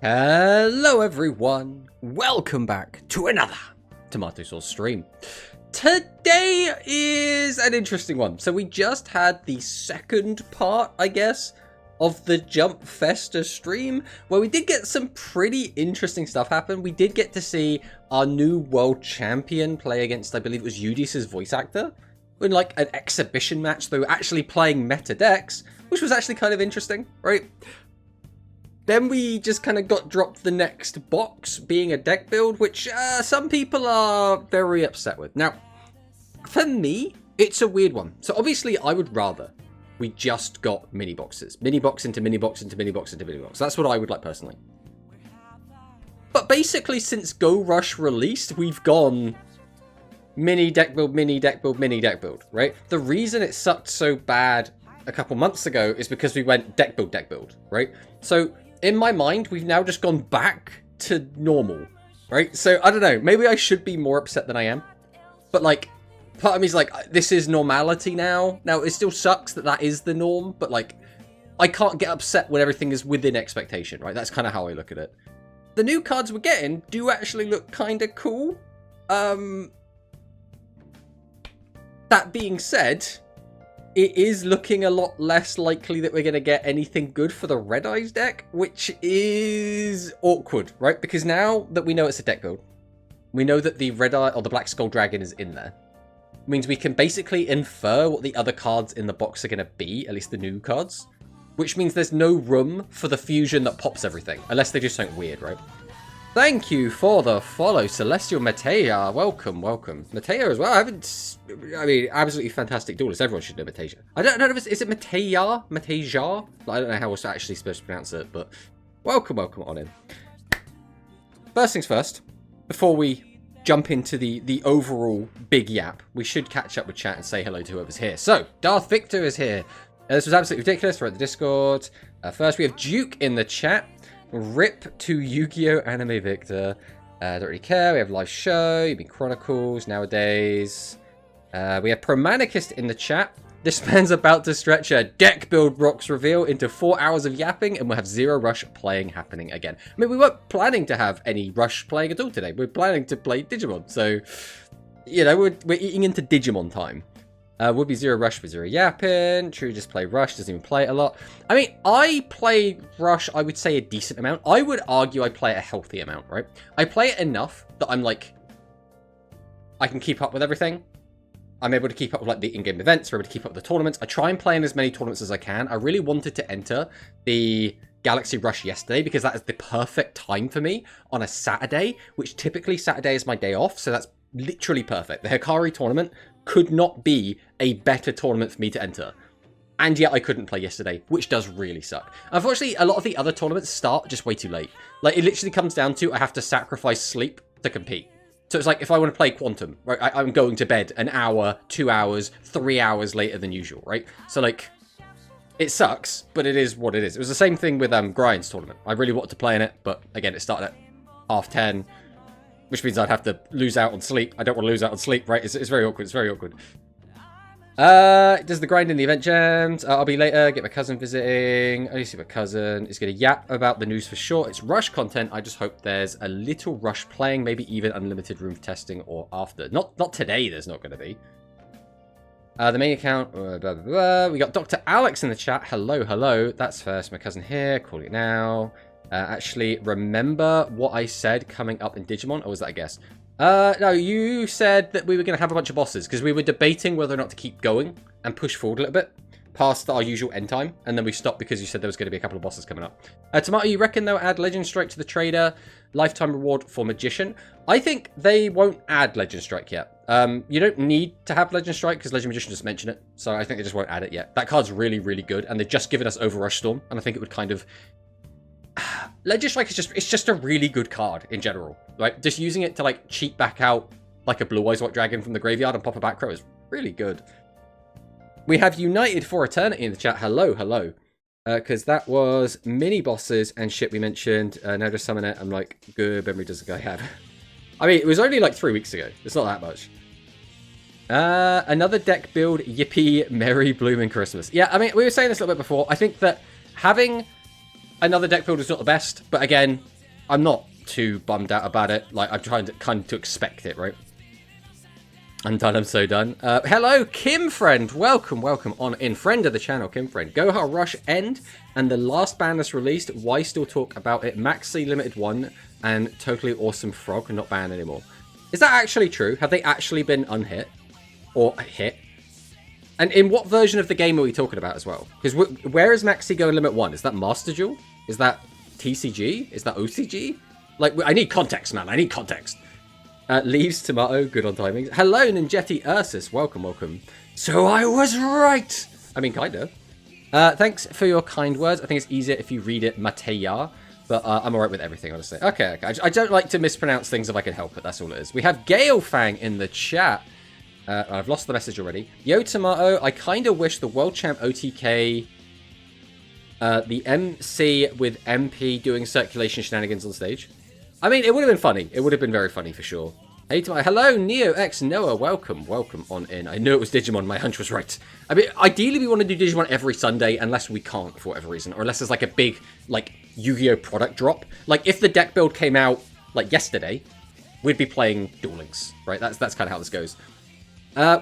Hello everyone, welcome back to another tomato sauce stream. Today is an interesting one. So we just had the second part, I guess, of the Jump Festa stream, where we did get some pretty interesting stuff happen. We did get to see our new world champion play against, I believe it was Udis's voice actor, in like an exhibition match. They were actually playing meta decks, which was actually kind of interesting, right? Then we just kind of got dropped the next box, being a deck build, which some people are very upset with. Now, for me, it's a weird one. So obviously, I would rather we just got mini boxes. Mini box into mini box into mini box into mini box. That's what I would like personally. But basically, since Go Rush released, we've gone mini deck build, mini deck build, mini deck build, right? The reason it sucked so bad a couple months ago is because we went deck build, right? So in my mind, we've now just gone back to normal, right? So, I don't know. Maybe I should be more upset than I am. But, like, part of me is like, this is normality now. Now, it still sucks that that is the norm. But, like, I can't get upset when everything is within expectation, right? That's kind of how I look at it. The new cards we're getting do actually look kind of cool. That being said, it is looking a lot less likely that we're going to get anything good for the Red Eyes deck, which is awkward, right? Because now that we know it's a deck build, we know that the Red Eye or the Black Skull Dragon is in there. It means we can basically infer what the other cards in the box are going to be, at least the new cards, which means there's no room for the fusion that pops everything, unless they do something weird, right? Thank you for the follow, Celestial Matea. Welcome, welcome. Matea as well. I mean, absolutely fantastic duelist. Everyone should know Matea. I don't know if is it Matea? Mateja? I don't know how we're actually supposed to pronounce it, but welcome on in. First things first, before we jump into the overall big yap, we should catch up with chat and say hello to whoever's here. So, Darth Victor is here. This was absolutely ridiculous. We're at the Discord. First, we have Duke in the chat. RIP to Yu-Gi-Oh! Anime Victor. Don't really care. We have live show. You've been Chronicles nowadays. We have Promanicist in the chat. This man's about to stretch a deck build rocks reveal into 4 hours of yapping, and we'll have zero rush playing happening again. I mean, we weren't planning to have any rush playing at all today. We're planning to play Digimon. So, you know, we're eating into Digimon time. Would be zero rush for zero yapping. True, just play rush. Doesn't even play it a lot. I mean, I play rush, I would say a decent amount. I would argue I play a healthy amount, right? I play it enough that I'm like, I can keep up with everything. I'm able to keep up with like the in-game events. We're able to keep up with the tournaments. I try and play in as many tournaments as I can. I really wanted to enter the Galaxy Rush yesterday because that is the perfect time for me on a Saturday, which typically Saturday is my day off. So that's literally perfect. The Hikari tournament could not be a better tournament for me to enter. And yet I couldn't play yesterday, which does really suck. Unfortunately, a lot of the other tournaments start just way too late. Like, it literally comes down to I have to sacrifice sleep to compete. So it's like, if I want to play Quantum, right, I'm going to bed an hour, 2 hours, 3 hours later than usual, right? So, like, it sucks, but it is what it is. It was the same thing with Grind's tournament. I really wanted to play in it, but again, it started at 10:30. Which means I'd have to lose out on sleep. I don't want to lose out on sleep, right? It's very awkward. It's very awkward. Does the grind in the event gems? I'll be later. Get my cousin visiting. Only see my cousin is going to yap about the news for sure. It's rush content. I just hope there's a little rush playing. Maybe even unlimited room for testing or after. Not today. There's not going to be. The main account. Blah, blah, blah. We got Dr. Alex in the chat. Hello, hello. That's first. My cousin here. Calling it now. Actually, remember what I said coming up in Digimon? Or was that a guess? No, you said that we were going to have a bunch of bosses because we were debating whether or not to keep going and push forward a little bit past our usual end time. And then we stopped because you said there was going to be a couple of bosses coming up. Tomato, you reckon they'll add Legend Strike to the trader? Lifetime reward for Magician? I think they won't add Legend Strike yet. You don't need to have Legend Strike because Legend Magician just mentioned it. So I think they just won't add it yet. That card's really, really good. And they've just given us Overrush Storm. And I think it would kind of... Legend Strike is just a really good card in general, right? Just using it to like cheat back out like a Blue Eyes White Dragon from the graveyard and pop a back row is really good. We have United for Eternity in the chat. Hello, hello. Because that was mini bosses and shit we mentioned. Now just summon it. I'm like, good memory does the guy have? I mean, it was only like 3 weeks ago. It's not that much. Another deck build. Yippee, Merry Blooming Christmas. Yeah, I mean, we were saying this a little bit before. I think that having another deck build is not the best, but again, I'm not too bummed out about it. Like, I'm trying to kind of expect it, right? I'm done. I'm so done. Hello, Kim Friend. Welcome, welcome on in. Friend of the channel, Kim Friend. Goha Rush End and the last ban that's released. Why still talk about it? Maxi Limited 1 and Totally Awesome Frog not banned anymore. Is that actually true? Have they actually been unhit? Or hit? And in what version of the game are we talking about as well? Because where is Maxi going Limit 1? Is that Master Duel? Is that TCG? Is that OCG? Like, I need context, man. I need context. Leaves Tomato, good on timing. Hello, Ninjetti Ursus. Welcome, welcome. So I was right. I mean, kind of. Thanks for your kind words. I think it's easier if you read it Mateya. But I'm alright with everything, honestly. Okay. I don't like to mispronounce things if I can help it. That's all it is. We have Gale Fang in the chat. I've lost the message already. Yo, Tomato, I kind of wish the World Champ OTK, the MC with MP doing circulation shenanigans on stage. I mean, it would have been funny. It would have been very funny for sure. Hey, hello, Neo X Noah. Welcome on in. I knew it was Digimon. My hunch was right. I mean, ideally, we want to do Digimon every Sunday, unless we can't for whatever reason, or unless there's like a big, like, Yu-Gi-Oh product drop. Like, if the deck build came out like yesterday, we'd be playing Duel Links, right? That's kind of how this goes.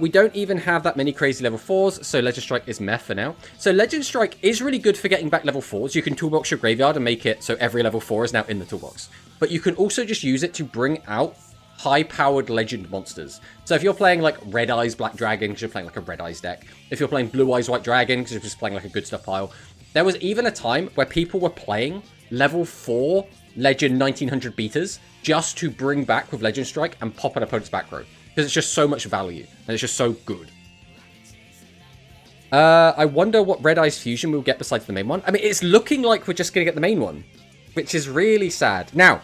We don't even have that many crazy level 4s, so Legend Strike is meh for now. So Legend Strike is really good for getting back level 4s. You can toolbox your graveyard and make it so every level 4 is now in the toolbox. But you can also just use it to bring out high-powered Legend monsters. So if you're playing like Red Eyes Black Dragon, because you're playing like a Red Eyes deck. If you're playing Blue Eyes White Dragon, because you're just playing like a good stuff pile. There was even a time where people were playing level 4 Legend 1900 beaters just to bring back with Legend Strike and pop an opponent's back row. Because it's just so much value, and it's just so good. I wonder what Red Eyes Fusion we'll get besides the main one. I mean, it's looking like we're just going to get the main one, which is really sad. Now,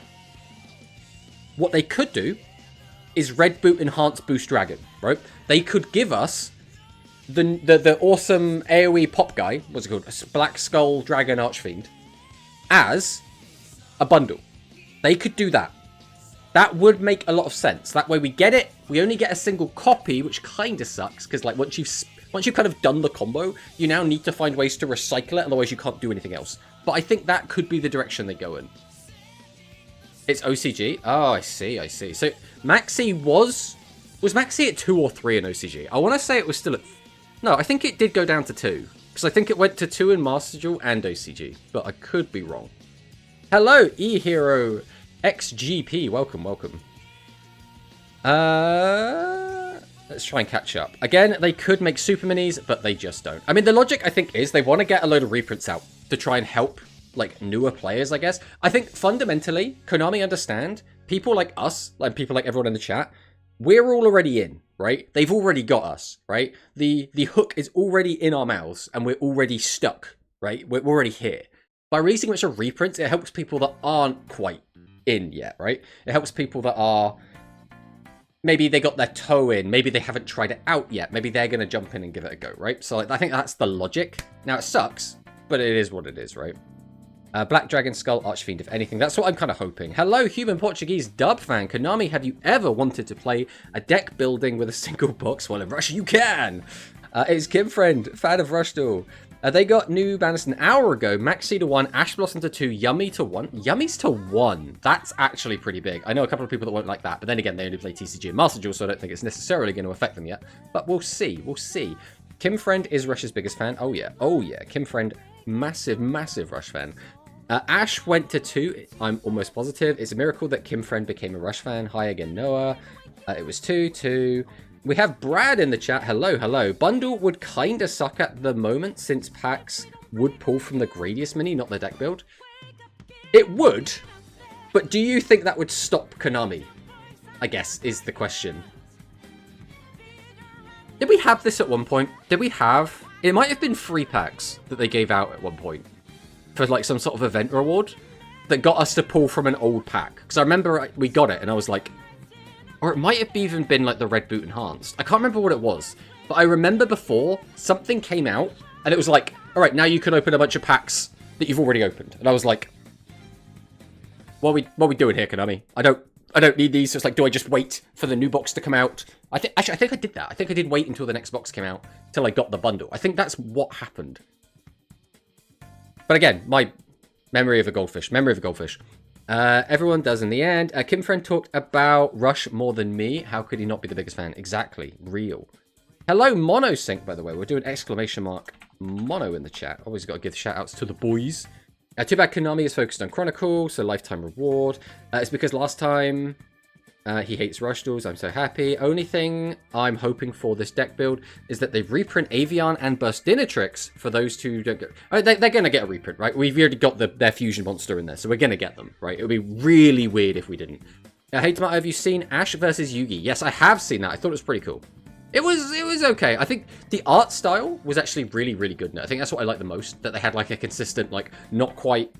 what they could do is Red Boot Enhanced Boost Dragon, right? They could give us the awesome AoE pop guy, what's it called? A Black Skull Dragon Archfiend, as a bundle. They could do that. That would make a lot of sense. That way we get it. We only get a single copy, which kind of sucks, because like once you've kind of done the combo, you now need to find ways to recycle it, otherwise you can't do anything else. But I think that could be the direction they go in. It's OCG? Oh, I see. So Maxi was Maxi at 2 or 3 in OCG? I want to say it was still at... No, I think it did go down to 2. Because I think it went to 2 in Master Duel and OCG. But I could be wrong. Hello, E-Hero XGP. Welcome. Let's try and catch up. Again, they could make super minis, but they just don't. I mean, the logic, I think, is they want to get a load of reprints out to try and help, like, newer players, I guess. I think, fundamentally, Konami understand people like us, like people like everyone in the chat, we're all already in, right? They've already got us, right? The hook is already in our mouths, and we're already stuck, right? We're already here. By releasing a bunch of reprints, it helps people that aren't quite in yet, right? It helps people that are... Maybe they got their toe in. Maybe they haven't tried it out yet. Maybe they're going to jump in and give it a go, right? So like, I think that's the logic. Now, it sucks, but it is what it is, right? Black Dragon Skull Archfiend, if anything. That's what I'm kind of hoping. Hello, Human Portuguese dub fan. Konami, have you ever wanted to play a deck building with a single box? Well, in Russia, you can. It's Kim Friend, fan of Rush Duel. They got new banners an hour ago. Maxi to 1, Ash Blossom to 2, Yummy to 1. Yummy's to 1. That's actually pretty big. I know a couple of people that won't like that, but then again, they only play TCG and Master Duel, so I don't think it's necessarily going to affect them yet. But we'll see. We'll see. Kim Friend is Rush's biggest fan. Oh, yeah. Oh, yeah. Kim Friend, massive, massive Rush fan. Ash went to 2. I'm almost positive. It's a miracle that Kim Friend became a Rush fan. Hi again, Noah. It was 2-2. We have Brad in the chat. Hello. Bundle would kind of suck at the moment since packs would pull from the Gradius mini, not the deck build. It would, but do you think that would stop Konami? I guess is the question. Did we have this at one point? Did we have... It might have been free packs that they gave out at one point for like some sort of event reward that got us to pull from an old pack. Because I remember we got it and I was like... Or it might have even been like the Red Boot Enhanced. I can't remember what it was. But I remember before, something came out, and it was like, alright, now you can open a bunch of packs that you've already opened. And I was like, what are we doing here, Konami? I don't need these. So it's like, do I just wait for the new box to come out? Actually, I think I did that. I think I did wait until the next box came out, till I got the bundle. I think that's what happened. But again, my memory of a goldfish. Everyone does in the end. Kim Friend talked about Rush more than me. How could he not be the biggest fan? Exactly. Real. Hello, Monosync, by the way. We're doing exclamation mark mono in the chat. Always got to give shout outs to the boys. Too bad Konami is focused on Chronicle, so lifetime reward. It's because last time he hates Rush duels. I'm so happy. Only thing I'm hoping for this deck build is that they reprint Avian and Burstinatrix for those two. Don't go. They're going to get a reprint, right? We've already got their fusion monster in there, so we're going to get them, right? It would be really weird if we didn't. Hey, Tomato, have you seen Ash versus Yugi? Yes, I have seen that. I thought it was pretty cool. It was okay. I think the art style was actually really, really good. And I think that's what I like the most. That they had like a consistent, like not quite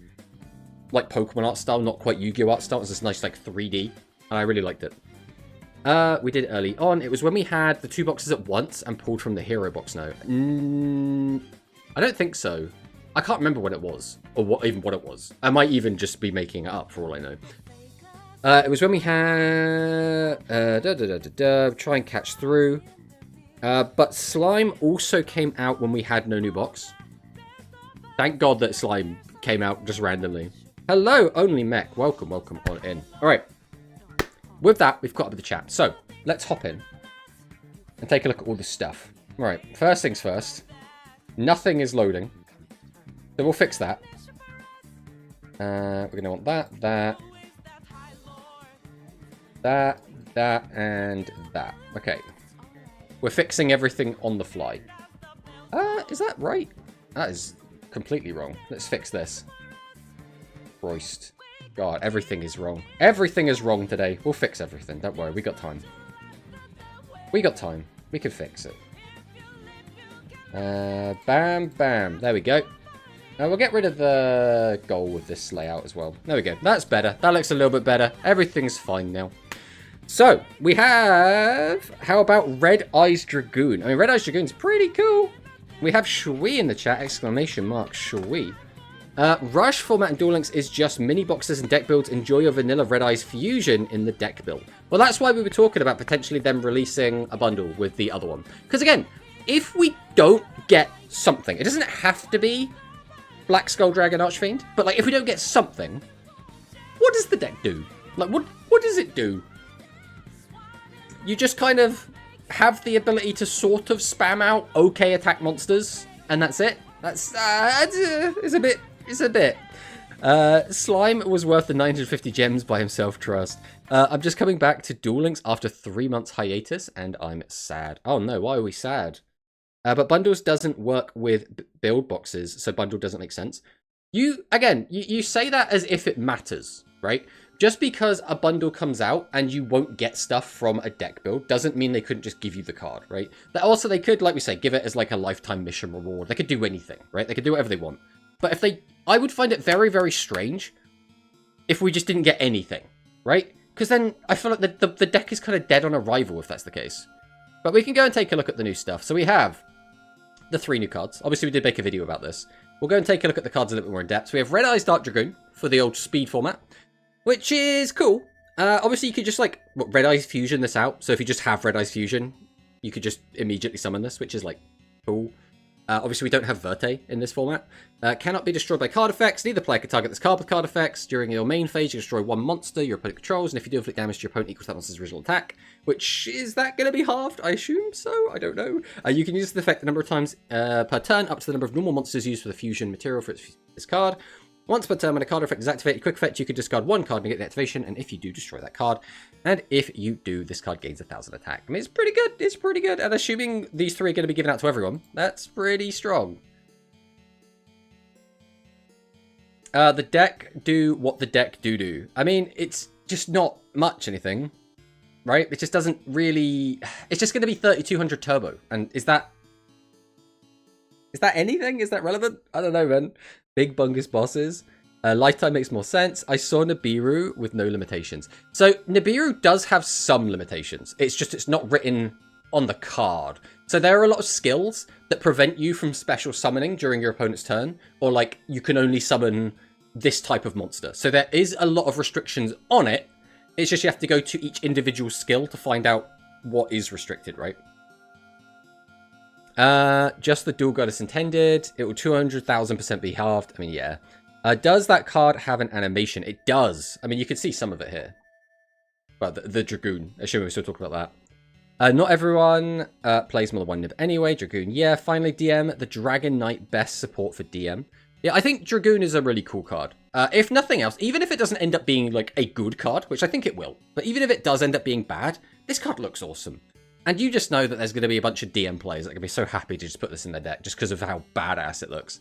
like Pokemon art style, not quite Yu-Gi-Oh art style. It was this nice like 3D. And I really liked it. We did it early on. It was when we had the 2 boxes at once and pulled from the hero box now. I don't think so. I can't remember what it was. Or what it was. I might even just be making it up for all I know. It was when we had... try and catch through. But Slime also came out when we had no new box. Thank God that Slime came out just randomly. Hello, Only Mech. Welcome on in. Alright. With that, we've got up with the chat. So, let's hop in. And take a look at all this stuff. Alright, first things first. Nothing is loading. So we'll fix that. We're going to want that, and that. Okay. We're fixing everything on the fly. Is that right? That is completely wrong. Let's fix this. Christ. God, everything is wrong. Everything is wrong today. We'll fix everything. Don't worry, we got time. We got time. We can fix it. Bam, bam. There we go. We'll get rid of the goal with this layout as well. There we go. That's better. That looks a little bit better. Everything's fine now. So, we have... How about Red Eyes Dragoon? I mean, Red Eyes Dragoon's pretty cool. We have Shui in the chat. Exclamation mark, Shui. Rush format and Duel Links is just mini boxes and deck builds. Enjoy your vanilla Red Eyes fusion in the deck build. Well, that's why we were talking about potentially them releasing a bundle with the other one. Because again, if we don't get something, it doesn't have to be Black Skull Dragon Archfiend, but like if we don't get something, what does the deck do? Like what does it do? You just kind of have the ability to sort of spam out okay attack monsters, and that's it. That's it's a bit. Slime was worth the 950 gems by himself, trust. I'm just coming back to Duel Links after 3 months hiatus, and I'm sad. Oh no, why are we sad? But bundles doesn't work with build boxes, so bundle doesn't make sense. You say that as if it matters, right? Just because a bundle comes out and you won't get stuff from a deck build doesn't mean they couldn't just give you the card, right? Also, they could, like we say, give it as like a lifetime mission reward. They could do anything, right? They could do whatever they want. But if they... I would find it very, very strange if we just didn't get anything, right? Because then I feel like the deck is kind of dead on arrival if that's the case. But we can go and take a look at the new stuff. So we have the 3 new cards. Obviously, we did make a video about this. We'll go and take a look at the cards a little bit more in depth. So we have Red Eyes Dark Dragoon for the old speed format, which is cool. Obviously, you could just, like, Red Eyes Fusion this out. So if you just have Red Eyes Fusion, you could just immediately summon this, which is, like, cool. Obviously, we don't have Verte in this format. Cannot be destroyed by card effects. Neither player can target this card with card effects. During your main phase, you destroy 1 monster your opponent controls, and if you do inflict damage to your opponent equals that monster's original attack. Which, is that going to be halved? I assume so? I don't know. You can use the effect a number of times per turn, up to the number of normal monsters used for the fusion material for this card. Once per turn, when a card effect is activated, quick effect, you can discard 1 card and get the activation, and if you do, destroy that card. And if you do, this card gains 1,000 attack. I mean, it's pretty good. It's pretty good. And assuming these 3 are going to be given out to everyone, that's pretty strong. The deck do what the deck do. I mean, it's just not much anything, right? It just doesn't really... It's just going to be 3200 turbo. And is that anything? Is that relevant? I don't know, man. Big bungus bosses. Lifetime makes more sense. I saw Nibiru with no limitations. So Nibiru does have some limitations. It's just it's not written on the card. So there are a lot of skills that prevent you from special summoning during your opponent's turn. Or like you can only summon this type of monster. So there is a lot of restrictions on it. It's just you have to go to each individual skill to find out what is restricted, right? Just the dual goddess intended. It will 200,000% be halved. I mean, yeah. Does that card have an animation? It does. I mean, you can see some of it here. Well, the Dragoon. Assuming we're still talking about that. Not everyone plays more than one nib anyway. Dragoon, yeah. Finally, DM, the Dragon Knight, best support for DM. Yeah, I think Dragoon is a really cool card. If nothing else, even if it doesn't end up being like a good card, which I think it will, but even if it does end up being bad, this card looks awesome. And you just know that there's going to be a bunch of DM players that are going to be so happy to just put this in their deck just because of how badass it looks.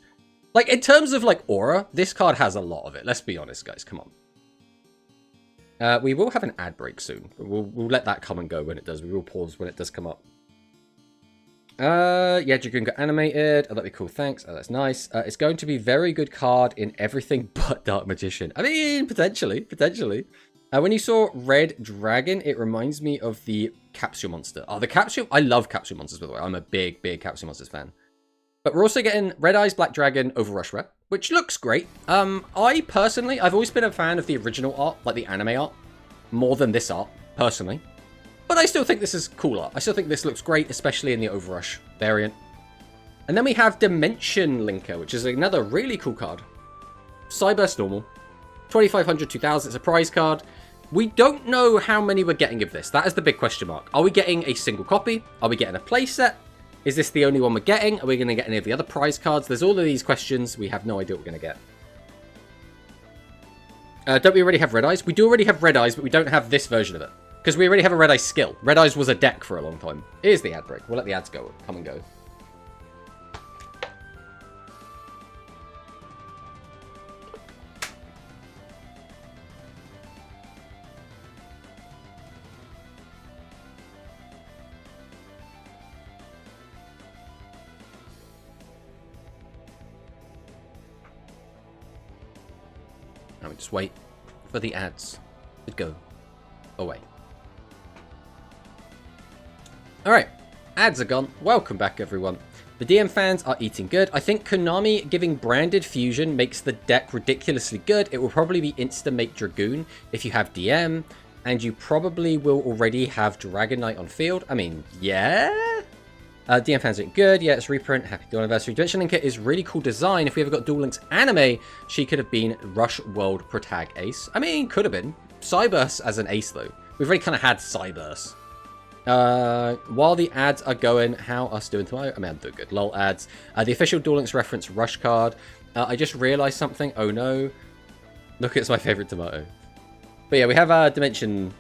Like, in terms of, like, aura, this card has a lot of it. Let's be honest, guys. Come on. We will have an ad break soon. We'll let that come and go when it does. We will pause when it does come up. Yeah, Dragoon got animated. Oh, that'd be cool. Thanks. Oh, that's nice. It's going to be very good card in everything but Dark Magician. I mean, potentially. Potentially. When you saw Red Dragon, it reminds me of the Capsule Monster. Oh, the Capsule... I love Capsule Monsters, by the way. I'm a big, big Capsule Monsters fan. But we're also getting Red Eyes Black Dragon Overrush Rare, which looks great. I personally, I've always been a fan of the original art, like the anime art, more than this art, personally. But I still think this is cool art. I still think this looks great, especially in the Overrush variant. And then we have Dimension Linker, which is another really cool card. Cyburst normal. 2500, 2000, it's a prize card. We don't know how many we're getting of this. That is the big question mark. Are we getting a single copy? Are we getting a playset? Is this the only one we're getting? Are we going to get any of the other prize cards? There's all of these questions. We have no idea what we're going to get. Don't we already have Red Eyes? We do already have Red Eyes, but we don't have this version of it. Because we already have a Red Eyes skill. Red Eyes was a deck for a long time. Here's the ad break. We'll let the ads go. Come and go. Now we just wait for the ads to go away. Alright, ads are gone. Welcome back, everyone. The DM fans are eating good. I think Konami giving branded fusion makes the deck ridiculously good. It will probably be insta-make Dragoon if you have DM, and you probably will already have Dragon Knight on field. I mean, yeah? DM fans are good. Yeah, it's reprint. Happy Duel Anniversary. Dimension Linker is really cool design. If we ever got Duel Links anime, she could have been Rush World Protag Ace. I mean, could have been. Cyburst as an ace, though. We've already kind of had Cyburst. While the ads are going, how us doing tomorrow? I mean, I'm doing good. LOL ads. The official Duel Links reference Rush card. I just realized something. Oh, no. Look, it's my favorite tomato. But yeah, we have our Dimension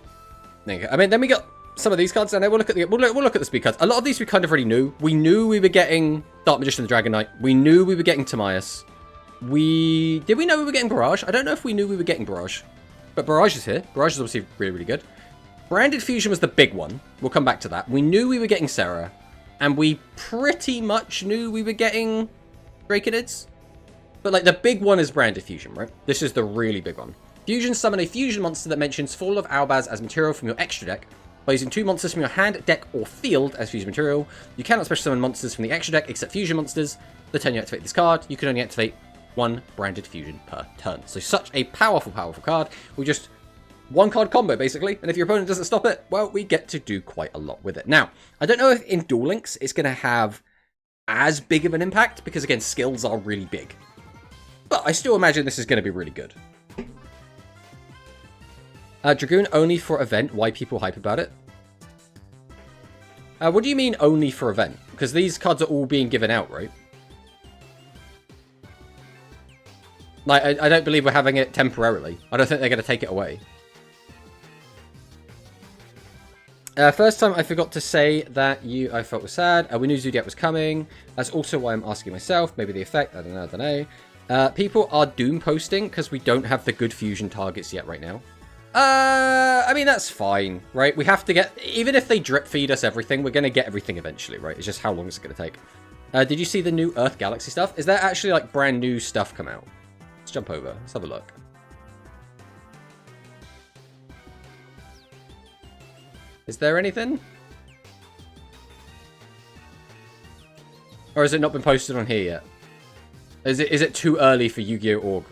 Linker. I mean, then we got some of these cards, and then we'll look at the speed cards. A lot of these we kind of already knew. We knew we were getting Dark Magician and Dragon Knight. We knew we were getting Timaeus. Did we know we were getting Barrage? I don't know if we knew we were getting Barrage. But Barrage is here. Barrage is obviously really, really good. Branded Fusion was the big one. We'll come back to that. We knew we were getting Sarah. And we pretty much knew we were getting Draconids. But like the big one is Branded Fusion, right? This is the really big one. Fusion, summon a fusion monster that mentions Fall of Albaz as material from your extra deck. By using 2 monsters from your hand, deck, or field as fusion material, you cannot special summon monsters from the extra deck except fusion monsters. The turn you activate this card, you can only activate 1 branded fusion per turn. So such a powerful, powerful card. We just 1 card combo, basically. And if your opponent doesn't stop it, well, we get to do quite a lot with it. Now, I don't know if in Duel Links it's going to have as big of an impact, because again, skills are really big. But I still imagine this is going to be really good. Dragoon only for event. Why people hype about it? What do you mean only for event? Because these cards are all being given out, right? Like, I don't believe we're having it temporarily. I don't think they're going to take it away. First time I forgot to say that I felt was sad. We knew Zodiac was coming. That's also why I'm asking myself. Maybe the effect. I don't know. People are doom posting because we don't have the good fusion targets yet right now. I mean, that's fine, right? We have to get... Even if they drip feed us everything, we're going to get everything eventually, right? It's just how long is it going to take? Did you see the new Earth Galaxy stuff? Is there actually, like, brand new stuff come out? Let's jump over. Let's have a look. Is there anything? Or has it not been posted on here yet? Is it too early for Yu-Gi-Oh! Org?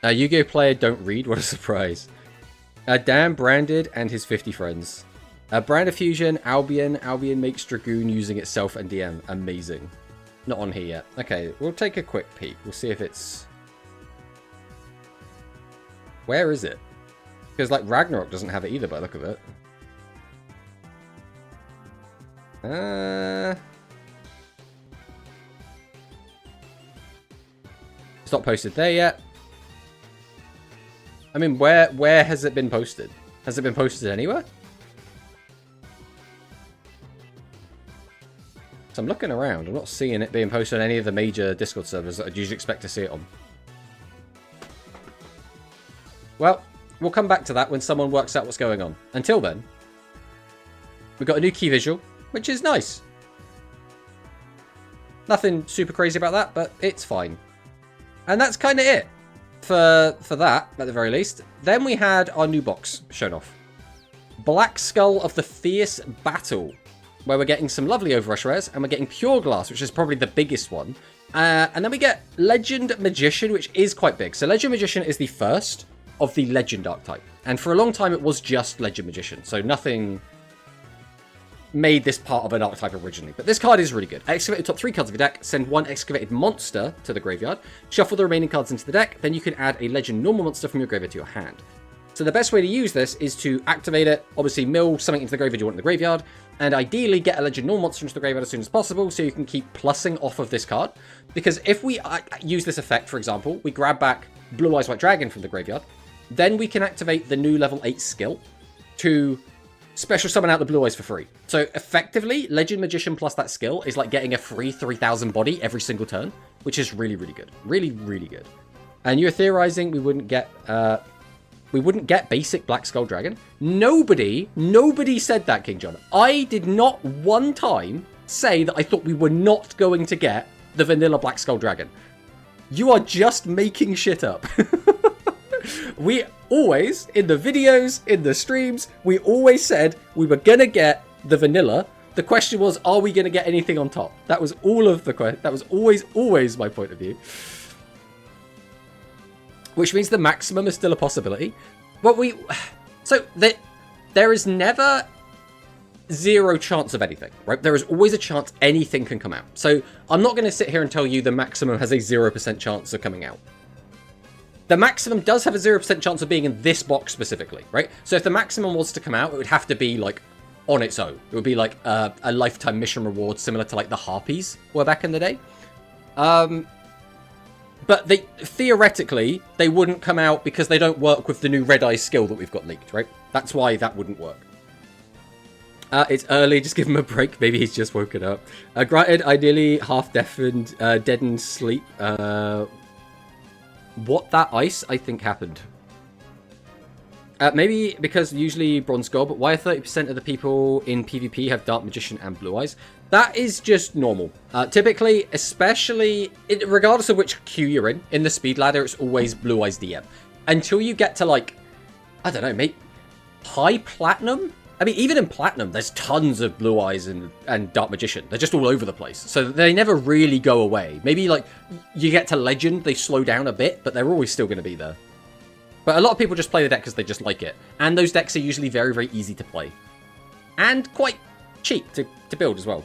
Yu-Gi-Oh! Player don't read? What a surprise. Dan Branded and his 50 friends. Brand of Fusion, Albion. Albion makes Dragoon using itself and DM. Amazing. Not on here yet. Okay, we'll take a quick peek. We'll see if it's... Where is it? Because, like, Ragnarok doesn't have it either by the look of it. It's not posted there yet. I mean, where has it been posted? Has it been posted anywhere? So I'm looking around. I'm not seeing it being posted on any of the major Discord servers that I'd usually expect to see it on. Well, we'll come back to that when someone works out what's going on. Until then, we've got a new key visual, which is nice. Nothing super crazy about that, but it's fine. And that's kind of it for that, at the very least. Then we had our new box shown off. Black Skull of the Fierce Battle, where we're getting some lovely Overrush rares, and we're getting Pure Glass, which is probably the biggest one. And then we get Legend Magician, which is quite big. So Legend Magician is the first of the Legend archetype. And for a long time, it was just Legend Magician. So nothing made this part of an archetype originally. But this card is really good. Excavate the top 3 cards of your deck, send 1 excavated monster to the graveyard, shuffle the remaining cards into the deck, then you can add a Legend normal monster from your graveyard to your hand. So the best way to use this is to activate it, obviously mill something into the graveyard you want in the graveyard, and ideally get a Legend normal monster into the graveyard as soon as possible so you can keep plussing off of this card. Because if we use this effect, for example, we grab back Blue Eyes White Dragon from the graveyard, then we can activate the new level 8 skill to special summon out the Blue Eyes for free. So effectively, Legend Magician plus that skill is like getting a free 3000 body every single turn, which is really, really good. Really, really good. And you're theorizing we wouldn't get basic Black Skull Dragon? Nobody said that, King John. I did not one time say that I thought we were not going to get the vanilla Black Skull Dragon. You are just making shit up. We always, in the videos, in the streams, we always said we were going to get the vanilla. The question was, are we going to get anything on top? That was all of the question. That was always my point of view. Which means the maximum is still a possibility. But there is never zero chance of anything, right? There is always a chance anything can come out. So I'm not going to sit here and tell you the maximum has a 0% chance of coming out. The maximum does have a 0% chance of being in this box specifically, right? So if the maximum was to come out, it would have to be like on its own. It would be like a lifetime mission reward similar to like the Harpies were back in the day. But theoretically, they wouldn't come out because they don't work with the new Red Eye skill that we've got leaked, right? That's why that wouldn't work. It's early, just give him a break. Maybe he's just woken up. Granted, ideally half-deafened, dead in sleep. What that ice, I think, happened. Maybe because usually Bronze Gold, but why 30% of the people in PvP have Dark Magician and Blue Eyes? That is just normal. Typically, especially, regardless of which queue you're in the speed ladder, it's always Blue Eyes DM. Until you get to, like, I don't know, maybe high Platinum? I mean, even in Platinum, there's tons of Blue Eyes and Dark Magician. They're just all over the place. So they never really go away. Maybe, like, you get to Legend, they slow down a bit, but they're always still going to be there. But a lot of people just play the deck because they just like it. And those decks are usually very, very easy to play. And quite cheap to build as well.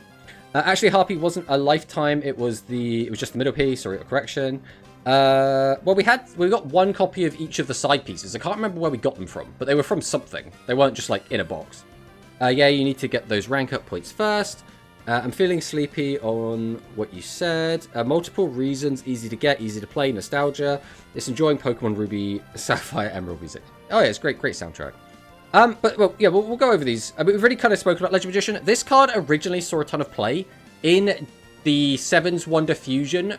Actually, Harpy wasn't a lifetime. It was just the middle piece. Sorry, a correction. Well, we got 1 copy of each of the side pieces. I can't remember where we got them from, but they were from something. They weren't just like in a box. Yeah, you need to get those rank up points first. I'm feeling sleepy on what you said. Multiple reasons, easy to get, easy to play, nostalgia. It's enjoying Pokemon Ruby, Sapphire, Emerald music. Oh yeah, it's great soundtrack. But well, yeah, we'll go over these. We've already kind of spoken about Legend Magician. This card originally saw a ton of play in the Sevens Wonder Fusion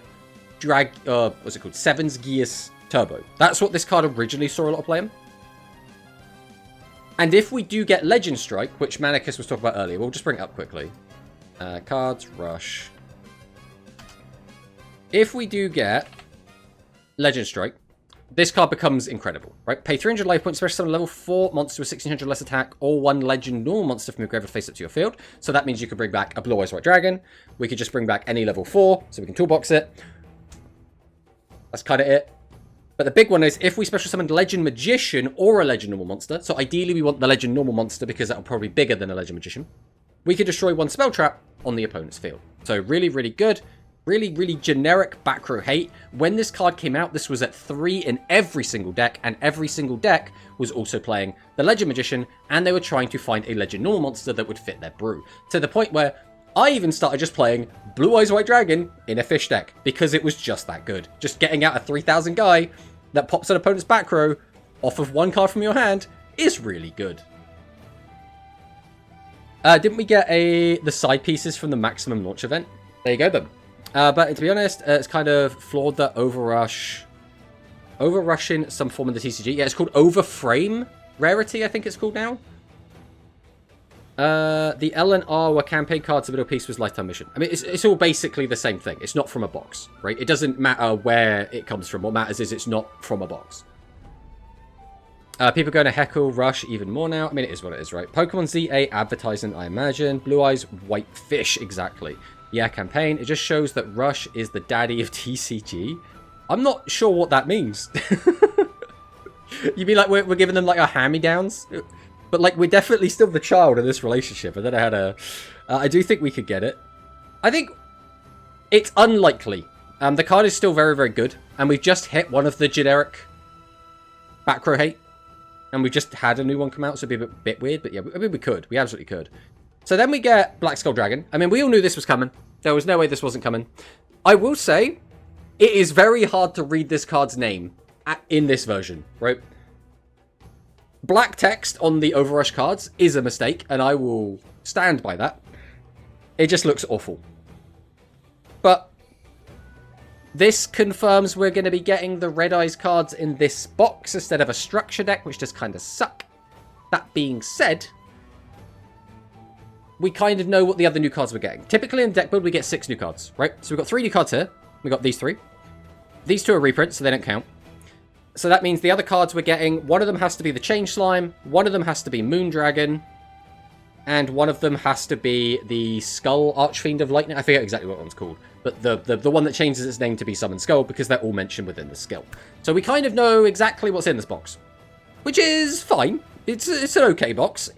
what's it called? Sevens Gears Turbo. That's what this card originally saw a lot of play in. And if we do get Legend Strike, which Manicus was talking about earlier, we'll just bring it up quickly. Cards, Rush. If we do get Legend Strike, this card becomes incredible, right? Pay 300 life points, special summon level 4 monster with 1600 less attack, or 1 Legend normal monster from your graveyard face up to your field. So that means you can bring back a Blue Eyes White Dragon. We could just bring back any level 4, so we can toolbox it. That's kind of it. But the big one is if we special summon Legend Magician or a Legend normal monster, so ideally we want the Legend normal monster because that'll probably be bigger than a Legend Magician, we could destroy 1 spell trap on the opponent's field. So really, really good. Really, really generic back row hate. When this card came out, this was at 3 in every single deck, and every single deck was also playing the Legend Magician, and they were trying to find a Legend Normal monster that would fit their brew. To the point where I even started just playing Blue Eyes White Dragon in a fish deck, because it was just that good. Just getting out a 3,000 guy that pops an opponent's back row off of one card from your hand is really good. Didn't we get the side pieces from the Maximum Launch event? There you go then. But to be honest, it's kind of flawed that overrushing some form of the TCG. Yeah, it's called Overframe Rarity, I think it's called now. The L and R were campaign cards, the middle piece was Lifetime Mission. I mean, it's all basically the same thing. It's not from a box, right? It doesn't matter where it comes from. What matters is it's not from a box. People are going to heckle Rush even more now. I mean, it is what it is, right? Pokemon ZA advertising, I imagine. Blue Eyes White Fish, exactly. Yeah, campaign. It just shows that Rush is the daddy of TCG. I'm not sure what that means. You mean like we're giving them like our hand-me-downs? But like we're definitely still the child in this relationship. I don't know how to... I do think we could get it. I think it's unlikely. The card is still very, very good. And we've just hit one of the generic back row hate. And we just had a new one come out, so it'd be a bit weird. But yeah, I mean, we could. We absolutely could. So then we get Black Skull Dragon. I mean, we all knew this was coming. There was no way this wasn't coming. I will say, it is very hard to read this card's name in this version, right? Black text on the Overrush cards is a mistake, and I will stand by that. It just looks awful. But this confirms we're going to be getting the Red Eyes cards in this box instead of a structure deck, which does kind of suck. That being said, we kind of know what the other new cards we're getting. Typically in deck build, we get 6 new cards, right? So we've got 3 new cards here. We've got these 3. These 2 are reprints, so they don't count. So that means the other cards we're getting, one of them has to be the Change Slime, one of them has to be Moondragon, and one of them has to be the Skull Archfiend of Lightning. I forget exactly what one's called, but the one that changes its name to be Summon Skull, because they're all mentioned within the skill. So we kind of know exactly what's in this box, which is fine. It's an okay box.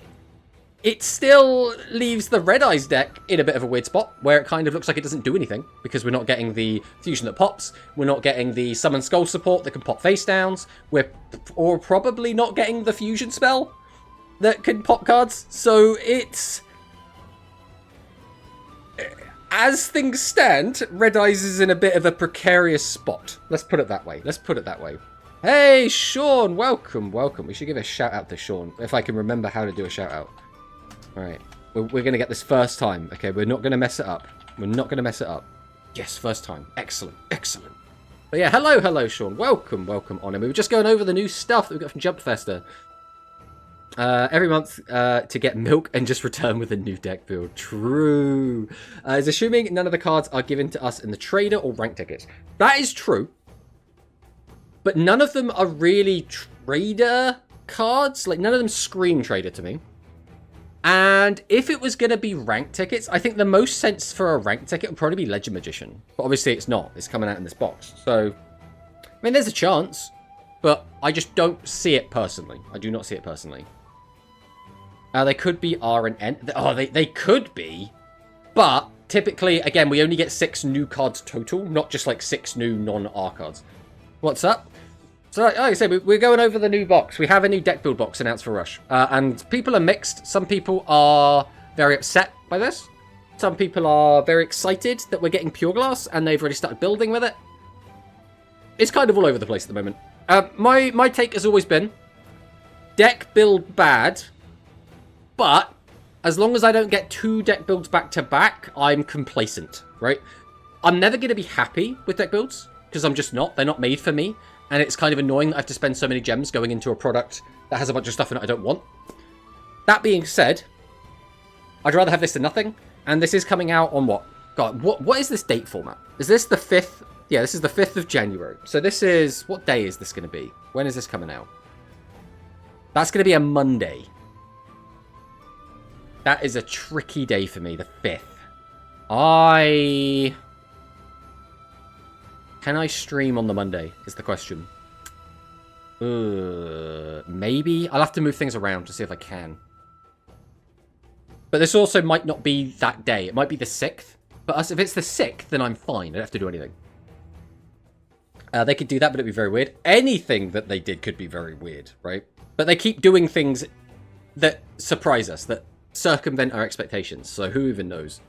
It still leaves the Red Eyes deck in a bit of a weird spot, where it kind of looks like it doesn't do anything, because we're not getting the fusion that pops, we're not getting the Summon Skull support that can pop face downs, we're probably not getting the fusion spell that can pop cards, so it's... As things stand, Red Eyes is in a bit of a precarious spot. Let's put it that way. Hey, Sean, welcome. We should give a shout out to Sean, if I can remember how to do a shout out. Alright, we're going to get this first time. Okay, we're not going to mess it up. Yes, first time. Excellent. But yeah, hello, Sean. Welcome on in. We were just going over the new stuff that we got from Jump Festa. Every month to get milk and just return with a new deck build. True. Is assuming none of the cards are given to us in the trader or rank tickets. That is true. But none of them are really trader cards. Like, none of them scream trader to me. And if it was going to be rank tickets, I think the most sense for a rank ticket would probably be Legend Magician. But obviously it's not. It's coming out in this box. So, I mean, there's a chance. But I just don't see it personally. I do not see it personally. They could be R and N. Oh, they could be. But typically, again, we only get 6 new cards total. Not just like 6 new non-R cards. What's up? So, like I said, we're going over the new box. We have a new deck build box announced for Rush. And people are mixed. Some people are very upset by this. Some people are very excited that we're getting Pure Glass, and they've already started building with it. It's kind of all over the place at the moment. My take has always been, deck build bad, but as long as I don't get 2 deck builds back to back, I'm complacent, right? I'm never going to be happy with deck builds, because I'm just not. They're not made for me. And it's kind of annoying that I have to spend so many gems going into a product that has a bunch of stuff in it I don't want. That being said, I'd rather have this than nothing. And this is coming out on what? God, what is this date format? Is this the 5th? Yeah, this is the 5th of January. So this is... What day is this going to be? When is this coming out? That's going to be a Monday. That is a tricky day for me, the 5th. Can I stream on the Monday, is the question. Maybe. I'll have to move things around to see if I can. But this also might not be that day. It might be the 6th But if it's the sick, then I'm fine. I don't have to do anything. They could do that, but it'd be very weird. Anything that they did could be very weird, right? But they keep doing things that surprise us, that circumvent our expectations. So who even knows?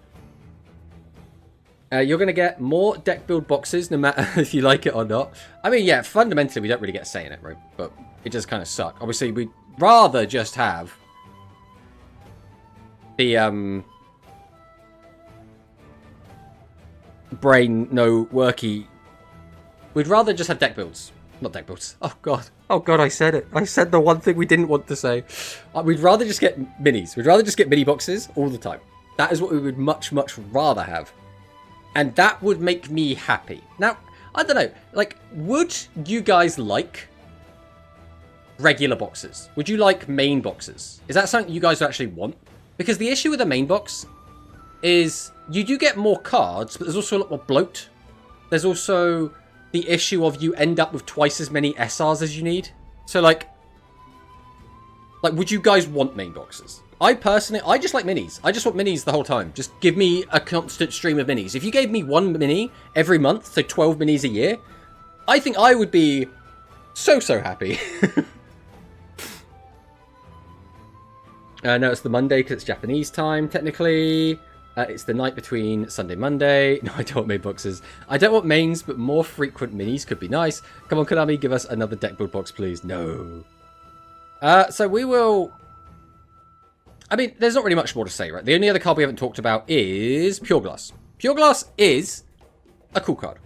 You're going to get more deck build boxes, no matter if you like it or not. I mean, yeah, fundamentally, we don't really get a say in it, right? But it does kind of suck. Obviously, we'd rather just have the, brain, no worky. We'd rather just have deck builds. Not deck builds. Oh, God. Oh, God, I said it. I said the one thing we didn't want to say. We'd rather just get minis. We'd rather just get mini boxes all the time. That is what we would much, much rather have. And that would make me happy. Now, I don't know. Like, would you guys like regular boxes? Would you like main boxes? Is that something you guys actually want? Because the issue with a main box is you do get more cards, but there's also a lot more bloat. There's also the issue of you end up with twice as many SRs as you need. So, like, would you guys want main boxes? I personally, I just like minis. I just want minis the whole time. Just give me a constant stream of minis. If you gave me one mini every month, so 12 minis a year, I think I would be so happy. No, it's the Monday because it's Japanese time, technically. It's the night between Sunday, Monday. No, I don't want main boxes. I don't want mains, but more frequent minis could be nice. Come on, Konami, give us another deck build box, please. No. So we will... I mean, there's not really much more to say, right? The only other card we haven't talked about is Pure Glass. Pure Glass is a cool card.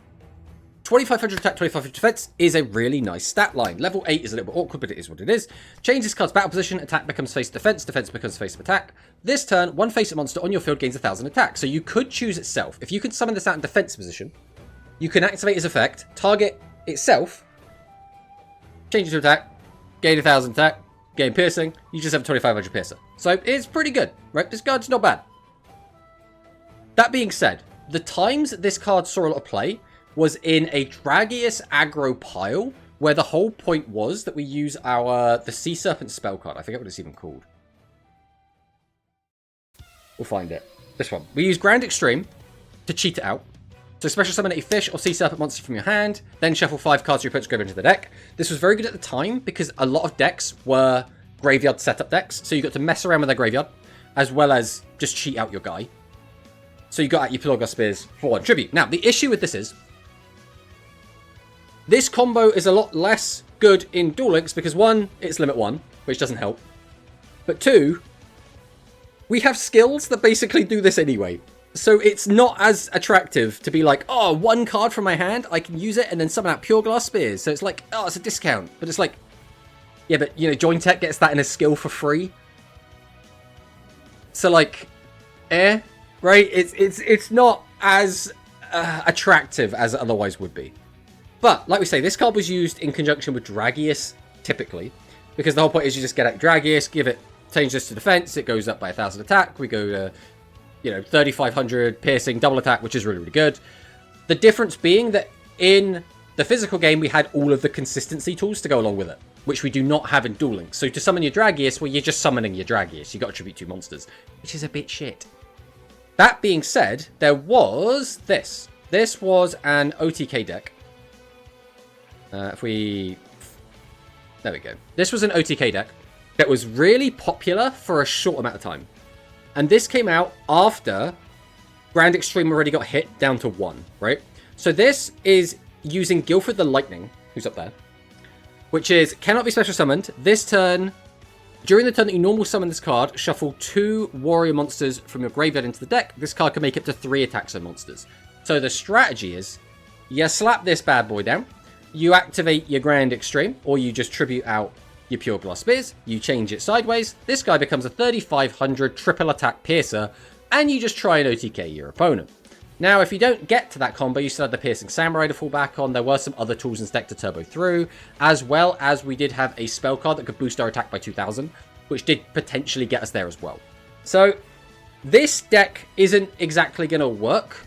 2500 attack, 2500 defense is a really nice stat line. Level 8 is a little bit awkward, but it is what it is. Change this card's battle position. Attack becomes face defense. Defense becomes face of attack. This turn, one face monster on your field gains 1000 attack. So you could choose itself. If you can summon this out in defense position, you can activate its effect, target itself, change it to attack, gain 1000 attack, gain piercing. You just have a 2500 piercer. So it's pretty good, right? This card's not bad. That being said, the times this card saw a lot of play was in a Dragius aggro pile, where the whole point was that we use the Sea Serpent spell card. I forget what it's even called. We'll find it. This one. We use Grand Extreme to cheat it out. So special summon a fish or Sea Serpent monster from your hand, then shuffle 5 cards your opponent's graveyard into the deck. This was very good at the time because a lot of decks were graveyard setup decks, so you got to mess around with their graveyard, as well as just cheat out your guy. So you got out your Pilgar Spears for 1 tribute. Now, the issue with this is, this combo is a lot less good in Duel Links because 1, it's limit 1, which doesn't help. But 2, we have skills that basically do this anyway. So it's not as attractive to be like, oh, 1 card from my hand, I can use it and then summon out Pure Glass Spears. So it's like, oh, it's a discount. But it's like, yeah, but, you know, Join Tech gets that in a skill for free. So, like, right? It's not as attractive as it otherwise would be. But, like we say, this card was used in conjunction with Dragius, typically. Because the whole point is you just get out Dragius, change this to defense, it goes up by 1000 attack. We go to, you know, 3500 piercing, double attack, which is really, really good. The difference being that in the physical game, we had all of the consistency tools to go along with it, which we do not have in Duel Links. So to summon your Dragius, well, you're just summoning your Dragius. You got to tribute 2 monsters, which is a bit shit. That being said, there was this. This was an OTK deck. There we go. This was an OTK deck that was really popular for a short amount of time. And this came out after Grand Extreme already got hit down to 1, right? So this is using Guilford the Lightning, who's up there, which is, cannot be special summoned. This turn, during the turn that you normal summon this card, shuffle 2 warrior monsters from your graveyard into the deck. This card can make up to 3 attacks on monsters. So the strategy is, you slap this bad boy down, you activate your Grand Extreme, or you just tribute out your Pure Glass Spears, you change it sideways, this guy becomes a 3500 triple attack piercer, and you just try and OTK your opponent. Now, if you don't get to that combo, you still have the Piercing Samurai to fall back on. There were some other tools in this deck to turbo through, as well as we did have a spell card that could boost our attack by 2000, which did potentially get us there as well. So, this deck isn't exactly going to work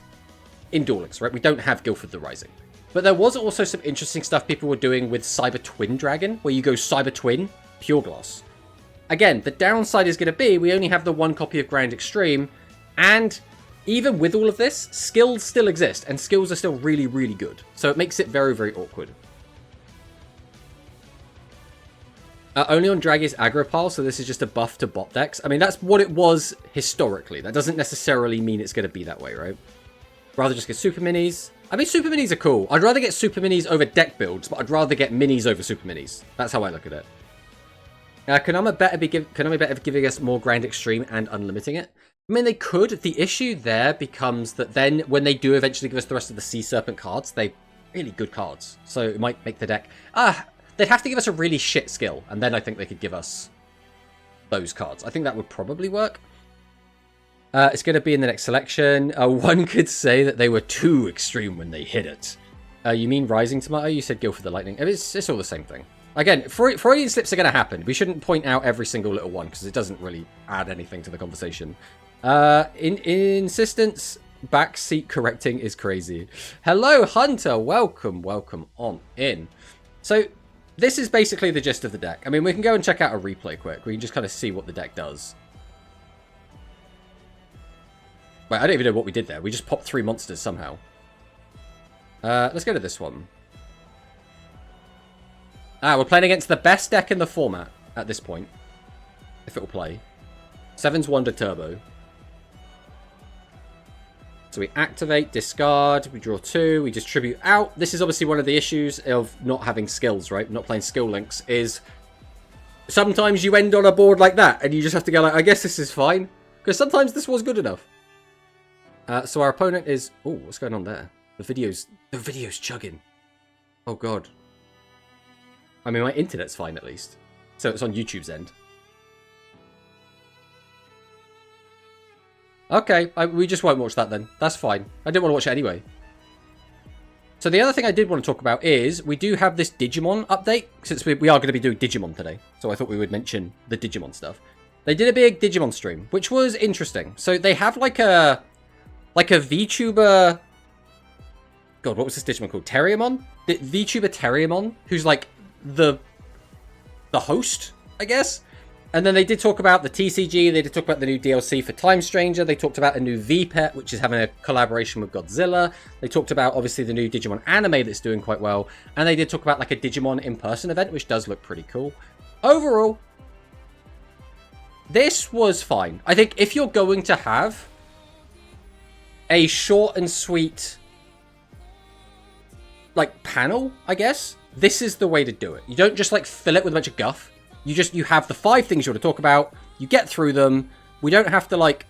in Duel Links, right? We don't have Guilford the Rising. But there was also some interesting stuff people were doing with Cyber Twin Dragon, where you go Cyber Twin, Pure Glass. Again, the downside is going to be we only have the 1 copy of Grand Extreme, and even with all of this, skills still exist, and skills are still really, really good. So it makes it very, very awkward. Only on Draggy's aggro pile, so this is just a buff to bot decks. I mean, that's what it was historically. That doesn't necessarily mean it's going to be that way, right? Rather just get super minis. I mean, super minis are cool. I'd rather get super minis over deck builds, but I'd rather get minis over super minis. That's how I look at it. Konami better be giving us more Grand Extreme and unlimiting it. I mean, they could. The issue there becomes that then when they do eventually give us the rest of the Sea Serpent cards, they're really good cards. So it might make the deck... they'd have to give us a really shit skill, and then I think they could give us those cards. I think that would probably work. It's going to be in the next selection. One could say that they were too extreme when they hit it. You mean Rising Tomato? You said Guildford the Lightning. It's all the same thing. Again, Freudian slips are going to happen. We shouldn't point out every single little one, because it doesn't really add anything to the conversation. Insistence, backseat correcting is crazy. Hello, Hunter. Welcome on in. So... this is basically the gist of the deck. I mean, we can go and check out a replay quick. We can just kind of see what the deck does. Wait, I don't even know what we did there. We just popped 3 monsters somehow. Let's go to this one. We're playing against the best deck in the format at this point. If it will play. Seven's Wonder Turbo. So we activate, discard, we draw 2, we distribute out. This is obviously one of the issues of not having skills, right? Not playing skill links is sometimes you end on a board like that and you just have to go like, I guess this is fine. Because sometimes this was good enough. So our opponent is... oh, what's going on there? The video's chugging. Oh, God. I mean, my internet's fine at least. So it's on YouTube's end. Okay, we just won't watch that then. That's fine. I didn't want to watch it anyway. So the other thing I did want to talk about is we do have this Digimon update, since we are going to be doing Digimon today. So I thought we would mention the Digimon stuff. They did a big Digimon stream, which was interesting. So they have like a VTuber... God, what was this Digimon called? Terriamon? The VTuber Terriamon, who's like the host, I guess? And then they did talk about the TCG, they did talk about the new DLC for Time Stranger, they talked about a new V-Pet, which is having a collaboration with Godzilla, they talked about, obviously, the new Digimon anime that's doing quite well, and they did talk about, like, a Digimon in-person event, which does look pretty cool. Overall, this was fine. I think if you're going to have a short and sweet, like, panel, I guess, this is the way to do it. You don't just, like, fill it with a bunch of guff. You have the 5 things you want to talk about, you get through them, we don't have to, like,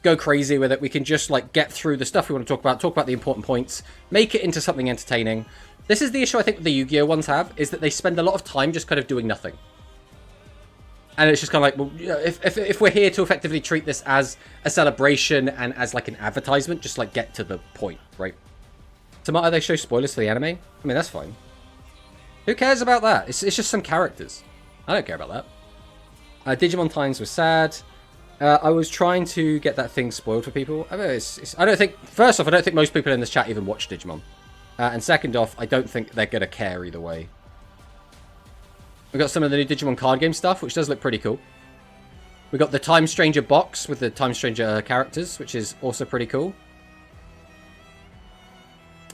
go crazy with it, we can just, like, get through the stuff we want to talk about the important points, make it into something entertaining. This is the issue I think the Yu-Gi-Oh! Ones have, is that they spend a lot of time just kind of doing nothing. And it's just kind of like, well, if we're here to effectively treat this as a celebration and as, like, an advertisement, just, like, get to the point, right? Tomato, they show spoilers for the anime? I mean, that's fine. Who cares about that? It's just some characters. I don't care about that. Digimon Times was sad. I was trying to get that thing spoiled for people. I mean, I don't think... first off, I don't think most people in this chat even watch Digimon. And second off, I don't think they're going to care either way. We've got some of the new Digimon card game stuff, which does look pretty cool. We've got the Time Stranger box with the Time Stranger characters, which is also pretty cool.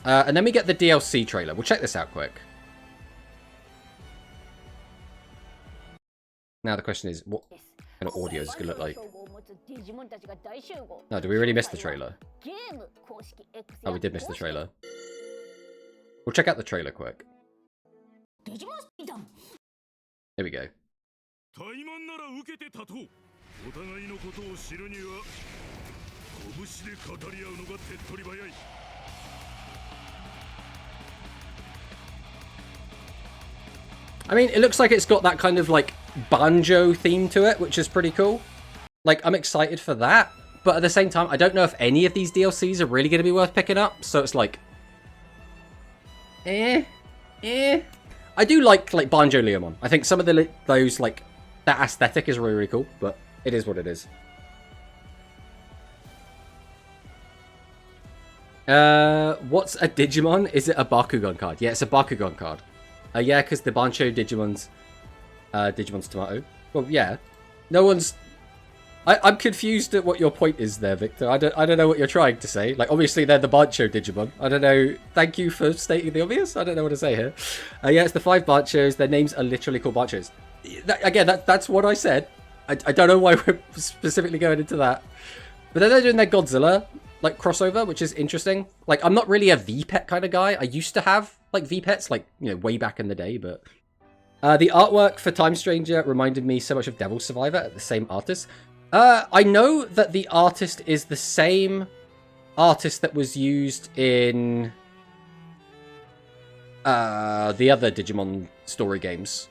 And then we get the DLC trailer. We'll check this out quick. Now the question is, what kind of audio is this going to look like? No, did we really miss the trailer? Oh, we did miss the trailer. We'll check out the trailer quick. Here we go. I mean, it looks like it's got that kind of, like, banjo theme to it, which is pretty cool. Like, I'm excited for that. But at the same time, I don't know if any of these DLCs are really going to be worth picking up. So it's like... I do like Banjo Leomon. I think some of those, like, that aesthetic is really, really cool. But it is what it is. What's a Digimon? Is it a Bakugan card? Yeah, it's a Bakugan card. Yeah, because the Bancho Digimon's Tomato. Well, yeah. No one's I'm confused at what your point is there, Victor. I don't know what you're trying to say. Like, obviously, they're the Bancho Digimon. I don't know. Thank you for stating the obvious. I don't know what to say here. Yeah, it's the 5 Banchos. Their names are literally called Banchos. That's what I said. I don't know why we're specifically going into that. But then they're doing their Godzilla, like, crossover, which is interesting. Like, I'm not really a V-Pet kind of guy. I used to have, like, V-Pets, like, you know, way back in the day, but... the artwork for Time Stranger reminded me so much of Devil Survivor, the same artist. I know that the artist is the same artist that was used in the other Digimon story games.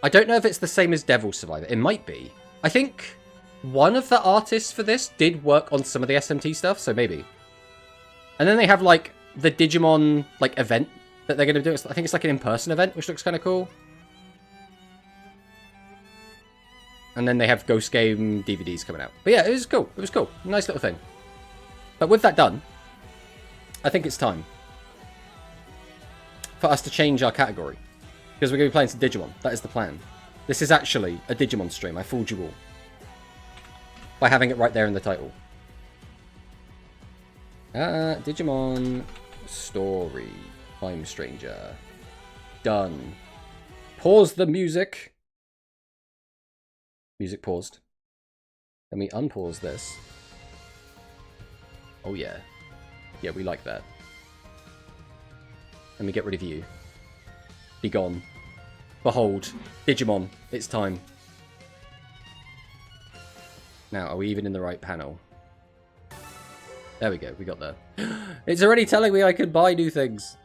I don't know if it's the same as Devil Survivor. It might be. I think one of the artists for this did work on some of the SMT stuff, so maybe. And then they have, like, the Digimon, like, event that they're going to do. I think it's like an in-person event, which looks kind of cool. And then they have Ghost Game DVDs coming out. But yeah, it was cool. It was cool. Nice little thing. But with that done, I think it's time for us to change our category. Because we're going to be playing some Digimon. That is the plan. This is actually a Digimon stream. I fooled you all by having it right there in the title. Digimon Story. Time Stranger. Done. Pause the music. Music paused. Let me unpause this. Oh yeah. Yeah, we like that. Let me get rid of you. Be gone. Behold, Digimon, it's time. Now, are we even in the right panel? There we go, we got there. It's already telling me I could buy new things.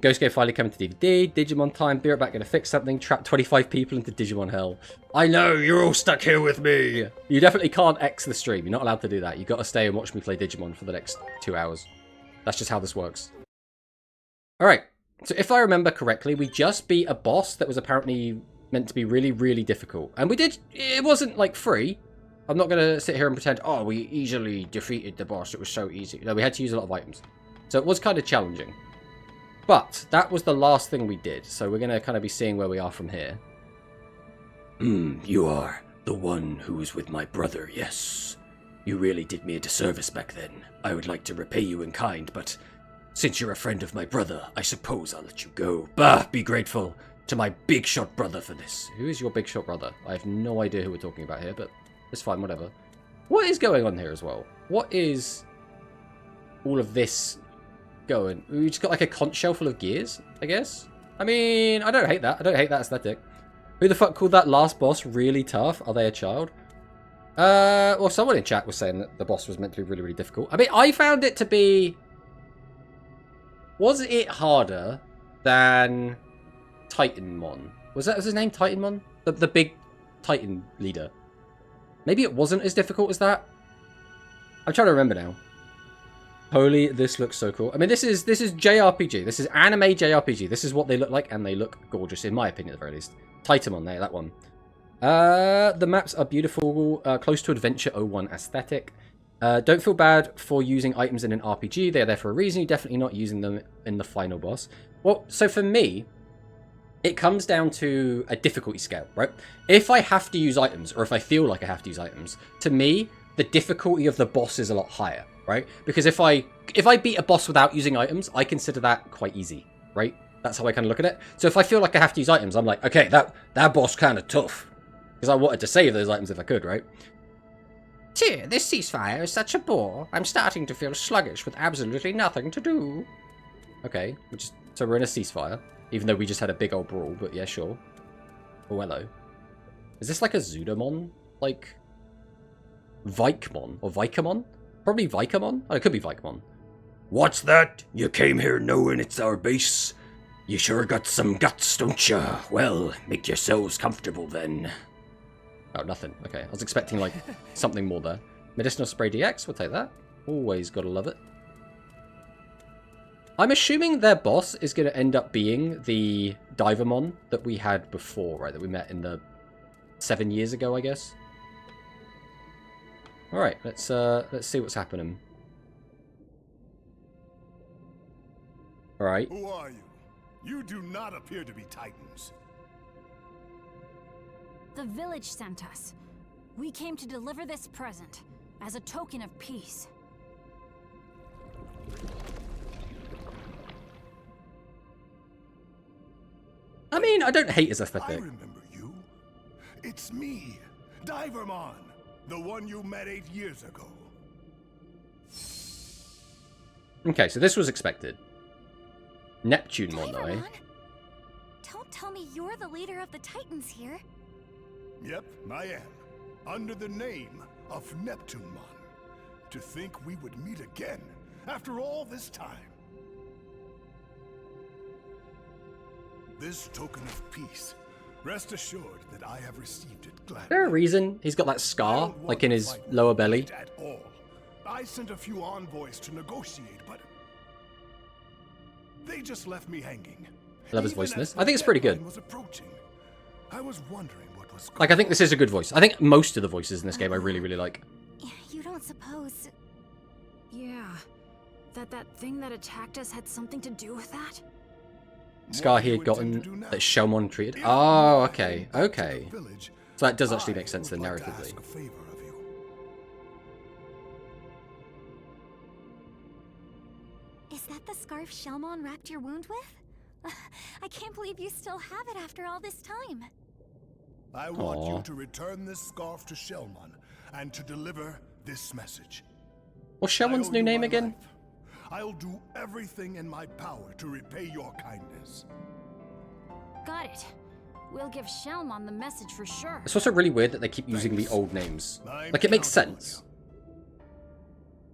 Ghost Game finally coming to DVD. Digimon time. Be right back, gonna fix something. Trap 25 people into Digimon hell. I know, you're all stuck here with me. You definitely can't X the stream. You're not allowed to do that. You gotta stay and watch me play Digimon for the next 2 hours. That's just how this works. Alright, so if I remember correctly, we just beat a boss that was apparently meant to be really, really difficult. And we did, it wasn't like free. I'm not gonna sit here and pretend, oh, we easily defeated the boss. It was so easy. No, we had to use a lot of items. So it was kind of challenging. But that was the last thing we did, so we're going to kind of be seeing where we are from here. You are the one who was with my brother, yes. You really did me a disservice back then. I would like to repay you in kind, but since you're a friend of my brother, I suppose I'll let you go. Bah, be grateful to my big shot brother for this. Who is your big shot brother? I have no idea who we're talking about here, but it's fine, whatever. What is going on here as well? What is all of this going? We just got like a conch shell full of gears, I guess. I mean, I don't hate that. I don't hate that aesthetic. Who the fuck called that last boss really tough? Are they a child? Well, someone in chat was saying that the boss was meant to be really, really difficult. I mean, I found it to be... Was it harder than Titanmon? Was his name Titanmon? The big Titan leader. Maybe it wasn't as difficult as that. I'm trying to remember now. Holy, this looks so cool. I mean, this is JRPG. This is anime JRPG. This is what they look like, and they look gorgeous, in my opinion, at the very least. Titanmon there, that one. The maps are beautiful, close to Adventure 01 aesthetic. Don't feel bad for using items in an RPG. They are there for a reason. You're definitely not using them in the final boss. Well, so for me, it comes down to a difficulty scale, right? If I have to use items, or if I feel like I have to use items, to me, the difficulty of the boss is a lot higher, right? Because if I beat a boss without using items, I consider that quite easy, right? That's how I kind of look at it. So if I feel like I have to use items, I'm like, okay, that boss kind of tough. Because I wanted to save those items if I could, right? Dear, this ceasefire is such a bore. I'm starting to feel sluggish with absolutely nothing to do. Okay, so we're in a ceasefire. Even though we just had a big old brawl, but yeah, sure. Oh, hello. Is this like a Zudomon? Like... Vikemon? Or Vikamon? Probably Vikamon? Oh, it could be Vikamon. What's that? You came here knowing it's our base? You sure got some guts, don't ya? Well, make yourselves comfortable then. Oh, nothing. Okay, I was expecting, like, something more there. Medicinal Spray DX, we'll take that. Always gotta love it. I'm assuming their boss is going to end up being the Divamon that we had before, right? That we met in the 7 years ago, I guess. All right, let's see what's happening. All right. Who are you? You do not appear to be Titans. The village sent us. We came to deliver this present as a token of peace. I mean, I don't hate his I aesthetic. remember you. It's me, DIGIMON, the one you met 8 years ago. Okay, so this was expected. Neptunemon, though, eh? Divermon? Don't tell me you're the leader of the Titans here. Yep, I am. Under the name of Neptunemon. To think we would meet again after all this time. This token of peace. Rest assured that I have received it gladly. Is there a reason he's got that I scar, don't want like in to his fight lower with belly? it at all. I sent a few envoys to negotiate, but they just left me hanging. I love his Even voice in as this. the I think it's pretty good. deadline was approaching, I was wondering what was Like, I think this is a good voice. I think most of the voices in this game I really, really like. You don't suppose... Yeah. That thing that attacked us had something to do with that? Scar What do he you had intend to gotten do now? that Shelmon treated. If Oh, you okay, head back to the okay. village, So that does actually make I sense then would like to narratively. ask a favor of you. Is that the scarf Shelmon wrapped your wound with? I can't believe you still have it after all this time. I want Aw. you to return this scarf to Shelmon and to deliver this message. What's I Shelmon's owe new you name my again? life. I'll do everything in my power to repay your kindness. Got it. We'll give Shelmon the message for sure. It's also really weird that they keep using the Thanks. old names. I'm Like, it makes counting on sense.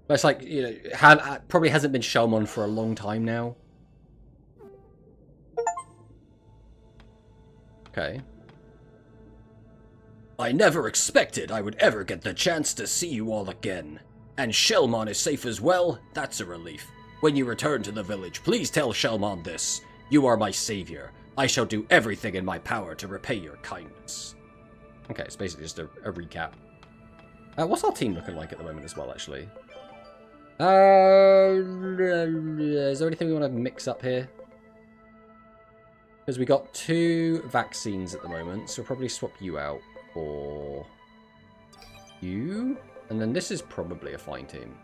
But it's like, you know, probably hasn't been Shelmon for a long time now. Okay. I never expected I would ever get the chance to see you all again. And Shelmon is safe as well, that's a relief. When you return to the village, please tell Shelmon this. You are my savior. I shall do everything in my power to repay your kindness. Okay, it's basically just a recap. What's our team looking like at the moment as well, actually? Is there anything we want to mix up here? Because we got 2 vaccines at the moment, so we'll probably swap you out for you. And then this is probably a fine team.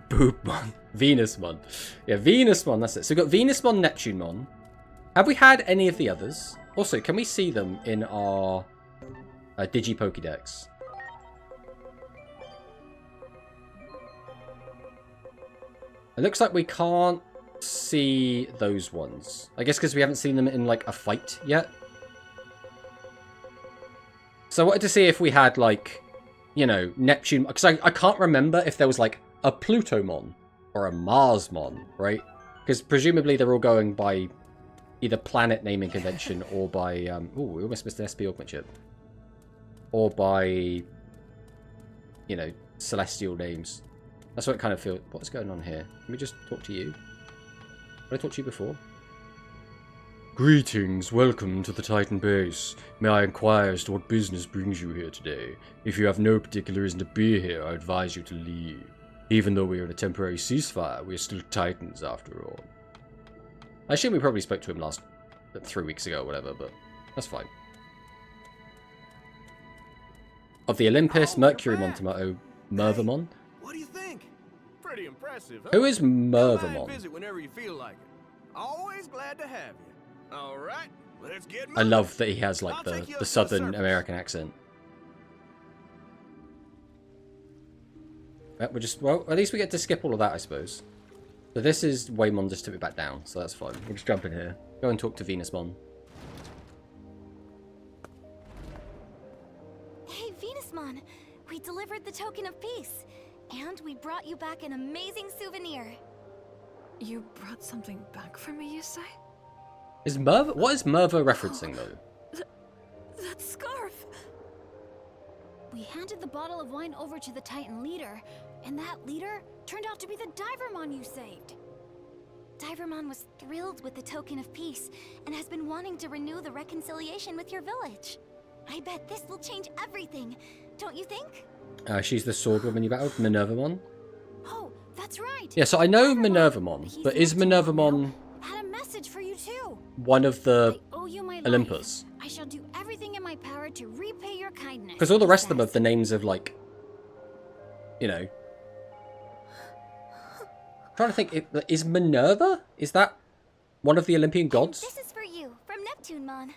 Boopmon. Venusmon. Yeah, Venusmon, that's it. So we've got Venusmon, Neptunemon. Have we had any of the others? Also, can we see them in our Digi Pokédex? It looks like we can't see those ones. I guess because we haven't seen them in, like, a fight yet. So I wanted to see if we had, like, you know, Neptune... Because I can't remember if there was, like, a Plutomon or a Marsmon, right? Because presumably they're all going by either planet naming convention or by... oh, we almost missed an SP augment chip. Or by, you know, celestial names. That's what it kind of feels... What's going on here? Let me just talk to you. Did I talk to you before? Greetings, welcome to the Titan base. May I inquire as to what business brings you here today? If you have no particular reason to be here, I advise you to leave. Even though we are in a temporary ceasefire, we are still Titans after all. I assume we probably spoke to him 3 weeks ago or whatever, but that's fine. Of the Olympus, Mercurymon, Tomato, Mervamon? What do you think? Pretty impressive, huh? Who is Come by and Mervamon? visit whenever you feel like it. Always glad to have you. All right, let's get I moving. love that he has like I'll take you up the to the Southern surface. American accent. Well, at least we get to skip all of that, I suppose. So this is Waymon just took it back down, so that's fine. We'll just jump in here. Go and talk to Venusmon. Hey, Venusmon! We delivered the token of peace. And we brought you back an amazing souvenir. You brought something back for me, you say? Is Merva... What is Merva referencing, though? That scarf! We handed the bottle of wine over to the Titan leader, and that leader turned out to be the Divermon you saved. Divermon was thrilled with the token of peace, and has been wanting to renew the reconciliation with your village. I bet this will change everything, don't you think? She's the sword woman you battled, Minervamon. Oh, that's right. Yeah, so I know Divermon, Minervamon, he's but is Neptunemon Minervamon... now, had a message for you one of the I owe you my life. Olympus. I shall do everything in my power to repay your kindness. Because all the he rest of them have says. the names of, like, you know. I'm trying to think, is Minerva? Is that one of the Olympian gods? This is for you, from Neptunemon.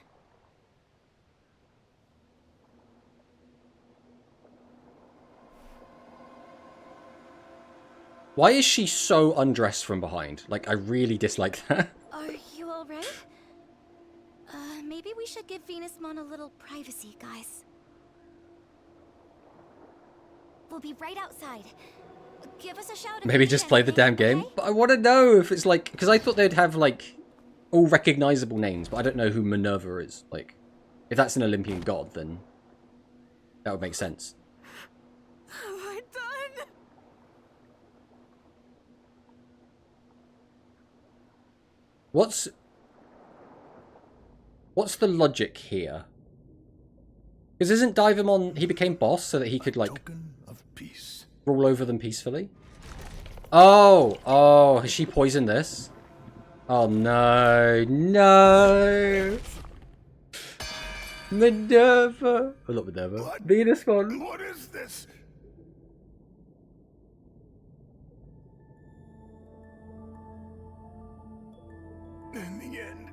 Why is she so undressed from behind? Like, I really dislike that. Are you alright? Maybe we should give Venusmon a little privacy, guys. We'll be right outside. Give us a shout. Maybe just play the damn game. Okay? But I want to know if it's like... Because I thought they'd have, like, all recognizable names, but I don't know who Minerva is. Like, if that's an Olympian god, then that would make sense. Have I done? What's the logic here? Because isn't Divamon, he became boss so that he could, like, Token of peace. rule over them peacefully? Oh, has she poisoned this? Oh no, no! Minerva! Oh, not Minerva. What? Venusmon! What is this? In the end,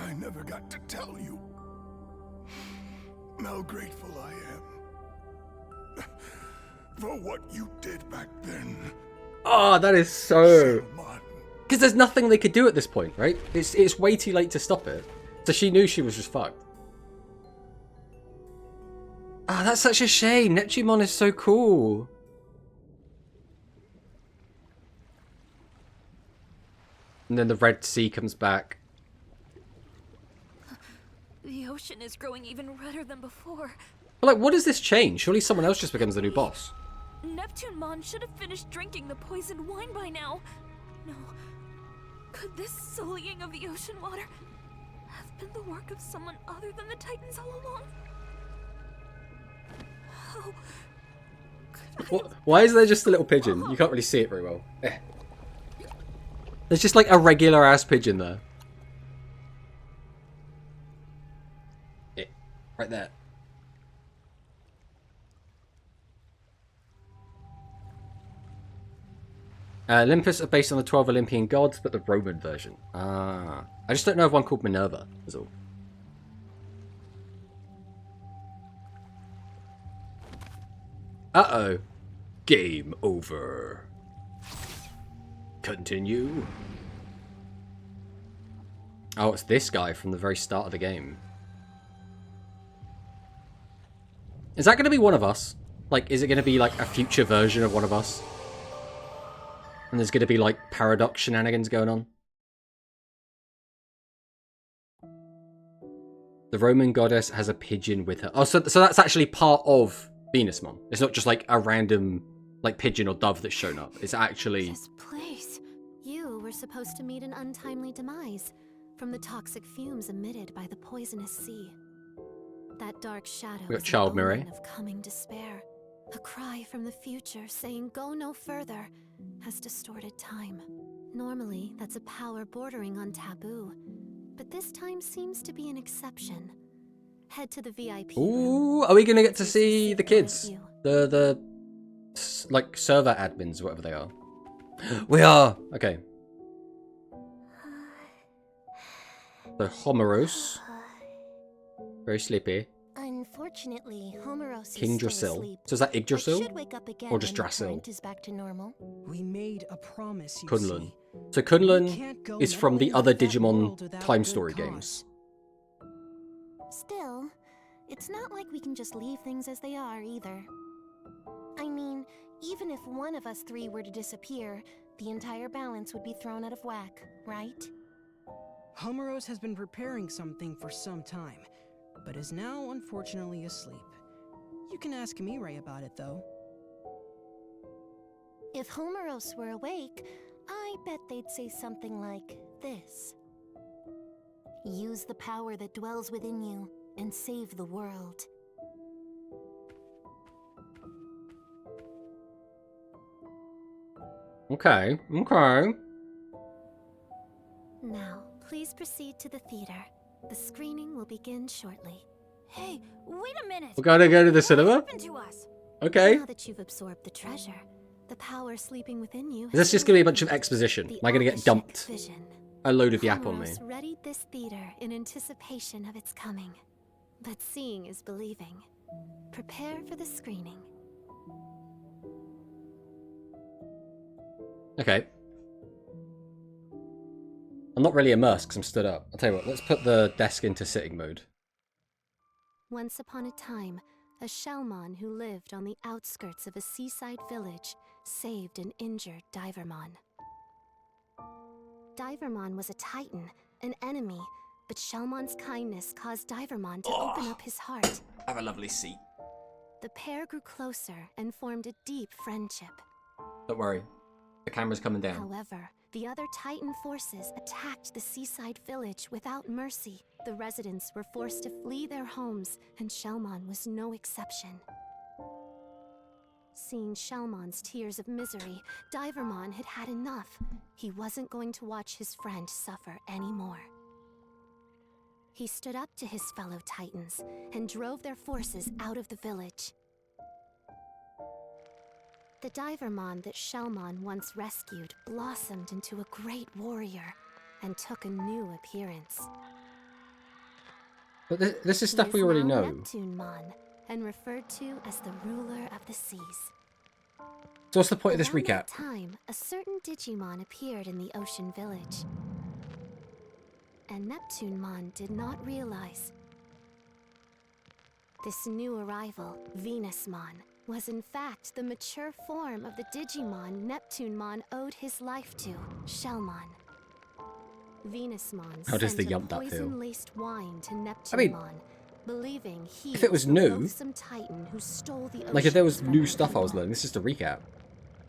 I never got to tell you how grateful I am for what you did back then. Oh, that is so... Sherman. Because there's nothing they could do at this point, right? It's way too late to stop it. So she knew she was just fucked. Ah, that's such a shame. Neptunemon is so cool. And then the Red Sea comes back. The ocean is growing even redder than before. But like, what does this change? Surely someone else just becomes the new boss. Neptunemon should have finished drinking the poisoned wine by now. No. Could this sullying of the ocean water have been the work of someone other than the Titans all along? How could I have... Why is there just a little pigeon? You can't really see it very well. There's just like a regular ass pigeon there. Right there. Olympus are based on the 12 Olympian gods, but the Roman version. Ah. I just don't know of one called Minerva, is all. Uh-oh. Game over. Continue. Oh, it's this guy from the very start of the game. Is that going to be one of us? Like, is it going to be like a future version of one of us? And there's going to be like paradox shenanigans going on? The Roman goddess has a pigeon with her. Oh, so that's actually part of Venusmon. It's not just like a random like pigeon or dove that's shown up. It's actually... This place. You were supposed to meet an untimely demise from the toxic fumes emitted by the poisonous sea. That dark shadow We got is the Child omen Mireille. of coming despair. A cry from the future saying go no further has distorted time. Normally, that's a power bordering on taboo. But this time seems to be an exception. Head to the VIP room. Ooh, are we going to get to There's a see the secret kids? you. The like server admins, whatever they are. We are! Okay. So Homeros. Very sleepy. Unfortunately, Homeros King is still Drasil. asleep. So is that But Yggdrasil? should wake up again Or just when the Drasil? current is back to normal. We made a promise, you Kunlun. see. So We Kunlun can't go is from the meddling other with that Digimon world without Time good Story cause. games. Still, it's not like we can just leave things as they are either. I mean, even if one of us three were to disappear, the entire balance would be thrown out of whack, right? Homeros has been preparing something for some time, but is now unfortunately asleep. You can ask Mireille about it, though. If Homeros were awake, I bet they'd say something like this. Use the power that dwells within you and save the world. Okay, okay. Now, Please proceed to the theater. The screening will begin shortly. Hey, wait a minute! We're gonna go to the cinema? What happened to us? Okay. Now that you've absorbed the treasure, the power sleeping within you. Is this just gonna be a bunch of exposition? Am I gonna get dumped Vision. a load of yap on me? Homeros readied this theater in anticipation of its coming. But seeing is believing. Prepare for the screening. Okay. I'm not really immersed because I'm stood up. I'll tell you what, let's put the desk into sitting mode. Once upon a time, a Shellmon who lived on the outskirts of a seaside village saved an injured Divermon. Divermon was a titan, an enemy, but Shellmon's kindness caused Divermon to open up his heart. I have a lovely seat. The pair grew closer and formed a deep friendship. Don't worry. The camera's coming down. However, the other Titan forces attacked the seaside village without mercy. The residents were forced to flee their homes, and Shellmon was no exception. Seeing Shellmon's tears of misery, Divermon had had enough. He wasn't going to watch his friend suffer anymore. He stood up to his fellow Titans and drove their forces out of the village. The Divermon that Shellmon once rescued blossomed into a great warrior and took a new appearance. But this is stuff we He is already now know. Neptunemon, and referred to as the ruler of the seas. So what's the point of this Around recap? that time, a certain Digimon appeared in the ocean village. And Neptunemon did not realize this new arrival, Venusmon, was in fact the mature form of the Digimon Neptunemon owed his life to, Shellmon. Venusmon How does the sent a yump that feel? poison-laced wine to Neptunemon, I mean, believing he if it was the new, loathsome Titan who stole the like if there was ocean from new her stuff I was people. learning, this is just a recap.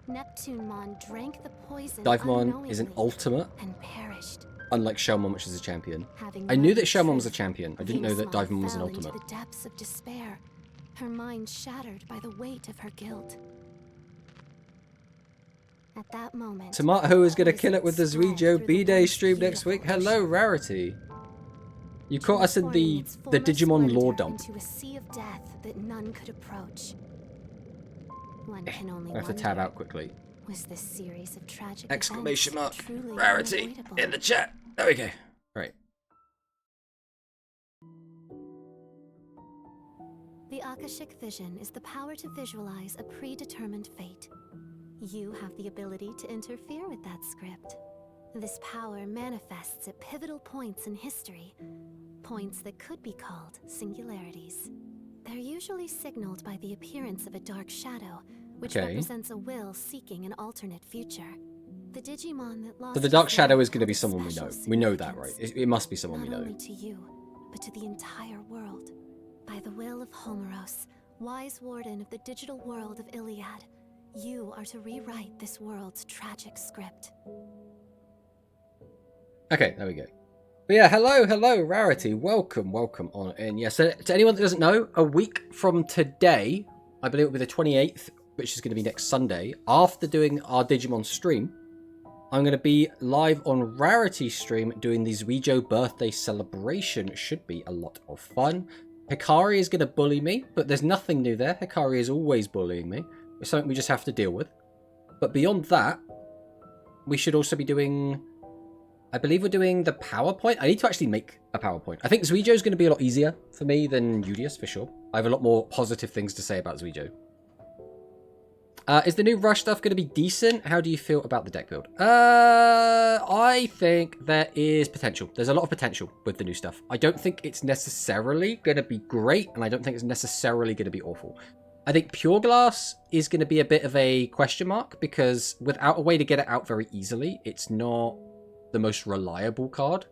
Neptunemon drank the poison Divemon is an unknowingly ultimate, and perished. unlike Shellmon, which is a champion. Having I knew learned that the Shellmon was a truth, champion. I didn't know that Venusmon Divemon was an fell ultimate. into the depths of despair, her mind shattered by the weight of her guilt. At that moment, Tomato is gonna kill poison it with the spread Zuijo through the B-Day once stream next week. beautiful Hello, ocean. Rarity. You caught us in Transforming the its former Digimon lore splendor dump. into a sea of death that none could approach. One can only I have to tab wonder, out quickly. was this series of tragic Exclamation mark. events truly Rarity unavoidable? in the chat. There we go. Right. The Akashic Vision is the power to visualize a predetermined fate. You have the ability to interfere with that script. This power manifests at pivotal points in history, points that could be called singularities. They're usually signaled by the appearance of a dark shadow, which Okay. represents a will seeking an alternate future. The Digimon that lost So the Dark its Shadow life is going to be held a someone we special know. We know that, right? significance. It must be someone we Not know. only to you, but to the entire world. By the will of Homeros, wise warden of the digital world of Iliad, you are to rewrite this world's tragic script. Okay, there we go. But yeah, hello, Rarity. Welcome on in. Yeah, so to anyone that doesn't know, a week from today, I believe it will be the 28th, which is going to be next Sunday, after doing our Digimon stream, I'm going to be live on Rarity's stream doing the Zuijo birthday celebration. It should be a lot of fun. Hikari is going to bully me, but there's nothing new there. Hikari is always bullying me. It's something we just have to deal with. But beyond that, we should also be doing... I believe we're doing the PowerPoint. I need to actually make a PowerPoint. I think Zuijo is going to be a lot easier for me than Udius, for sure. I have a lot more positive things to say about Zuijo. Is the new Rush stuff going to be decent? How do you feel about the deck build? I think there is potential. There's a lot of potential with the new stuff. I don't think it's necessarily going to be great, and I don't think it's necessarily going to be awful. I think Pure Glass is going to be a bit of a question mark, because without a way to get it out very easily, it's not the most reliable card.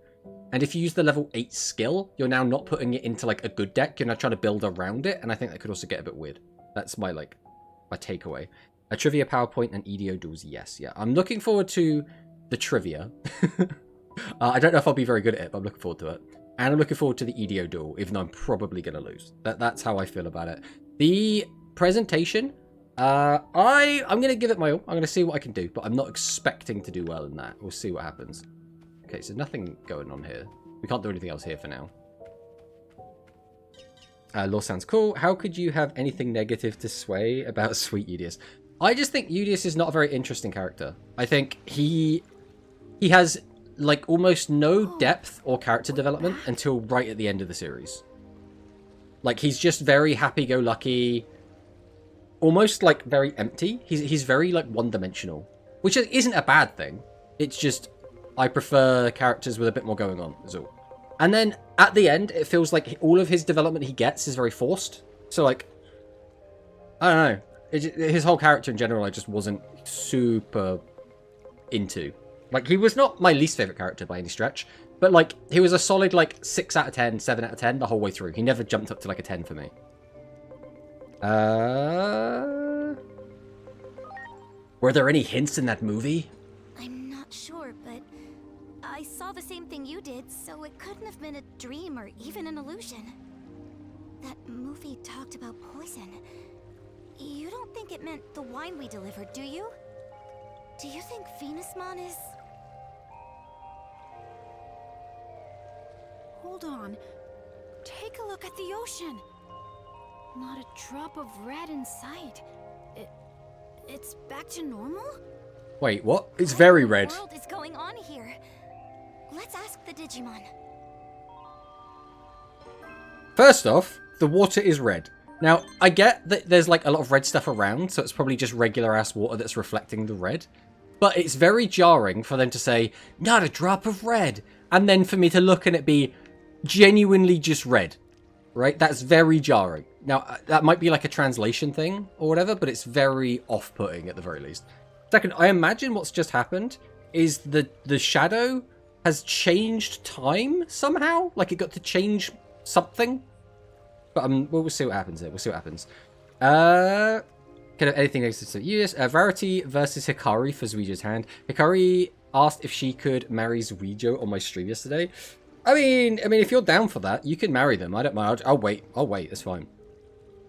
And if you use the level 8 skill, you're now not putting it into like a good deck. You're now trying to build around it, and I think that could also get a bit weird. That's my takeaway. A trivia PowerPoint and EDO duels, yes. Yeah, I'm looking forward to the trivia. I don't know if I'll be very good at it, but I'm looking forward to it. And I'm looking forward to the EDO duel, even though I'm probably going to lose. That's how I feel about it. The presentation, I'm going to give it my all. I'm going to see what I can do, but I'm not expecting to do well in that. We'll see what happens. Okay, so nothing going on here. We can't do anything else here for now. Law sounds cool. How could you have anything negative to sway about sweet Udius? I just think Udius is not a very interesting character. I think he has like almost no depth or character development until right at the end of the series. Like he's just very happy-go-lucky, almost like very empty. He's very like one-dimensional, which isn't a bad thing. It's just I prefer characters with a bit more going on, is all. And then at the end, it feels like all of his development he gets is very forced. So like, I don't know. His whole character in general, I just wasn't super into. Like, he was not my least favorite character by any stretch, but like, he was a solid like 6 out of 10, 7 out of 10 the whole way through. He never jumped up to like a 10 for me. Were there any hints in that movie? I'm not sure, but I saw the same thing you did, so it couldn't have been a dream or even an illusion. That movie talked about poison. You don't think it meant the wine we delivered, do you? Do you think Venusmon is... Hold on. Take a look at the ocean. Not a drop of red in sight. It's back to normal? Wait, what? It's very red. What in the world is going on here? Let's ask the Digimon. First off, the water is red. Now, I get that there's like a lot of red stuff around, so it's probably just regular ass water that's reflecting the red. But it's very jarring for them to say, not a drop of red, and then for me to look and it be genuinely just red. Right? That's very jarring. Now, that might be like a translation thing or whatever, but it's very off-putting at the very least. Second, I imagine what's just happened is the shadow has changed time somehow. Like it got to change something. But we'll see what happens here. We'll see what happens. Kind of anything negative to use. Rarity versus Hikari for Zuijo's hand. Hikari asked if she could marry Zuijo on my stream yesterday. I mean, if you're down for that, you can marry them. I don't mind. I'll wait. It's fine.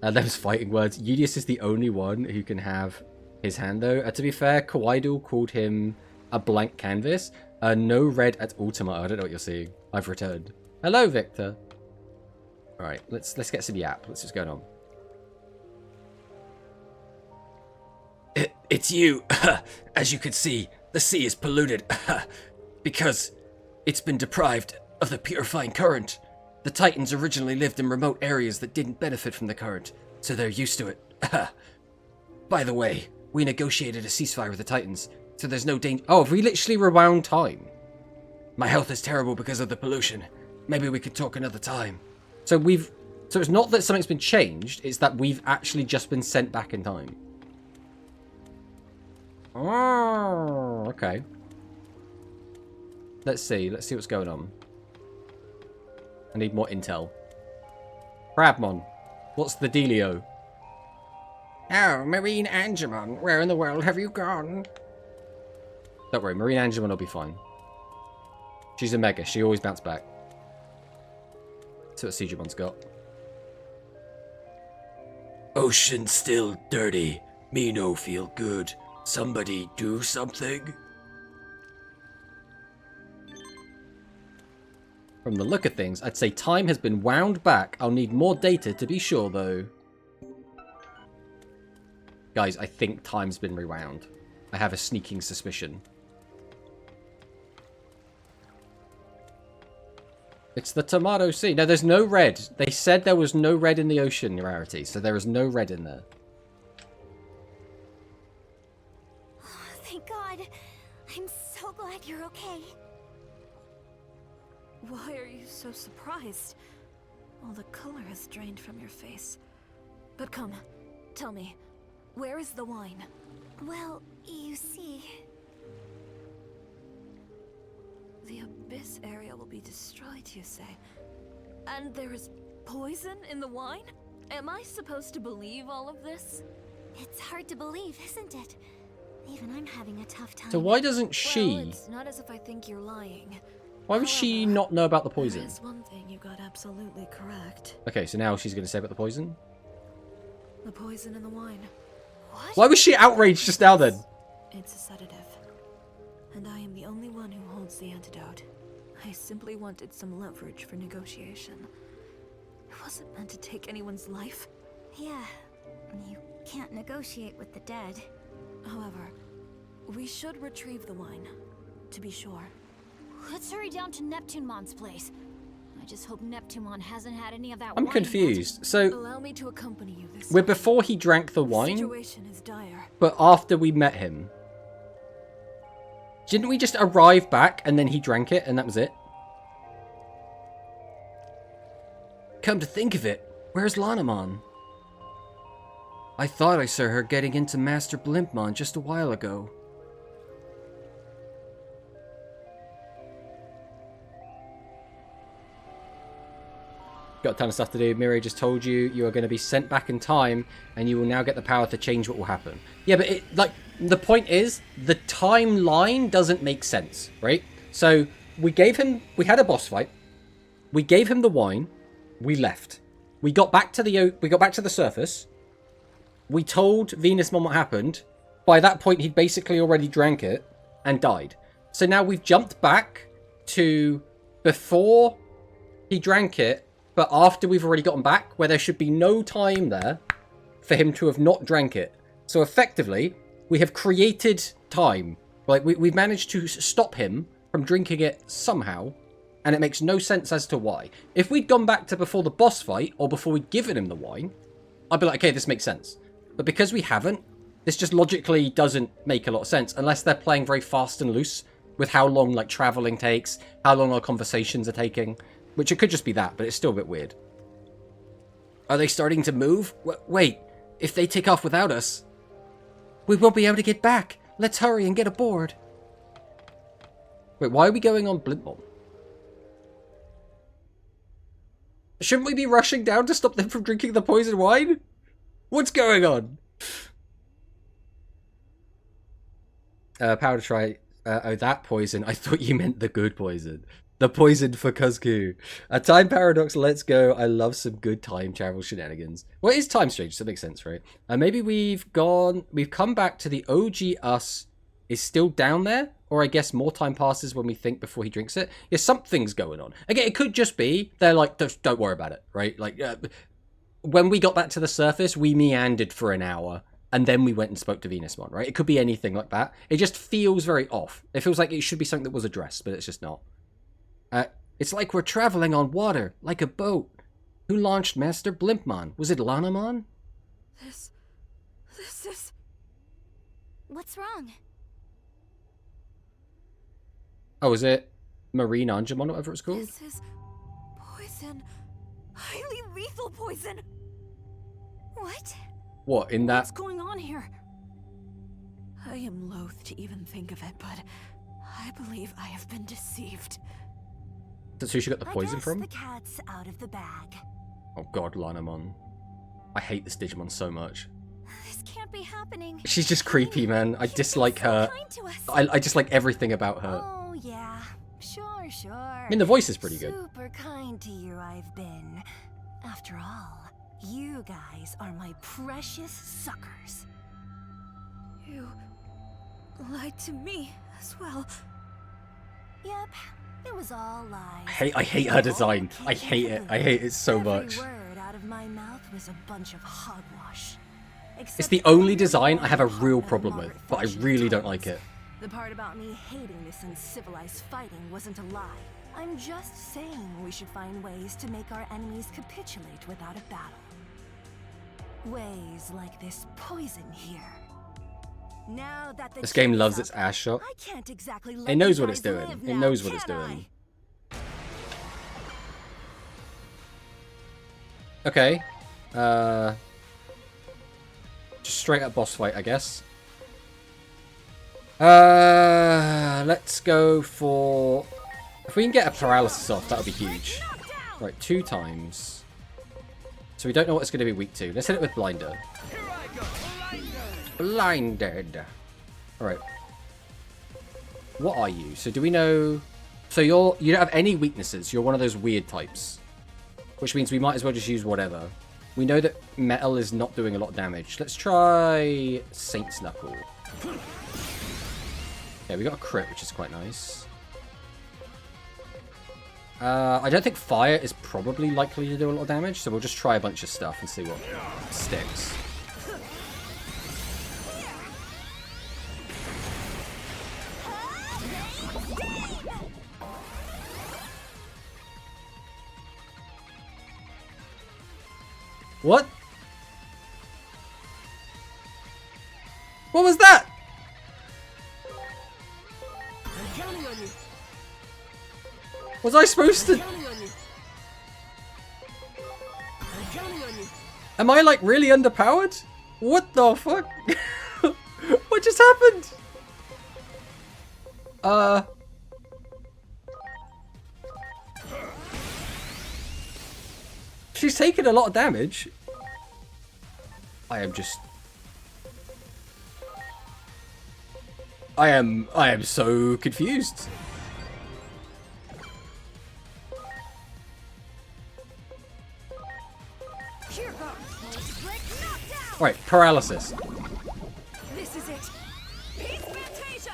Those fighting words. Udius is the only one who can have his hand, though. To be fair, Kawaii called him a blank canvas. No red at Ultima. I don't know what you're seeing. I've returned. Hello, Victor. All right, let's get some yap. Let's just go on. It's you. As you can see, the sea is polluted because it's been deprived of the purifying current. The Titans originally lived in remote areas that didn't benefit from the current, so they're used to it. By the way, we negotiated a ceasefire with the Titans, so there's no danger. Oh, have we literally rewound time? My health is terrible because of the pollution. Maybe we could talk another time. So it's not that something's been changed, it's that we've actually just been sent back in time. Oh, okay. Let's see what's going on. I need more intel. Crabmon, what's the dealio? Oh, Marine Angemon, where in the world have you gone? Don't worry, Marine Angemon will be fine. She's a mega, she always bounces back. See what Sigimon's got. Ocean still dirty. Me no feel good. Somebody do something. From the look of things, I'd say time has been wound back. I'll need more data to be sure, though. Guys, I think time's been rewound. I have a sneaking suspicion. It's the Tomato Sea. No, there's no red. They said there was no red in the ocean, Rarity, so there is no red in there. Oh, thank God. I'm so glad you're okay. Why are you so surprised? All the color has drained from your face. But come, tell me, where is the wine? Well, you see... The Abyss area will be destroyed, you say? And there is poison in the wine? Am I supposed to believe all of this? It's hard to believe, isn't it? Even I'm having a tough time. So why doesn't she... Well, it's not as if I think you're lying. Why would she not know about the poison? There's one thing you got absolutely correct. Okay, so now she's going to say about the poison? The poison in the wine. What? Why was she outraged just now then? It's a sedative. and I am the only one who holds the antidote. I simply wanted some leverage for negotiation. It wasn't meant to take anyone's life. Yeah, you can't negotiate with the dead. However, we should retrieve the wine, to be sure. Let's hurry down to Neptunemon's place. I just hope Neptunemon hasn't had any of that I'm wine confused. So Allow me to accompany you this we're time. before he drank the The wine, situation is dire. but after we met him. Didn't we just arrive back and then he drank it and that was it? Come to think of it, where's Lanamon? I thought I saw her getting into Master Blimpmon just a while ago. Got a ton of stuff to do. Mirai just told you you are going to be sent back in time and you will now get the power to change what will happen. Yeah, but it, like, the point is, the timeline doesn't make sense, right? So, we had a boss fight. We gave him the wine. We left. We got back to the surface. We told Venusmon what happened. By that point, he'd basically already drank it and died. So now we've jumped back to before he drank it, but after we've already gotten back, where there should be no time there for him to have not drank it. So effectively, we have created time. Like, we've managed to stop him from drinking it somehow, and it makes no sense as to why. If we'd gone back to before the boss fight, or before we'd given him the wine, I'd be like, okay, this makes sense. But because we haven't, this just logically doesn't make a lot of sense, unless they're playing very fast and loose with how long, like, traveling takes, how long our conversations are taking. Which it could just be that, but it's still a bit weird. Are they starting to move? Wait, if they take off without us, we won't be able to get back. Let's hurry and get aboard. Wait, why are we going on Blimpmon? Shouldn't we be rushing down to stop them from drinking the poison wine? What's going on? Power to try. Oh, that poison. I thought you meant the good poison. The poison for Kuzku. A time paradox, let's go. I love some good time travel shenanigans. Well, it is time strange, so that makes sense, right? Maybe we've come back to the OG us is still down there, or I guess more time passes when we think before he drinks it. Yeah, something's going on. Again, it could just be they're like, don't worry about it, right? Like, when we got back to the surface, we meandered for an hour, and then we went and spoke to Venusmon, right? It could be anything like that. It just feels very off. It feels like it should be something that was addressed, but it's just not. It's like we're traveling on water, like a boat. Who launched Master Blimpmon? Was it Lanamon? This is... What's wrong? Oh, is it Marine Angemon, whatever it's called? This is poison. Highly lethal poison. What? What, in that... What's going on here? I am loath to even think of it, but I believe I have been deceived. That's who she got the poison from? The cat's out of the bag. Oh god, Lanamon. I hate this Digimon so much. This can't be happening. She's just creepy, man. I dislike so her. kind to us. I dislike everything about her. Oh, yeah. Sure. I mean, the voice is pretty good. Super kind to you I've been. After all, you guys are my precious suckers. You lied to me as well. Yep, it was all lies. I hate her design. I hate it. I hate it so much. Every word out of my mouth was a bunch of hogwash. It's the only design I have a real problem with, but I really don't like it. The part about me hating this uncivilized fighting wasn't a lie. I'm just saying we should find ways to make our enemies capitulate without a battle. Ways like this poison here. Now that the This game jig's loves up, its ass shot. I can't exactly let It knows you what it's guys doing. live It now, knows what it's can doing. I? Okay. Just straight up boss fight, I guess. Let's go for... If we can get a paralysis off, that would be huge. Right, 2 times. So we don't know what it's going to be weak to. Let's hit it with Blinder. Blinded. Alright. What are you? So do we know... So you don't have any weaknesses. You're one of those weird types. Which means we might as well just use whatever. We know that metal is not doing a lot of damage. Let's try Saint's Knuckle. Okay, we got a crit, which is quite nice. I don't think fire is probably likely to do a lot of damage, so we'll just try a bunch of stuff and see what sticks. What? What was that? I'm counting on you. Was I supposed to... Counting on you. I'm counting on you. Am I like really underpowered? What the fuck? What just happened? She's taken a lot of damage. I am so confused. Right, paralysis. This is it. Peace Fantasia!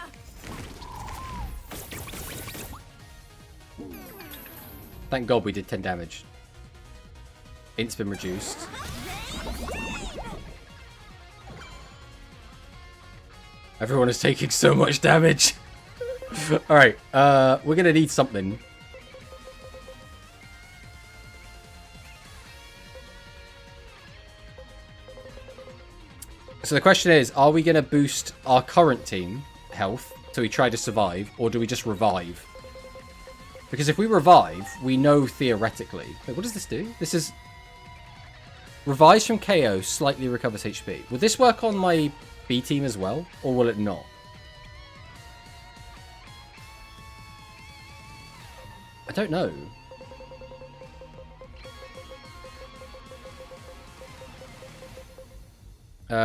Thank God we did 10 damage. Int's been reduced. Everyone is taking so much damage. Alright, we're gonna need something. So the question is, are we gonna boost our current team health so we try to survive, or do we just revive? Because if we revive, we know theoretically... Wait, what does this do? This is... Revives from KO, slightly recovers HP. Will this work on my B team as well, or will it not? I don't know.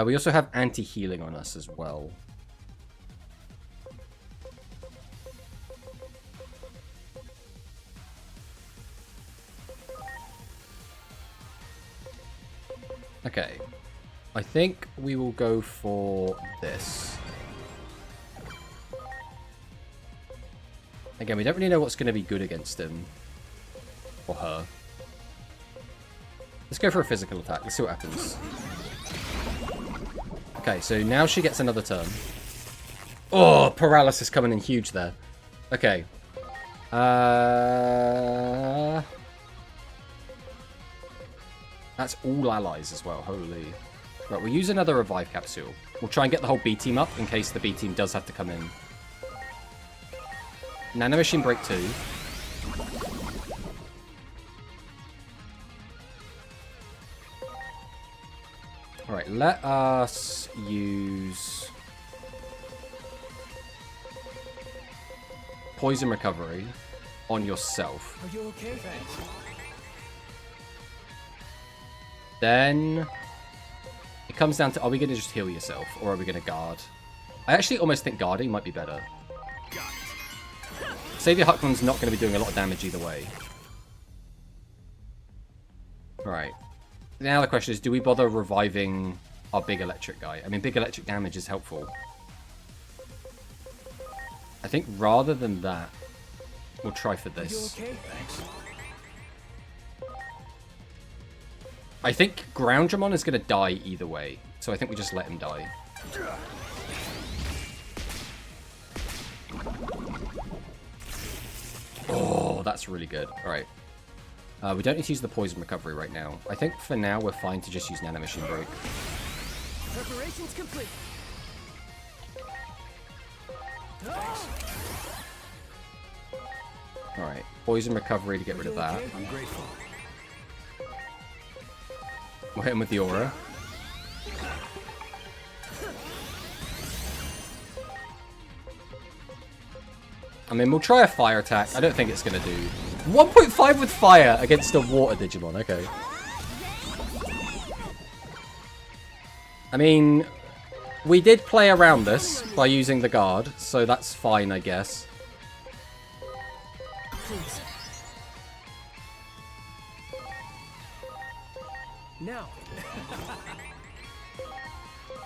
We also have anti-healing on us as well. Okay. I think we will go for this. Again, we don't really know what's going to be good against him. Or her. Let's go for a physical attack. Let's see what happens. Okay, so now she gets another turn. Oh, paralysis coming in huge there. Okay. That's all allies as well, holy. Right, we'll use another revive capsule. We'll try and get the whole B team up in case the B team does have to come in. Nanomachine break 2. Alright, let us use poison recovery on yourself. Are you okay? Thanks. Then it comes down to, are we going to just heal yourself or are we going to guard? I actually almost think guarding might be better. Savior Huckman's not going to be doing a lot of damage either way. Alright. Now the question is, do we bother reviving our big electric guy? I mean, big electric damage is helpful. I think rather than that, we'll try for this. Are you okay? Thanks. I think Groundramon is going to die either way, so I think we just let him die. Oh, that's really good. Alright. We don't need to use the poison recovery right now. I think for now we're fine to just use Nanomachine break. Preparations complete. Alright. Poison recovery to get rid of that. I'm grateful. We'll hit him with the aura. I mean, we'll try a fire attack. I don't think it's going to do... 1.5 with fire against a water Digimon. Okay. I mean, we did play around this by using the guard, so that's fine, I guess. Please. Now.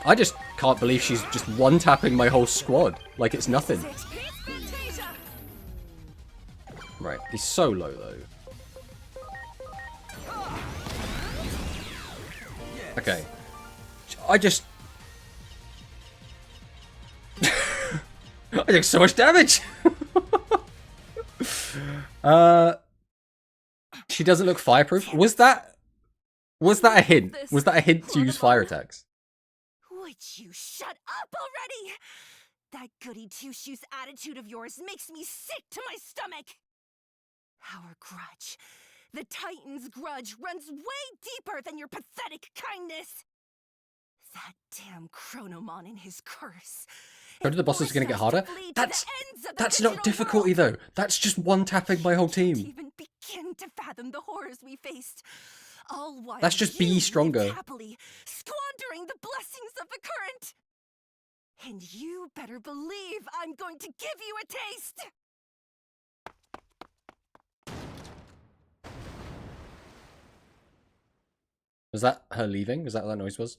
I just can't believe she's just one-tapping my whole squad like it's nothing. Right, he's so low though. Okay. I just... I took so much damage! She doesn't look fireproof. Was that a hint? Was that a hint to use fire attacks? Would you shut up already? That goody two-shoes attitude of yours makes me sick to my stomach. Our grudge, the Titan's grudge, runs way deeper than your pathetic kindness. That damn Chronomon and his curse. Go to the bosses are gonna get harder. That's not difficulty though. That's just one-tapping my whole team. Even begin to fathom the horrors we faced. All while That's just be stronger. Happily squandering the blessings of the current. And you better believe I'm going to give you a taste. Was that her leaving? Was that what that noise was?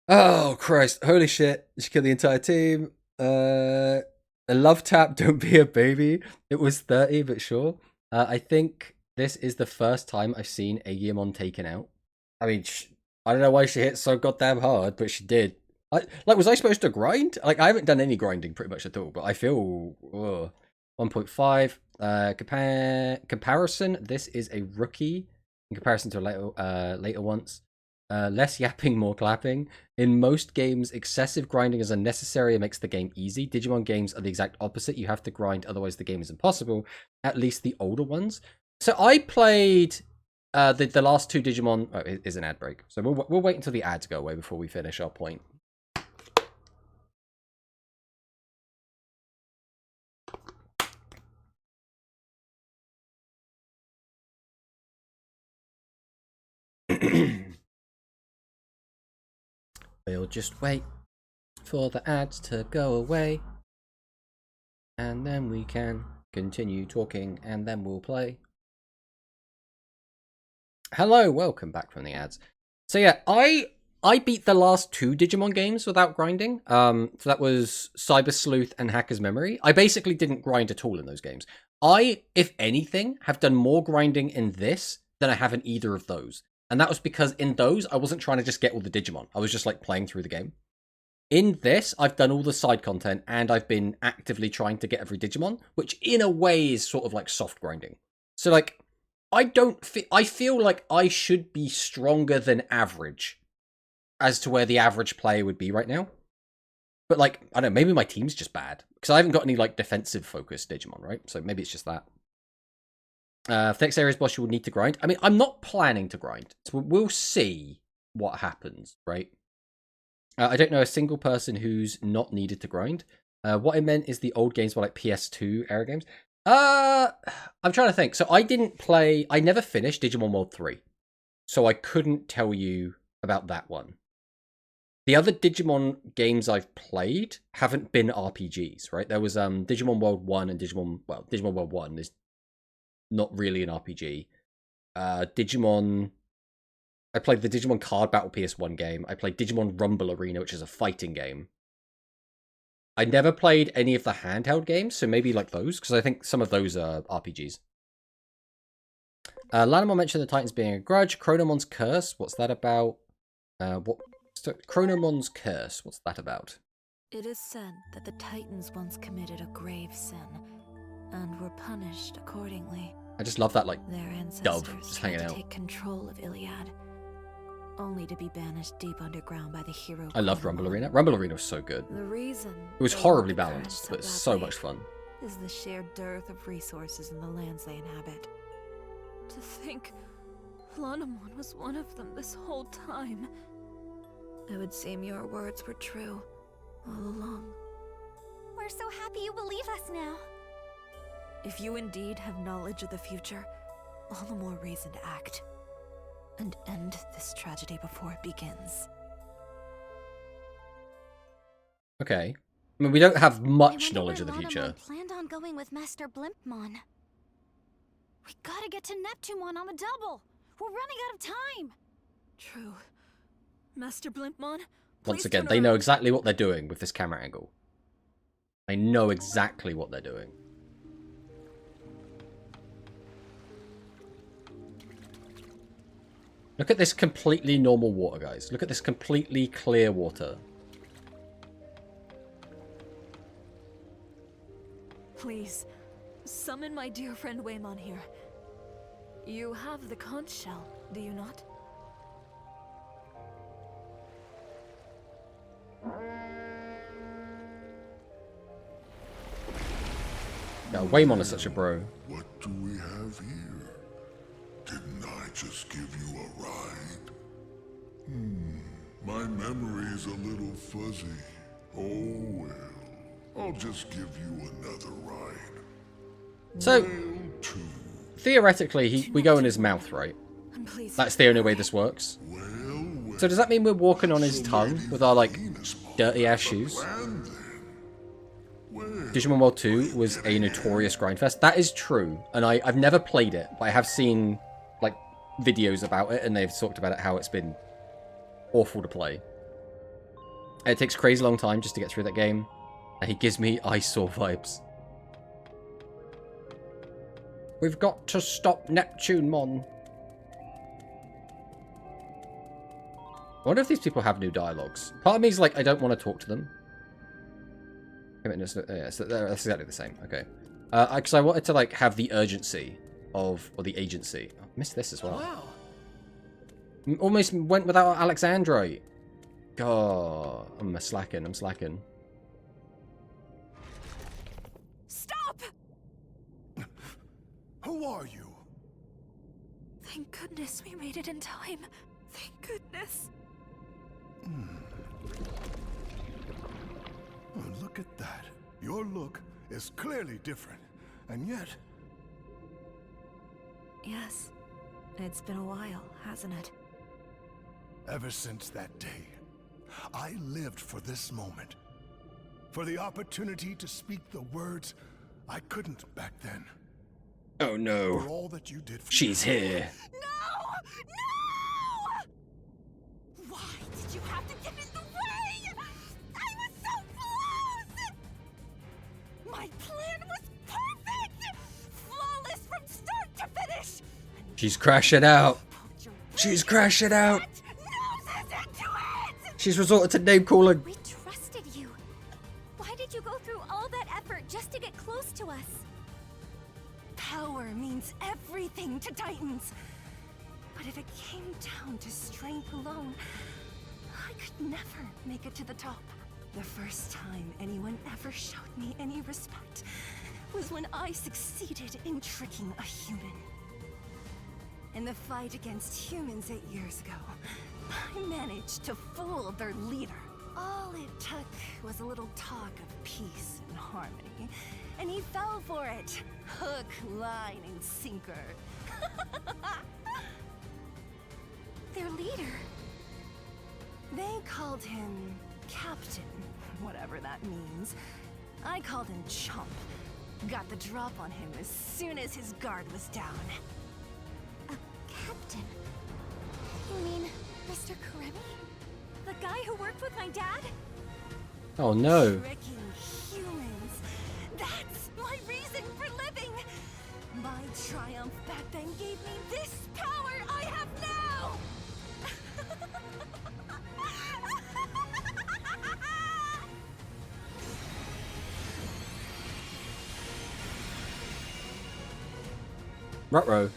Oh Christ! Holy shit! She killed the entire team. A love tap. Don't be a baby. It was 30, but sure. I think this is the first time I've seen a Digimon taken out. I mean, I don't know why she hit so goddamn hard, but she did. Was I supposed to grind? Like, I haven't done any grinding pretty much at all, but I feel 1.5. Comparison. This is a rookie in comparison to later ones. Less yapping, more clapping. In most games, excessive grinding is unnecessary and makes the game easy. Digimon games are the exact opposite. You have to grind, otherwise the game is impossible. At least the older ones. So I played the last two Digimon. Oh, it is an ad break. So we'll wait until the ads go away before we finish our point. We'll just wait for the ads to go away, and then we can continue talking, and then we'll play. Hello, welcome back from the ads. So yeah, I beat the last two Digimon games without grinding. So that was Cyber Sleuth and Hacker's Memory. I basically didn't grind at all in those games. I, if anything, have done more grinding in this than I have in either of those. And that was because in those, I wasn't trying to just get all the Digimon. I was just like playing through the game. In this, I've done all the side content and I've been actively trying to get every Digimon, which in a way is sort of like soft grinding. So like, I feel like I should be stronger than average as to where the average player would be right now. But like, I don't know, maybe my team's just bad because I haven't got any like defensive focused Digimon, right? So maybe it's just that. For next area's boss, you will need to grind. I mean, I'm not planning to grind. So we'll see what happens, right? I don't know a single person who's not needed to grind. What I meant is the old games were like PS2 era games. I'm trying to think. So I never finished Digimon World 3. So I couldn't tell you about that one. The other Digimon games I've played haven't been RPGs, right? There was Digimon World 1 and Digimon World 1 is not really an RPG. Digimon... I played the Digimon Card Battle PS1 game. I played Digimon Rumble Arena, which is a fighting game. I never played any of the handheld games, so maybe like those, because I think some of those are RPGs. Lanamon mentioned the Titans being a grudge. Chronomon's Curse, what's that about? Chronomon's Curse, what's that about? It is said that the Titans once committed a grave sin, and were punished accordingly. I just love that, like, their ancestors dove just hanging tried to out. take control of Iliad, only to be banished deep underground by the hero. I loved Rumble Arena. Rumble Arena was so good. The reason it was they horribly want to balanced, curse but so so badly much fun. is the shared dearth of resources in the lands they inhabit. To think Lanamon was one of them this whole time. It would seem your words were true all along. We're so happy you believe us now. If you indeed have knowledge of the future, all the more reason to act. And end this tragedy before it begins. Okay. I mean, we don't have much I wonder knowledge where of the future. Lanamon planned on going with Master Blimpmon. We gotta get to Neptunemon on the double. We're running out of time. True. Master Blimpmon, Once please again, turn they know around. exactly what they're doing with this camera angle. They know exactly what they're doing. Look at this completely normal water, guys. Look at this completely clear water. Please, summon my dear friend Waymon here. You have the conch shell, do you not? Yeah, Waymon is such a bro. What do we have here? Didn't I just give you a ride? My memory's a little fuzzy. Oh well. I'll just give you another ride. So, Well, two. theoretically, we go in his mouth, right? And please, That's the only way this works. Well, So does that mean we're walking on his tongue with our, like, dirty-ass shoes? and then. Well, Digimon World 2 was a notorious grindfest. That is true, and I've never played it, but I have seen, like, videos about it, and they've talked about it, how it's been awful to play. And it takes a crazy long time just to get through that game, and he gives me eyesore vibes. We've got to stop Neptunemon. I wonder if these people have new dialogues. Part of me is like, I don't want to talk to them. Yeah, so that's exactly the same. Okay. Because I wanted to, like, have the urgency of, or the agency. I missed this as well. Wow. Almost went without Alexandrite. God, I'm slacking. stop! who are you? Thank goodness we made it in time. Thank goodness. Oh, look at that. Your look is clearly different, and yet Yes, it's been a while, hasn't it? ever since that day, I lived for this moment. For the opportunity to speak the words I couldn't back then. Oh For no. all that you did for She's me. here. No! No! Why did you have to get in the way? I was so close! My plan was perfect! Flawless from start to finish! She's crashing out. Poked your She's crashing out. noses into it! She's resorted to name calling. We trusted you. Why did you go through all that effort just to get close to us? Power means everything to Titans. But if it came down to strength alone, I could never make it to the top. The first time anyone ever showed me any respect was when I succeeded in tricking a human. In the fight against humans 8 years ago, I managed to fool their leader. All it took was a little talk of peace and harmony, and he fell for it. Hook, line, and sinker. Their leader. They called him Captain, whatever that means. I called him Chump. Got the drop on him as soon as his guard was down. A captain. You mean Mr. Karemi? The guy who worked with my dad? Oh no. Tricking humans. That's my reason for living. My triumph back then gave me this power I have now. Ruh-roh.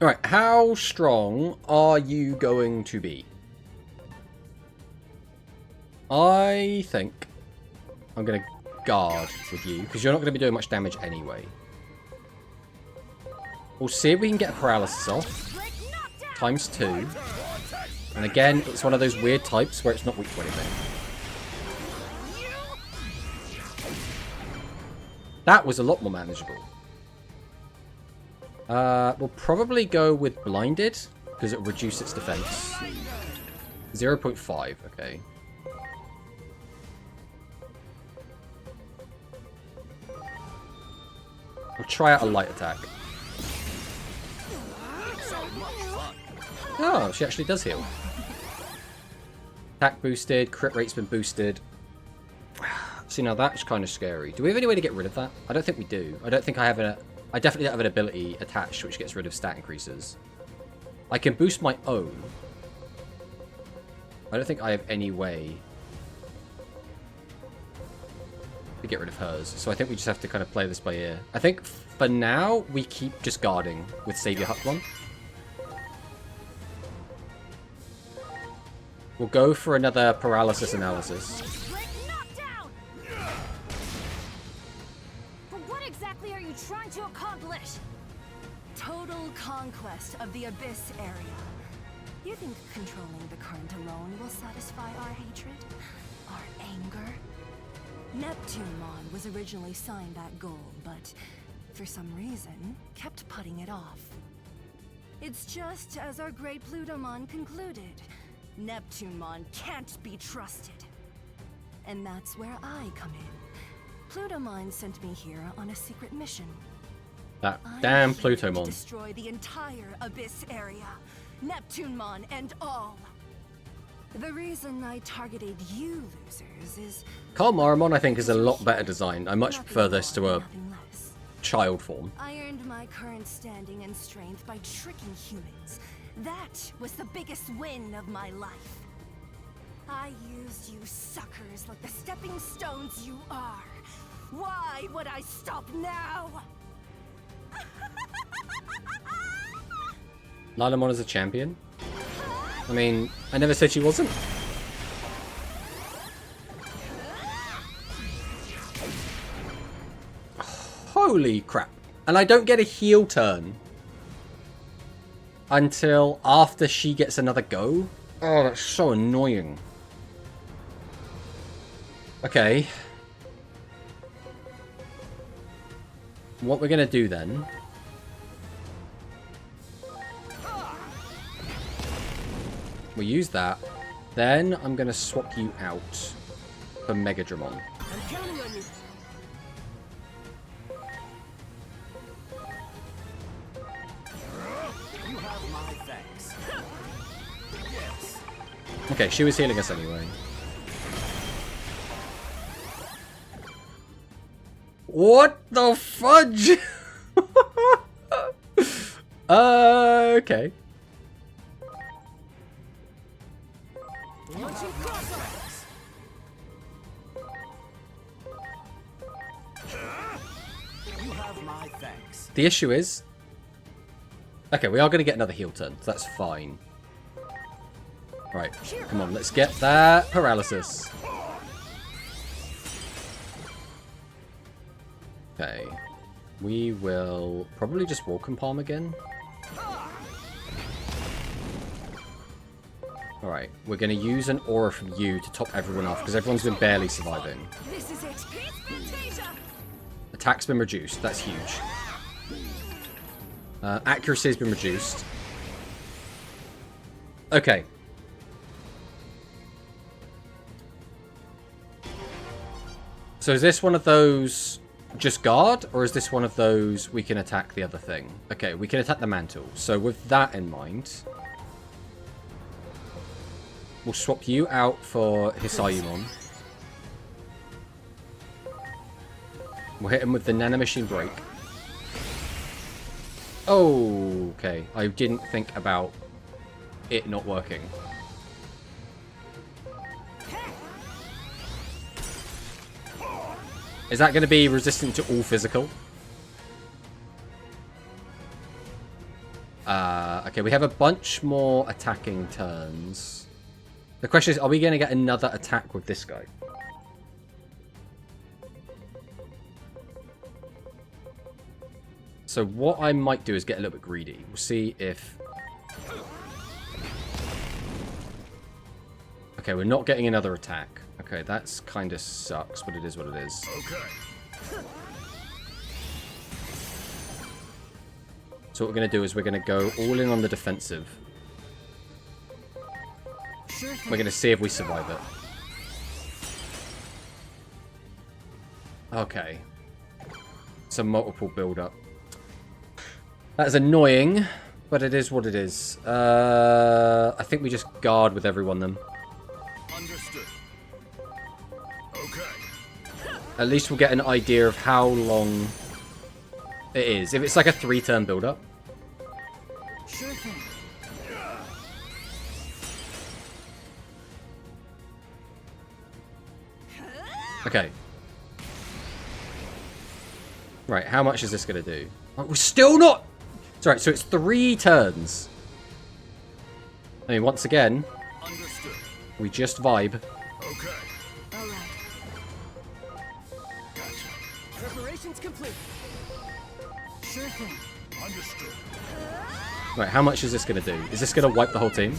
Alright, how strong are you going to be? I think I'm going to guard with you, because you're not going to be doing much damage anyway. We'll see if we can get paralysis off. ×2. And again, it's one of those weird types where it's not weak to anything. That was a lot more manageable. We'll probably go with blinded, because it'll reduce its defense. 0.5, okay. We'll try out a light attack. Oh, she actually does heal. Attack boosted, crit rate's been boosted. See, now that's kind of scary. Do we have any way to get rid of that? I don't think we do. I don't think I have a... I definitely don't have an ability attached which gets rid of stat increases. I can boost my own. I don't think I have any way to get rid of hers. So I think we just have to kind of play this by ear. I think for now, we keep just guarding with Savior Hutlon. We'll go for another paralysis analysis. But what exactly are you trying to accomplish? Total conquest of the Abyss area. You think controlling the current alone will satisfy our hatred? Our anger? Neptunemon was originally signed that goal, but for some reason, kept putting it off. It's just as our great Plutomon concluded. Neptunemon can't be trusted. And that's where I come in. Plutomon sent me here on a secret mission. That damn I'm here to Plutomon. destroy the entire Abyss area. Neptunemon and all. The reason I targeted you losers is... Kalmaramon, I think, is a lot better designed. I much prefer this to a child form. I earned my current standing and strength by tricking humans. That was the biggest win of my life. I used you suckers like the stepping stones you are. Why would I stop now? Lilamon is a champion? I mean, I never said she wasn't. Holy crap. And I don't get a heal turn until after she gets another go? Oh, that's so annoying. Okay. What we're going to do then... We'll use that. Then I'm going to swap you out for Megadramon. I'm counting on you. You have my thanks. Yes. Okay, she was healing us anyway. What the fudge? Okay. Once you cross us. You have my thanks. The issue is... Okay, we are going to get another heal turn, so that's fine. Right, come on, let's get that paralysis. Okay. We will probably just walk and palm again. Alright, we're going to use an aura from you to top everyone off, because everyone's been barely surviving. This is it. Attack's been reduced, that's huge. Accuracy has been reduced. Okay. So is this one of those just guard, or is this one of those we can attack the other thing? Okay, we can attack the mantle. So with that in mind... We'll swap you out for Hisayumon. We'll hit him with the nanomachine break. Oh, okay. I didn't think about it not working. Is that going to be resistant to all physical? Okay, we have a bunch more attacking turns. The question is, are we going to get another attack with this guy? So what I might do is get a little bit greedy. We'll see if... Okay, we're not getting another attack. Okay, that's kind of sucks, but it is what it is. Okay. So what we're going to do is we're going to go all in on the defensive. We're going to see if we survive it. Okay. Some multiple build-up. That is annoying, But it is what it is. I think we just guard with everyone then. Understood. Okay. At least we'll get an idea of how long it is. If it's like a 3-turn build-up. Sure thing. Okay. Right, how much is this going to do? Oh, we're still not... Sorry, so it's 3 turns. I mean, once again, Understood. we just vibe. Okay. All right. Gotcha. Preparations complete. Sure thing. Understood. Right, how much is this going to do? Is this going to wipe the whole team?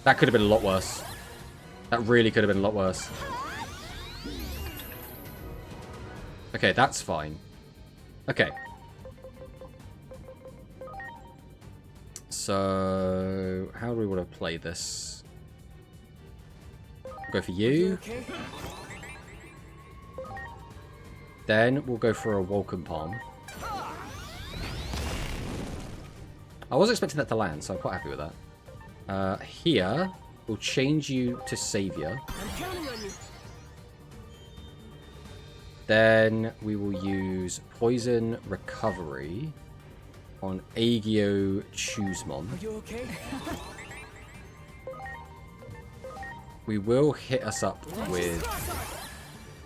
That could have been a lot worse. That really could have been a lot worse. Okay, that's fine. Okay. So, how do we want to play this? Go for you. Okay. Then we'll go for a Welcome Palm. I was expecting that to land, so I'm quite happy with that. Here, we'll change you to Savior. I'm counting on you. Then we will use Poison Recovery on Aegyo Chuzmon. Are you okay? We will hit us up with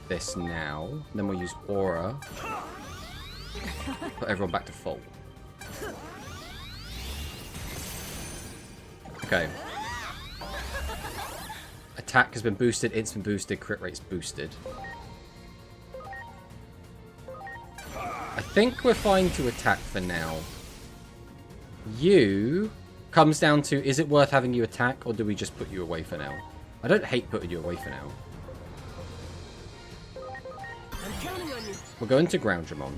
this now. Then we'll use Aura. Put everyone back to full. Okay. Attack has been boosted, instant boosted, crit rate's boosted. I think we're fine to attack for now. You comes down to, is it worth having you attack, or do we just put you away for now? I don't hate putting you away for now. I'm counting on you. We're going to Groundramon.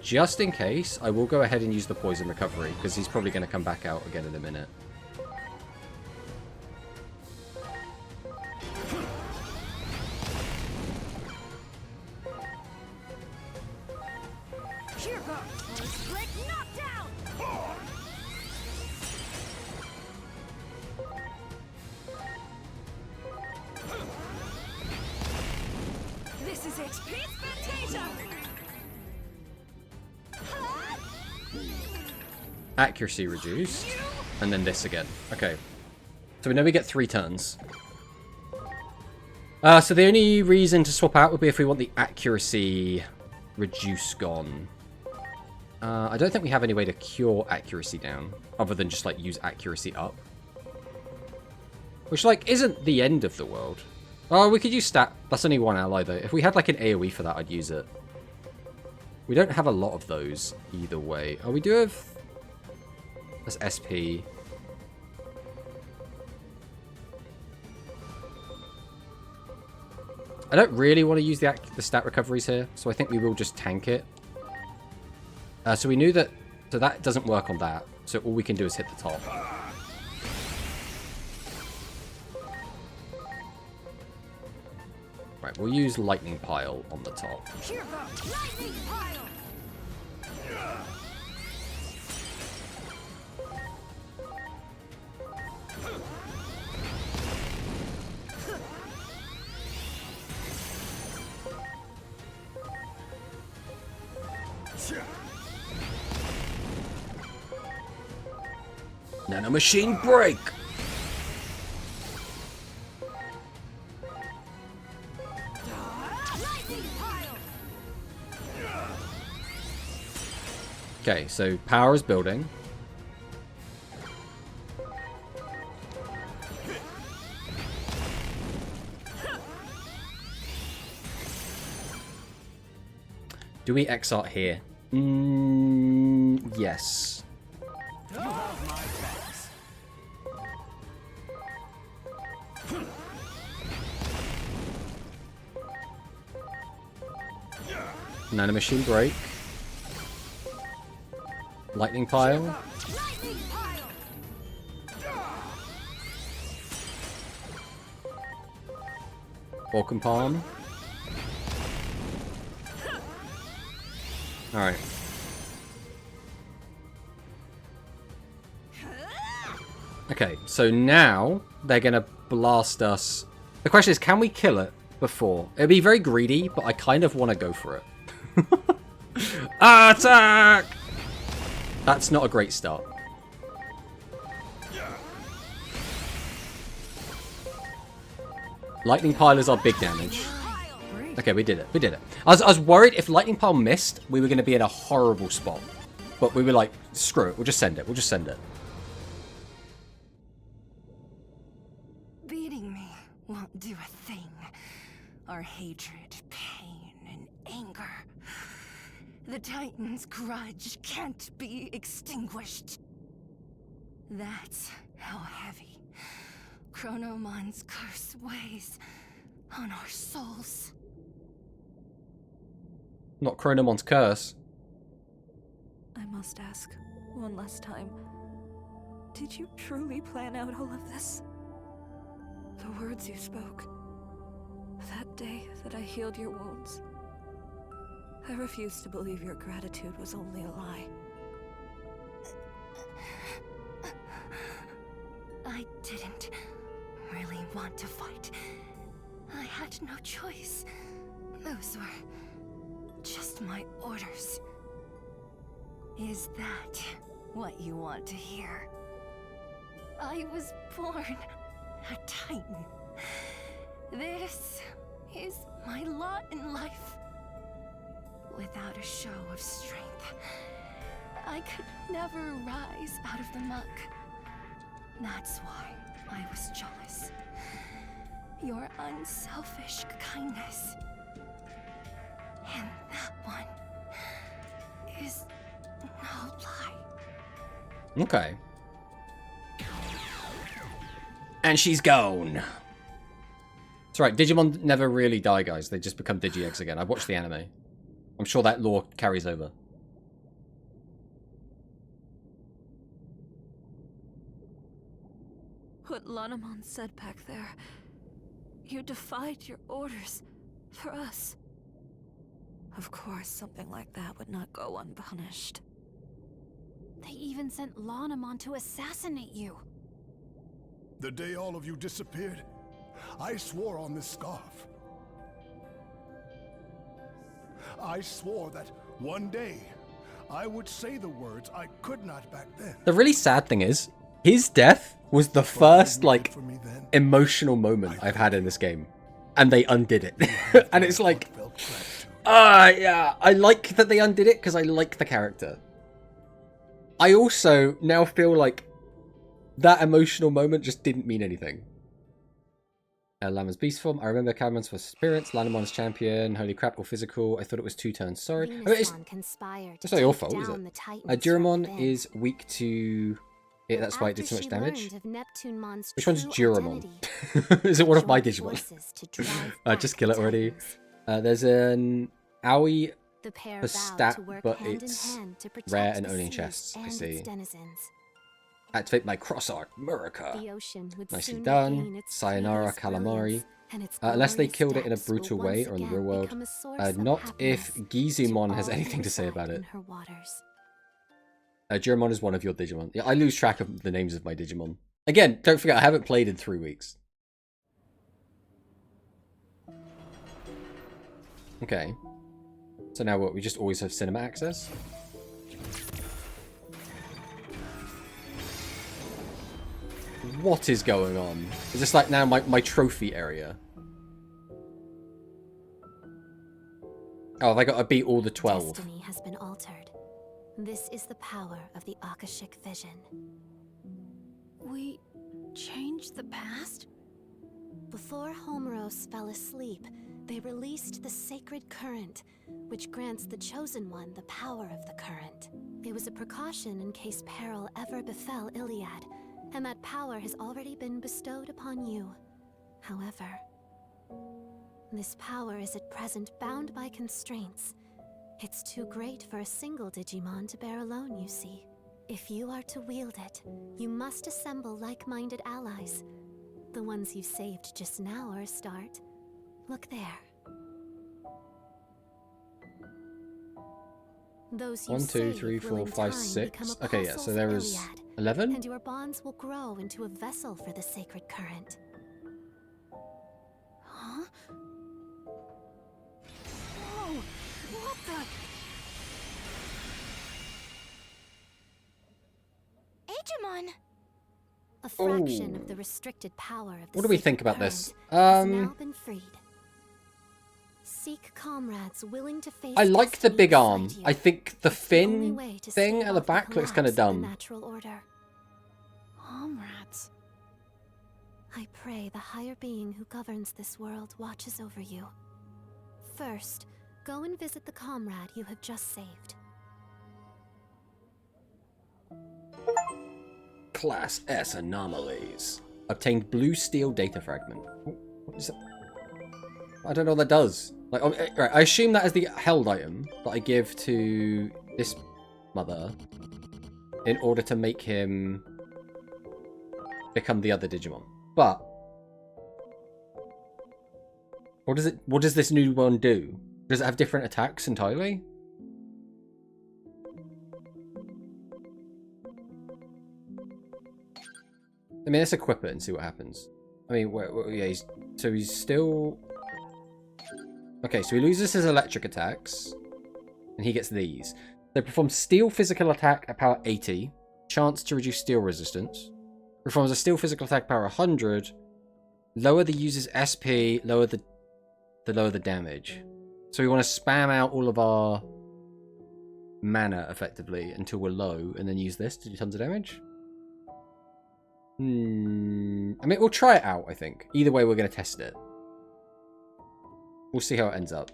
Just in case, I will go ahead and use the Poison Recovery, because he's probably going to come back out again in a minute. Here goes. Split knockdown. This is it. Peace Fantasia. Accuracy reduced. And then this again. Okay. So we know we get 3 turns. So the only reason to swap out would be if we want the accuracy reduce gone. I don't think we have any way to cure accuracy down, other than just, like, use accuracy up. Which, like, isn't the end of the world. Oh, we could use stat. That's only 1 ally, though. If we had, like, an AoE for that, I'd use it. We don't have a lot of those either way. Oh, we do have... That's SP. I don't really want to use the stat recoveries here, so I think we will just tank it. So we knew that... So that doesn't work on that. So all we can do is hit the top. Right, we'll use Lightning Pile on the top. Here goes. Lightning pile. Nano Machine Break! Lightning pile. Okay, so power is building. Do we X-Art here? Yes. Nano Machine Break. Lightning Pile. Lightning pile. Vulcan Palm. Alright. Okay, so now they're gonna blast us. The question is, can we kill it before? It'd be very greedy, but I kind of want to go for it. Attack! That's not a great start. Lightning Pile is our big damage. Okay, we did it. We did it. I was worried if Lightning Pile missed, we were going to be in a horrible spot. But we were like, screw it. We'll just send it. We'll just send it. Beating me won't do a thing. Our hatred, pain, and anger. The Titan's grudge can't be extinguished. That's how heavy Chronomon's curse weighs on our souls. Not Chronomon's curse. I must ask one last time. Did you truly plan out all of this? The words you spoke. That day that I healed your wounds. I refuse to believe your gratitude was only a lie. I didn't really want to fight. I had no choice. Those were just my orders. Is that what you want to hear? I was born a Titan. This is my lot in life. Without a show of strength, I could never rise out of the muck. That's why I was jealous. Your unselfish kindness. And that one is no lie. Okay. And she's gone. That's right, Digimon never really die, guys. They just become Digi-Eggs again. I've watched the anime. I'm sure that lore carries over. What Lanamon said back there. You defied your orders for us. Of course, something like that would not go unpunished. They even sent Lanamon to assassinate you. The day all of you disappeared, I swore on this scarf. I swore that one day I would say the words I could not back then. The really sad thing is, his death was the first, like, emotional moment I've had in this game. And they undid it. And it's like, yeah, I like that they undid it because I like the character. I also now feel like that emotional moment just didn't mean anything. Lanamon's beast form. I remember Calamon's first appearance. Lanamon's champion. Holy crap, all physical. I thought it was 2 turns. Sorry. I mean, it's not your fault, is it? Duramon is weak to... Yeah, that's why it did so much damage. Which one's Duramon? Is it one of my Digimon? Just kill it already. There's an Aoi per stat, but it's rare and only in chests. I see. Activate my cross art, Murica. Nicely done. Sayonara Calamari. Unless they killed it in a brutal way or in the real world. Not if Gizumon has anything to say about it. Duramon is one of your Digimon. Yeah, I lose track of the names of my Digimon. Again, don't forget, I haven't played in 3 weeks. Okay. So now what, we just always have cinema access? What is going on? Is this like now my trophy area? Oh, have I got to beat all the 12? Destiny has been altered. This is the power of the Akashic vision. We changed the past? Before Homeros fell asleep, they released the sacred current, which grants the Chosen One the power of the current. It was a precaution in case peril ever befell Iliad, and that power has already been bestowed upon you. However, this power is at present bound by constraints. It's too great for a single Digimon to bear alone, you see. If you are to wield it, you must assemble like-minded allies. The ones you saved just now are a start. Look there. Those you 1, 2, save 3, will 4, in 5, time 6. become Okay, yeah, so apostles there of is Iliad, 11? and your bonds will grow into a vessel for the sacred current. Huh? Whoa! What the? Digimon! A fraction of the restricted power of the What do we sacred think about current this? has now been freed. Seek comrades willing to face I like the destiny big arm. beside you. I think the It's the only fin way to thing stave at the off back looks kind of collapse of the dumb. natural order. Comrades. I pray the higher being who governs this world watches over you. First, go and visit the comrade you have just saved. Class S anomalies. Obtained blue steel data fragment. What is that? I don't know what that does. Like, right, I assume that is the held item that I give to this mother in order to make him become the other Digimon. But what does this new one do? Does it have different attacks entirely? I mean, let's equip it and see what happens. I mean, yeah, he's still... Okay, so he loses his electric attacks, and he gets these. They perform steel physical attack at power 80, chance to reduce steel resistance. Performs a steel physical attack power 100, lower the user's SP, lower the damage. So we want to spam out all of our mana, effectively, until we're low, and then use this to do tons of damage. I mean, we'll try it out, I think. Either way, we're going to test it. We'll see how it ends up.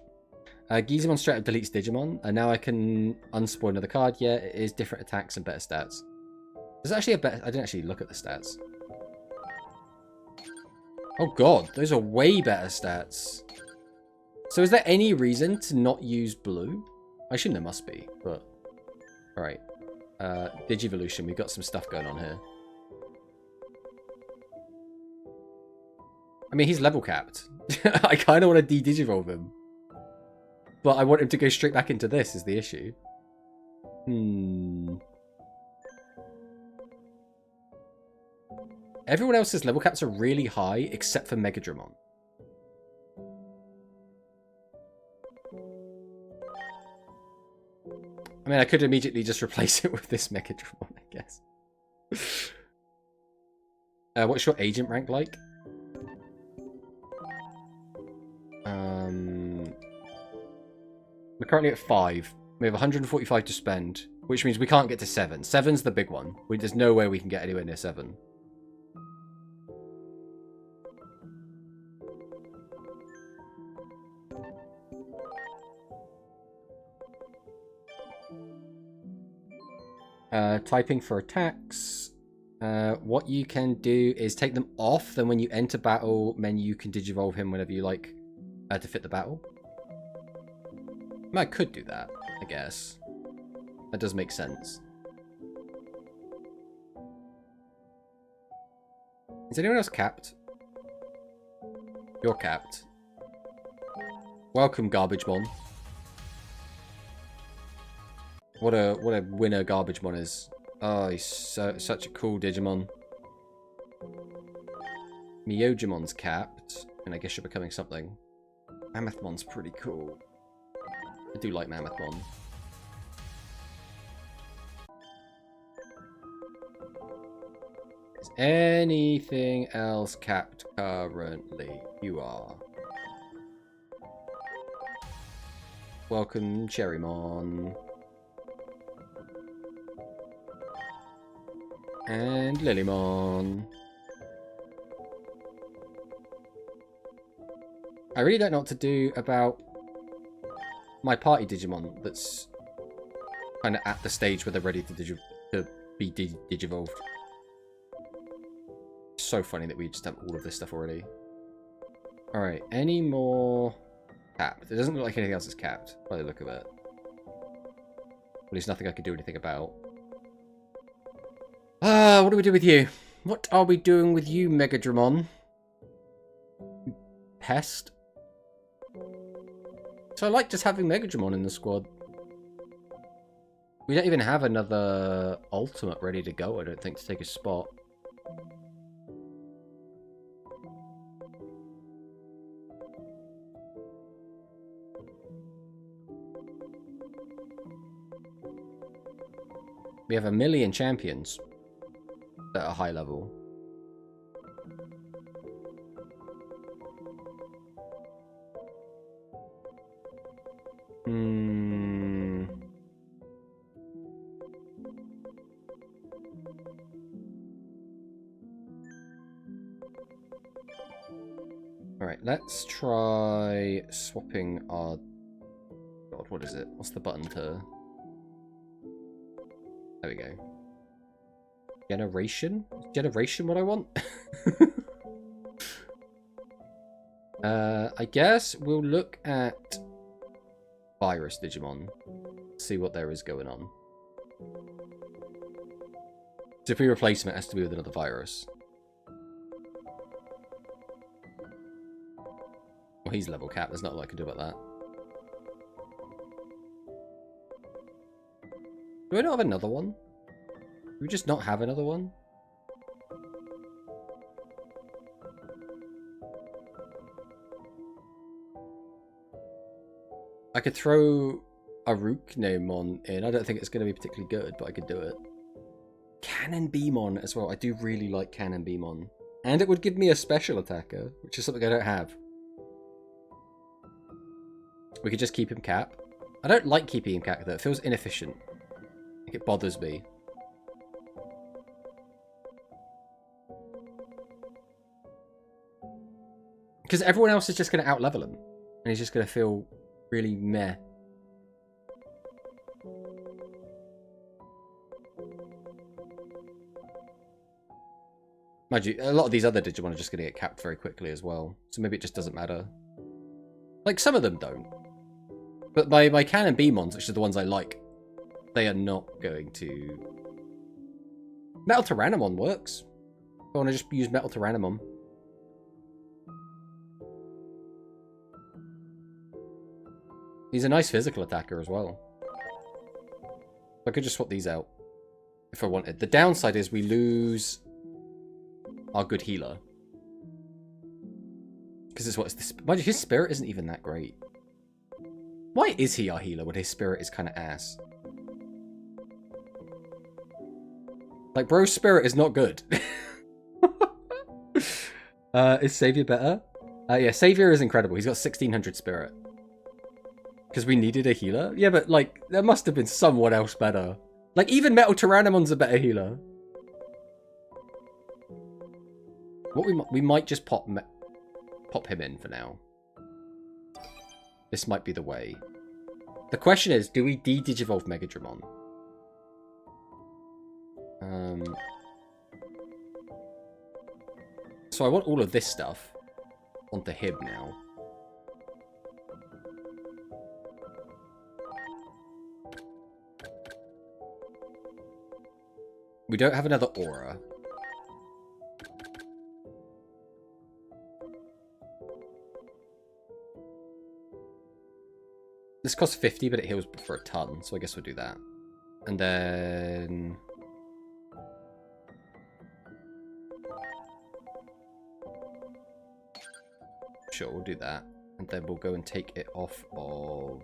Gizemon straight up deletes Digimon, and now I can unspoil another card. Yeah, it is different attacks and better stats. There's actually a better... I didn't actually look at the stats. Oh god, those are way better stats. So is there any reason to not use blue? I assume there must be, but... Alright. Digivolution, we've got some stuff going on here. I mean, he's level capped. I kind of want to de-digivolve him. But I want him to go straight back into this is the issue. Everyone else's level caps are really high, except for Megadramon. I mean, I could immediately just replace it with this Megadramon, I guess. What's your agent rank like? We're currently at 5. We have 145 to spend, which means we can't get to 7. 7's the big one. There's no way we can get anywhere near 7. Typing for attacks. What you can do is take them off, then when you enter battle menu, you can digivolve him whenever you like to fit the battle. I mean, I could do that, I guess. That does make sense. Is anyone else capped? You're capped. Welcome, Garbagemon. What a winner Garbagemon is. Oh, he's such a cool Digimon. Myogimon's capped, and I guess you're becoming something. Mammothmon's pretty cool. I do like Mammothmon. Is anything else capped currently? You are. Welcome, Cherrymon. And Lilymon. I really don't know what to do about my party Digimon that's kind of at the stage where they're ready to be digivolved. So funny that we just have all of this stuff already. Alright, any more capped? It doesn't look like anything else is capped by the look of it. Well, there's nothing I can do anything about. What do we do with you? What are we doing with you, Megadramon? You pest? So I like just having Megadramon in the squad. We don't even have another ultimate ready to go, I don't think, to take a spot. We have 1,000,000 champions at a high level. Alright, let's try swapping our... God, what is it? What's the button to... There we go. Generation? Is generation what I want? I guess we'll look at Virus Digimon. See what there is going on. So if we replace him, it has to be with another virus. Well, he's level cap. There's not a lot I can do about that. Do I not have another one? Do we just not have another one? I could throw a Rooknomon in. I don't think it's going to be particularly good, but I could do it. Cannon Beamon as well. I do really like Cannon Beamon. And it would give me a special attacker, which is something I don't have. We could just keep him cap. I don't like keeping him cap though. It feels inefficient. Like it bothers me. Because everyone else is just going to out-level him. And he's just going to feel really meh. Mind you, a lot of these other Digimon are just going to get capped very quickly as well. So maybe it just doesn't matter. Like, some of them don't. But my Cannon Beamons, which are the ones I like, they are not going to... Metal Tyrannomon works. I want to just use Metal Tyrannomon. He's a nice physical attacker as well. I could just swap these out if I wanted. The downside is we lose our good healer. Because it's what it's this. Mind you, his spirit isn't even that great. Why is he our healer when his spirit is kind of ass? Like, bro's spirit is not good. Is Savior better? Yeah, Savior is incredible. He's got 1600 spirit. Because we needed a healer? Yeah, but, like, there must have been someone else better. Like, even Metal Tyrannomon's a better healer. What we might just pop him in for now. This might be the way. The question is, do we de-digivolve Megadramon? So I want all of this stuff onto him now. We don't have another aura. This costs 50, but it heals for a ton, so I guess we'll do that. And then... Sure, we'll do that. And then we'll go and take it off of...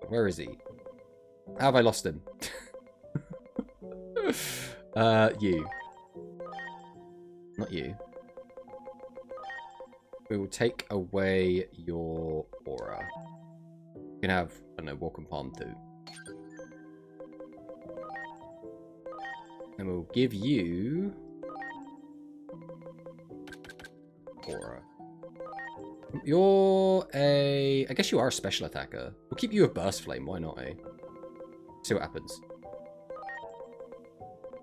Where is he? How have I lost him? You. Not you. We will take away your aura. You can have, I don't know, Walk and Palm too. And we'll give you... aura. You're a... I guess you are a special attacker. We'll keep you a Burst Flame, why not, eh? See what happens.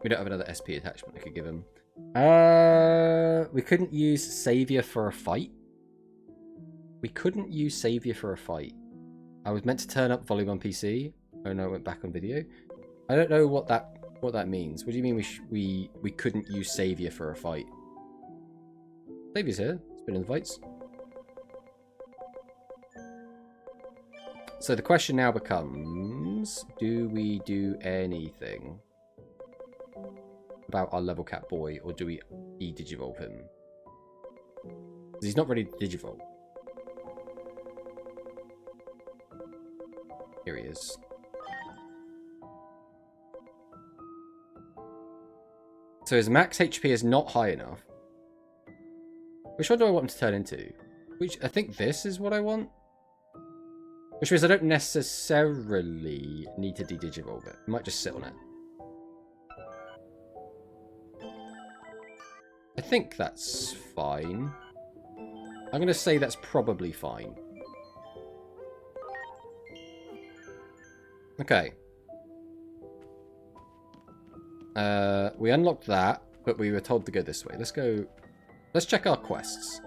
We don't have another SP attachment I could give him. We couldn't use Savior for a fight. We couldn't use Savior for a fight. I was meant to turn up volume on PC. Oh no, I went back on video. I don't know what that means. What do you mean we couldn't use Savior for a fight? Savior's here. It's been invites. So the question now becomes... items. Do we do anything about our level cap boy, or do we digivolve him? He's not ready to digivolve. Here he is. So his max HP is not high enough. Which one do I want him to turn into? Which, I think this is what I want. Which means I don't necessarily need to de-digivolve it. I might just sit on it. I think that's fine. I'm going to say that's probably fine. Okay. We unlocked that, but we were told to go this way. Let's go... Let's check our quests.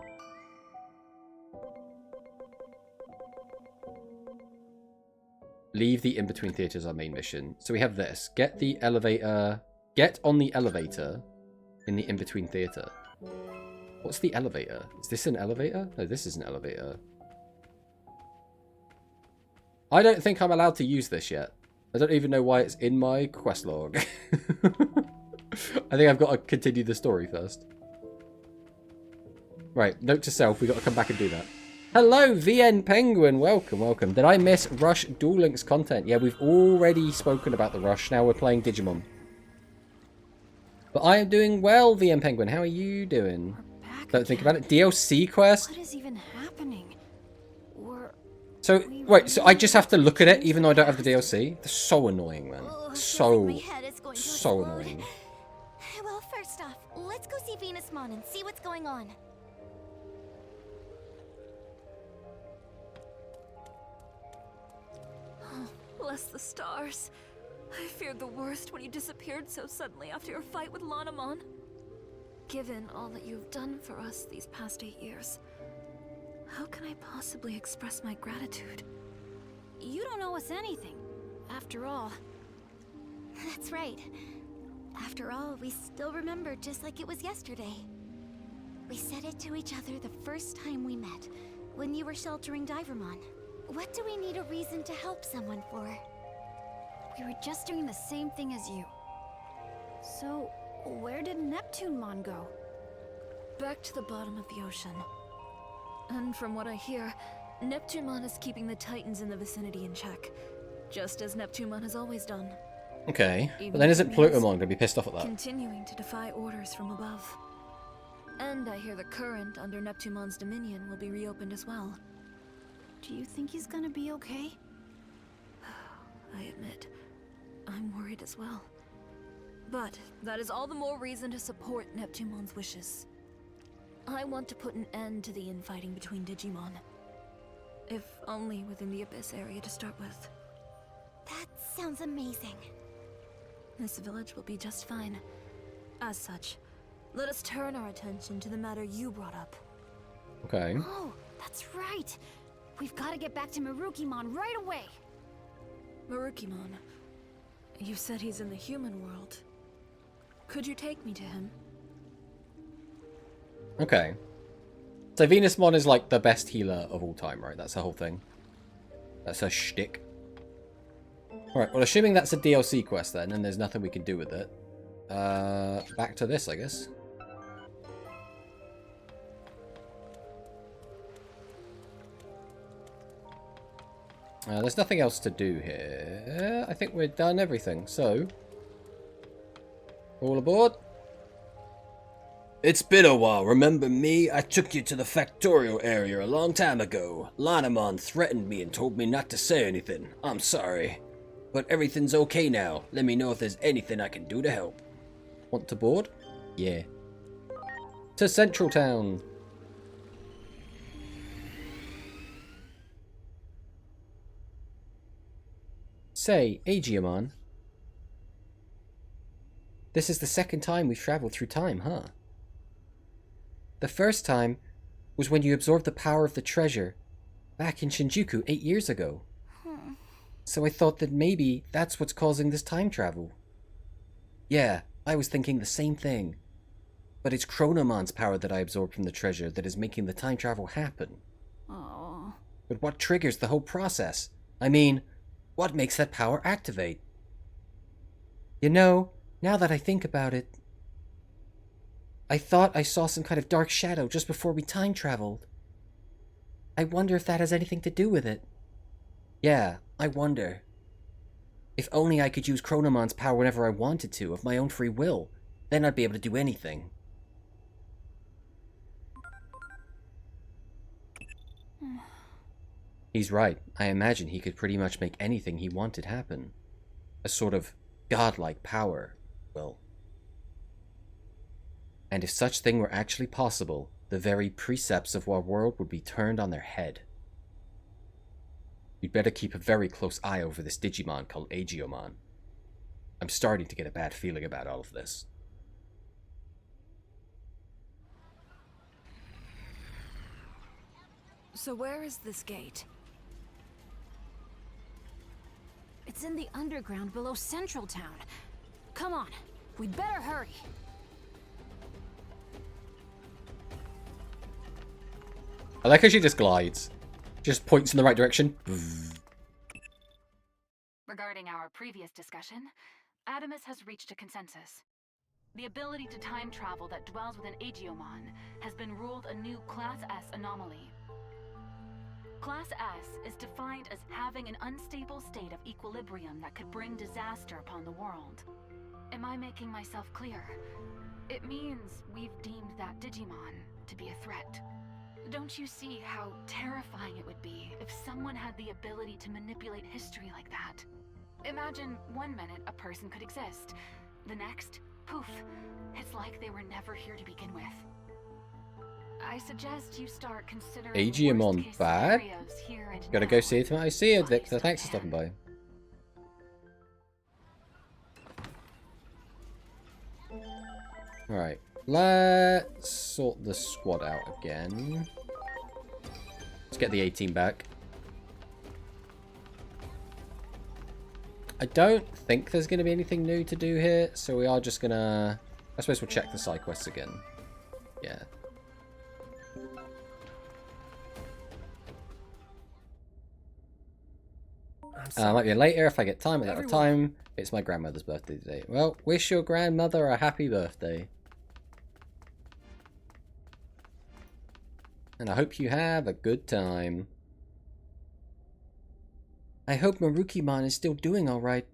Leave the in-between theatre as our main mission. So we have this. Get the elevator... Get on the elevator in the in-between theatre. What's the elevator? Is this an elevator? No, this is an elevator. I don't think I'm allowed to use this yet. I don't even know why it's in my quest log. I think I've got to continue the story first. Right, note to self, we got to come back and do that. Hello, VN Penguin. Welcome, welcome. Did I miss Rush Duel Links content? Yeah, we've already spoken about the Rush. Now we're playing Digimon. But I am doing well, VN Penguin. How are you doing? Don't think about it. DLC quest? What is even happening? So, wait, so I just have to look at it even though I don't have the DLC? That's so annoying, man. So annoying. Well, first off, let's go see Venusmon and see what's going on. Bless the stars. I feared the worst when you disappeared so suddenly after your fight with Lanamon. Given all that you've done for us these past 8 years, how can I possibly express my gratitude? You don't owe us anything. After all. That's right. After all, we still remember just like it was yesterday. We said it to each other the first time we met, when you were sheltering Divermon. What do we need a reason to help someone for? We were just doing the same thing as you. So, where did Neptunemon go? Back to the bottom of the ocean. And from what I hear, Neptunemon is keeping the Titans in the vicinity in check, just as Neptunemon has always done. Okay, but then isn't Plutomon going to be pissed off at that? Continuing to defy orders from above. And I hear the current under Neptunemon's dominion will be reopened as well. Do you think he's gonna be okay? I admit, I'm worried as well. But that is all the more reason to support Neptunemon's wishes. I want to put an end to the infighting between Digimon. If only within the Abyss area to start with. That sounds amazing. This village will be just fine. As such, let us turn our attention to the matter you brought up. Okay. Oh, that's right! We've got to get back to Marukimon right away! Marukimon, you said he's in the human world. Could you take me to him? Okay. So Venusmon is like the best healer of all time, right? That's the whole thing. That's her shtick. Alright, well assuming that's a DLC quest then, and there's nothing we can do with it. Back to this, I guess. There's nothing else to do here. I think we've done everything, so... All aboard? It's been a while, remember me? I took you to the Factorial area a long time ago. Lanamon threatened me and told me not to say anything. I'm sorry. But everything's okay now. Let me know if there's anything I can do to help. Want to board? Yeah. To Central Town. Say, DIGIMON. This is the second time we've traveled through time, huh? The first time was when you absorbed the power of the treasure back in Shinjuku 8 years ago. So I thought that maybe that's what's causing this time travel. Yeah, I was thinking the same thing. But it's Chronomon's power that I absorbed from the treasure that is making the time travel happen. Oh. But what triggers the whole process? I mean, What makes that power activate? You know, now that I think about it, I thought I saw some kind of dark shadow just before we time traveled. I wonder if that has anything to do with it. Yeah, I wonder. If only I could use Chronomon's power whenever I wanted to, of my own free will. Then I'd be able to do anything. He's right. I imagine he could pretty much make anything he wanted happen. A sort of godlike power, well. And if such thing were actually possible, the very precepts of our world would be turned on their head. You'd better keep a very close eye over this Digimon called DIGIMON. I'm starting to get a bad feeling about all of this. So where is this gate? It's in the underground below Central Town. Come on, we'd better hurry. I like how she just glides. Just points in the right direction. Regarding our previous discussion, Adamus has reached a consensus. The ability to time travel that dwells within DIGIMON has been ruled a new Class S anomaly. Class S is defined as having an unstable state of equilibrium that could bring disaster upon the world. Am I making myself clear? It means we've deemed that Digimon to be a threat. Don't you see how terrifying it would be if someone had the ability to manipulate history like that? Imagine 1 minute a person could exist. The next, poof, it's like they were never here to begin with. I suggest you start considering DIGIMON bad? Gotta go see it when I see it, Victor. Thanks for stopping by. Alright, let's sort the squad out again. Let's get the 18 back. I don't think there's going to be anything new to do here, so we are just going to... I suppose we'll check the side quests again. Yeah. Might be later if I get time. Without time, it's my grandmother's birthday today. Well, wish your grandmother a happy birthday. And I hope you have a good time. I hope Marukimon is still doing alright.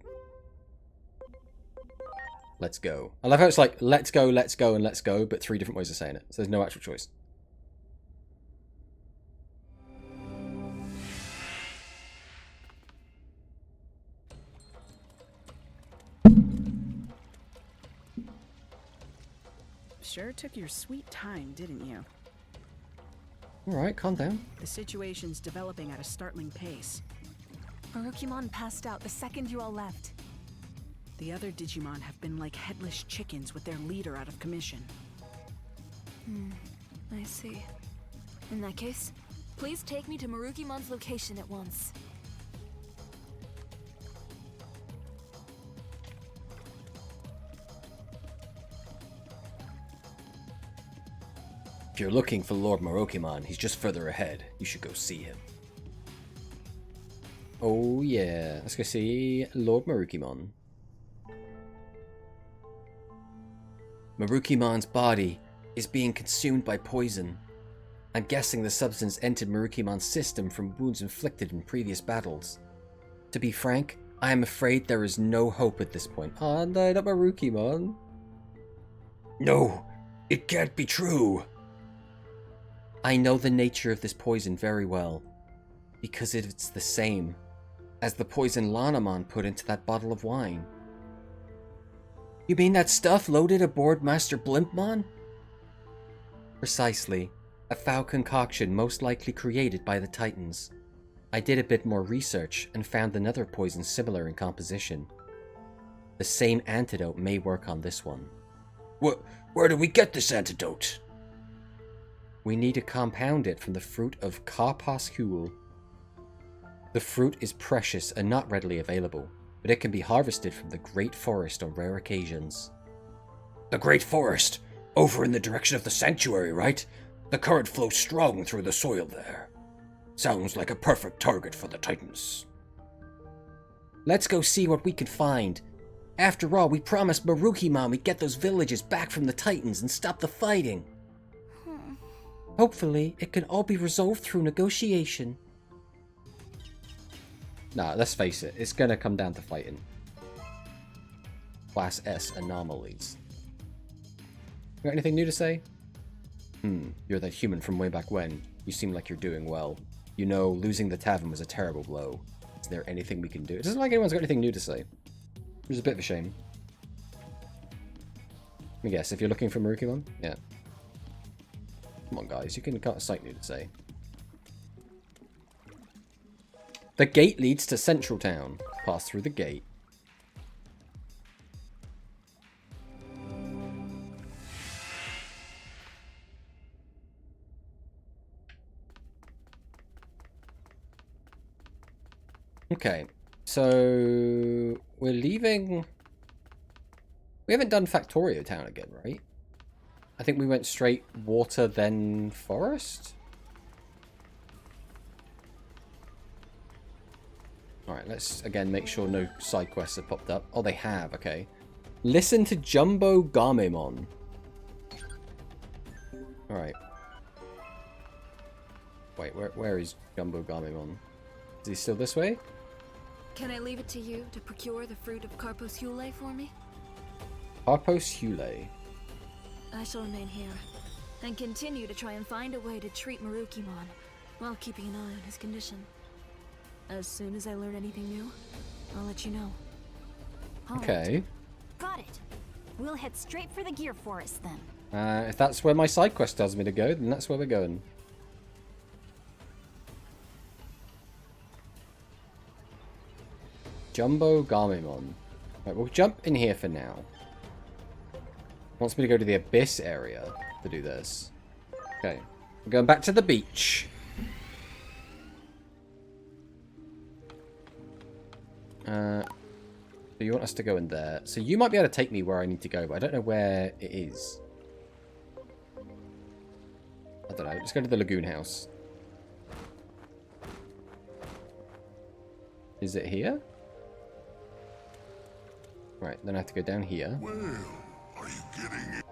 Let's go. I love how it's like, let's go, and let's go, but 3 different ways of saying it. So there's no actual choice. Sure took your sweet time, didn't you? Alright, calm down. The situation's developing at a startling pace. Marukimon passed out the second you all left. The other Digimon have been like headless chickens with their leader out of commission. I see. In that case, please take me to Marukimon's location at once. If you're looking for Lord Marukimon, he's just further ahead. You should go see him. Oh yeah, let's go see Lord Marukimon. Marukimon's body is being consumed by poison. I'm guessing the substance entered Marukimon's system from wounds inflicted in previous battles. To be frank, I am afraid there is no hope at this point. Ah, died up Marukimon. No, it can't be true. I know the nature of this poison very well, because it's the same as the poison Lanamon put into that bottle of wine. You mean that stuff loaded aboard Master Blimpmon? Precisely. A foul concoction most likely created by the Titans. I did a bit more research and found another poison similar in composition. The same antidote may work on this one. Where do we get this antidote? We need to compound it from the fruit of Karpas Huel. The fruit is precious and not readily available, but it can be harvested from the Great Forest on rare occasions. The Great Forest? Over in the direction of the sanctuary, right? The current flows strong through the soil there. Sounds like a perfect target for the Titans. Let's go see what we can find. After all, we promised Marukimon we'd get those villages back from the Titans and stop the fighting. Hopefully, it can all be resolved through negotiation. Nah, let's face it, it's gonna come down to fighting. Class S anomalies. You got anything new to say? You're that human from way back when. You seem like you're doing well. You know, losing the tavern was a terrible blow. Is there anything we can do? It doesn't look like anyone's got anything new to say. Which is a bit of a shame. Let me guess, if you're looking for Marukimon? Yeah. Come on, guys, you can cut a sight new to say. The gate leads to Central Town. Pass through the gate. Okay, so we're leaving. We haven't done Factorio Town again, right? I think we went straight water, then forest. Alright, let's again make sure no side quests have popped up. Oh, they have, okay. Listen to Jumbo Gamemon. Alright. Wait, where is Jumbo Gamemon? Is he still this way? Can I leave it to you to procure the fruit of Carpos Hule for me? Carpos Hule. I shall remain here, and continue to try and find a way to treat Marukimon, while keeping an eye on his condition. As soon as I learn anything new, I'll let you know. Okay. Got it. We'll head straight for the Gear Forest then. If that's where my side quest tells me to go, then that's where we're going. Jumbo Gamemon. Right, we'll jump in here for now. Wants me to go to the Abyss area to do this. Okay. We're going back to the beach. So you want us to go in there. So you might be able to take me where I need to go, but I don't know where it is. I don't know. Let's go to the Lagoon House. Is it here? Right, then I have to go down here. Well, are you getting it?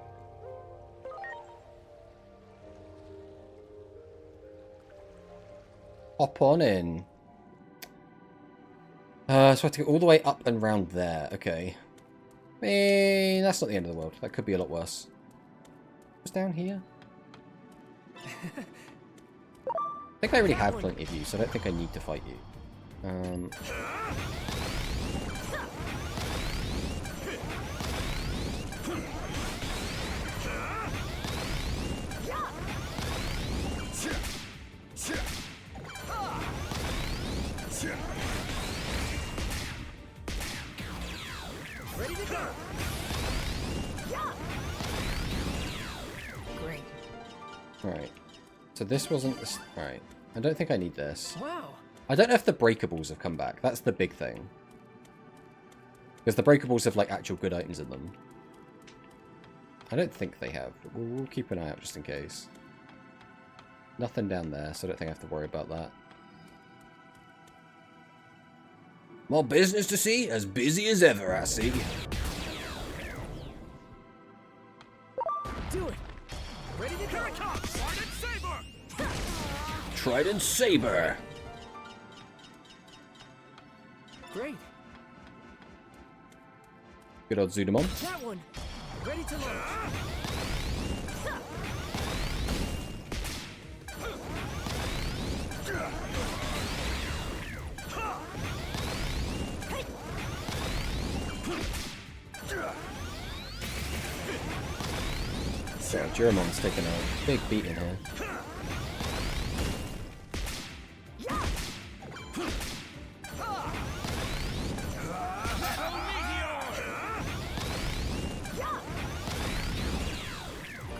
Hop on in. So I have to go all the way up and round there. Okay. That's not the end of the world. That could be a lot worse. What's down here? I think I already have plenty of you, so I don't think I need to fight you. Ready to go! Great. Alright. So this wasn't the... Alright. I don't think I need this. Wow. I don't know if the breakables have come back. That's the big thing. Because the breakables have, like, actual good items in them. I don't think they have. But we'll keep an eye out just in case. Nothing down there, so I don't think I have to worry about that. More business to see? As busy as ever, I see. Do it! Ready to go! Trident Saber! Trident Saber! Great. Good old Zudamon. That one! Ready to launch! Yeah, Juramon's taking a big beating here.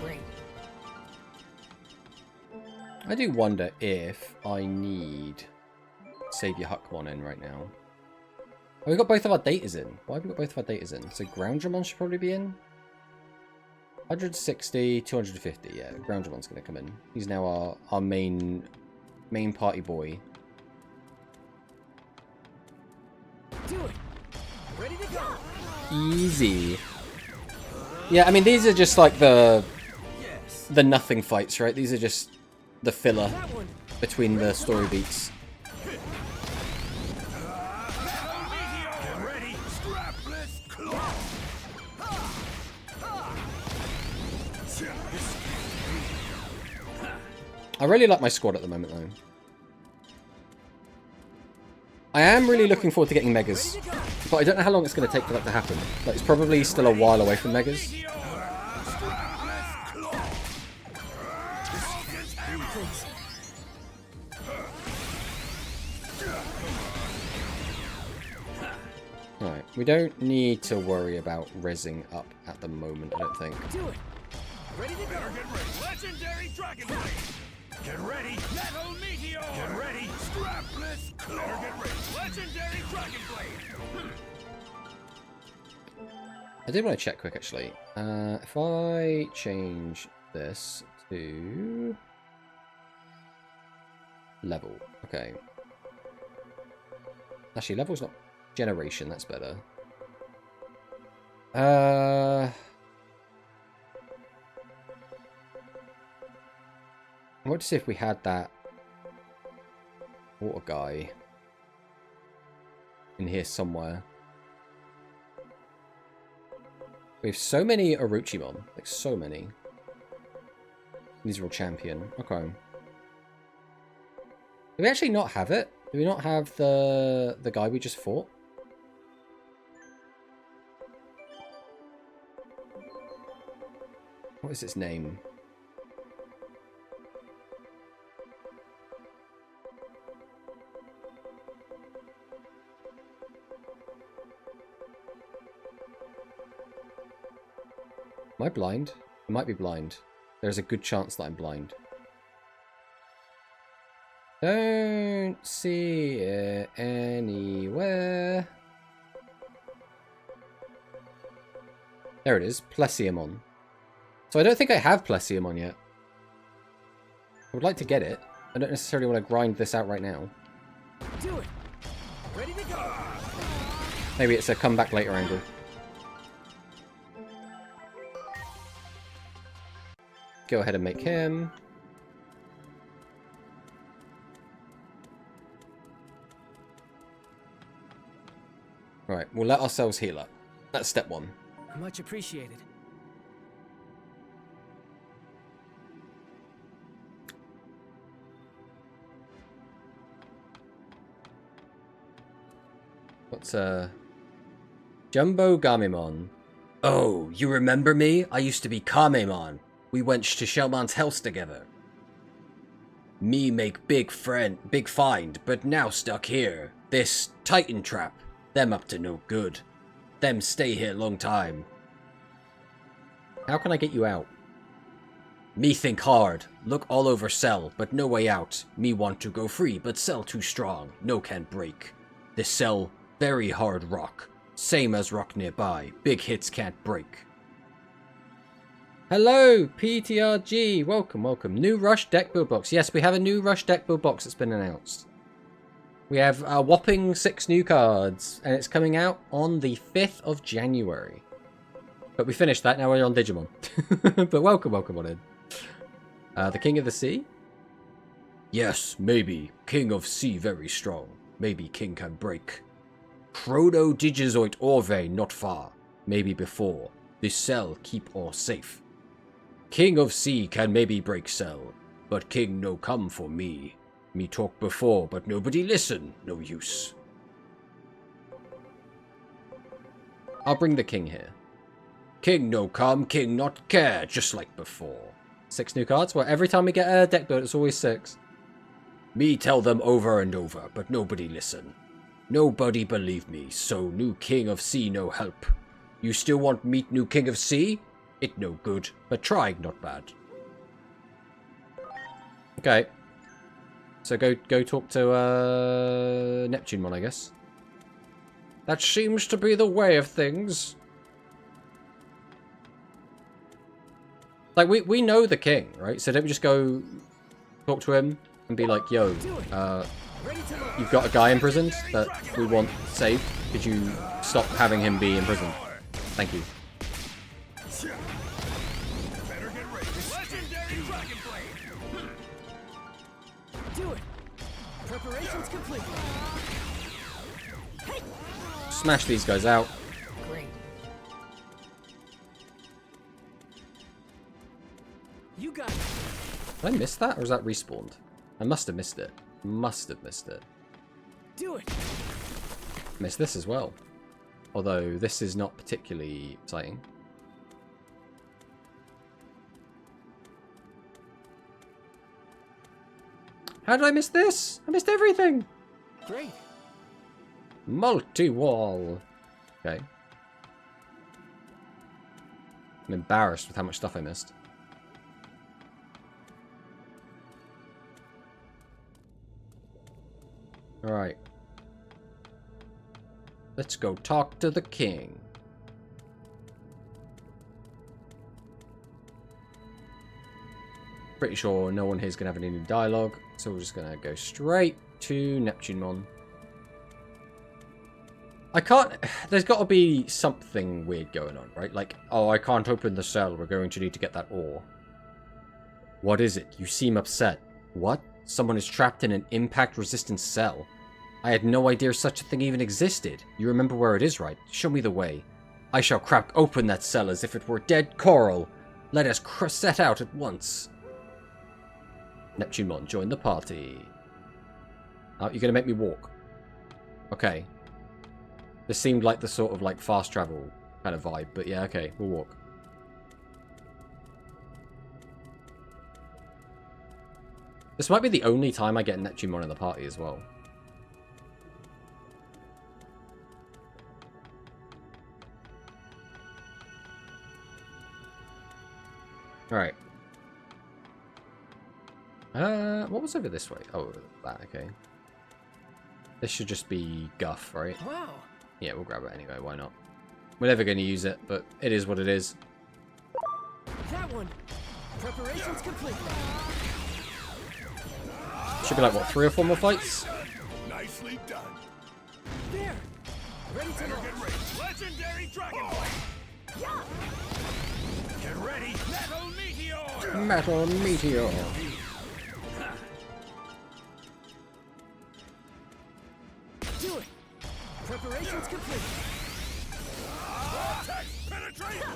Great. I do wonder if I need Savior Huckmon in right now. Oh, we've got both of our datas in. Why have we got both of our datas in? So Groundramon should probably be in. 160, 250, yeah, Groundramon's gonna come in. He's now our main party boy. Do it! easy. Yeah, I mean, these are just like the nothing fights, right? These are just the filler between the story beats. I really like my squad at the moment, though. I am really looking forward to getting Megas, but I don't know how long it's going to take for that to happen. Like, it's probably still a while away from Megas. Alright, we don't need to worry about rezzing up at the moment, I don't think. Do it. Ready to go. Get ready. Legendary Dragon Blade. Get ready. Metal Meteor. Get ready. Scrapless Claw. Get ready. Legendary Dragon Blade. I did want to check quick, actually. If I change this to level, okay. Actually, level's not generation. That's better. I want to see if we had that water guy in here somewhere. We have so many Orochimon, like so many. These are all champion. Okay. Do we actually not have it? Do we not have the guy we just fought? What is its name? Am I blind? I might be blind. There's a good chance that I'm blind. Don't see it anywhere. There it is, Plesiomon. So I don't think I have Plesiomon yet. I would like to get it. I don't necessarily want to grind this out right now. Do it. Ready to go. Maybe it's a come back later angle. Go ahead and make him. Right, we'll let ourselves heal up. That's step one. Much appreciated. What's Jumbo Gamimon. Oh, you remember me? I used to be Kamemon. We went to Shelmon's house together. Me make big find, but now stuck here. This Titan trap. Them up to no good. Them stay here long time. How can I get you out? Me think hard. Look all over cell, but no way out. Me want to go free, but cell too strong. No can break. This cell very hard rock. Same as rock nearby. Big hits can't break. Hello, PTRG. Welcome, welcome. New Rush deck build box. Yes, we have a new Rush deck build box that's been announced. We have a whopping 6 new cards, and it's coming out on the 5th of January. But we finished that, now we're on Digimon. But welcome, welcome on in. The King of the Sea? Yes, maybe. King of Sea very strong. Maybe King can break. Chrono Digizoid Orve not far. Maybe before. This cell keep all safe. King of Sea can maybe break cell, but King no come for me. Me talk before, but nobody listen. No use. I'll bring the King here. King no come, King not care, just like before. 6 new cards? Well, every time we get a deck build, it's always 6. Me tell them over and over, but nobody listen. Nobody believe me, so new King of Sea no help. You still want meet new King of Sea? It no good, but trying not bad. Okay. So go talk to Neptunemon, I guess. That seems to be the way of things. Like, we know the king, right? So don't we just go talk to him and be like, yo, you've got a guy imprisoned that we want saved. Could you stop having him be imprisoned? Thank you. Better get ready. Legendary Dragon Blade. Do it! Preparations complete. Smash these guys out. Great. You got it. Did I miss that, or is that respawned? I must have missed it. Must have missed it. Do it. Missed this as well. Although this is not particularly exciting. How did I miss this? I missed everything. Great. Multi-wall. Okay. I'm embarrassed with how much stuff I missed. Alright. Let's go talk to the king. Pretty sure no one here is going to have any new dialogue, so we're just going to go straight to Neptunemon. I can't... There's got to be something weird going on, right? Like, oh, I can't open the cell. We're going to need to get that ore. What is it? You seem upset. What? Someone is trapped in an impact-resistant cell. I had no idea such a thing even existed. You remember where it is, right? Show me the way. I shall crack open that cell as if it were dead coral. Let us set out at once. Neptunemon, join the party. Oh, you're going to make me walk. Okay. This seemed like the sort of like fast travel kind of vibe, but yeah, okay, we'll walk. This might be the only time I get Neptunemon in the party as well. Alright. What was over this way? Oh, that, okay. This should just be guff, right? Wow. Yeah, we'll grab it anyway, why not? We're never going to use it, but it is what it is. That one. Preparations complete. Should be like, what, 3 or 4 more fights? Nicely done. There. Ready to Better launch. get ready. Legendary Dragon Blade. Get ready. Metal Meteor. Metal Meteor. Do it. Preparations complete. Vortex penetration.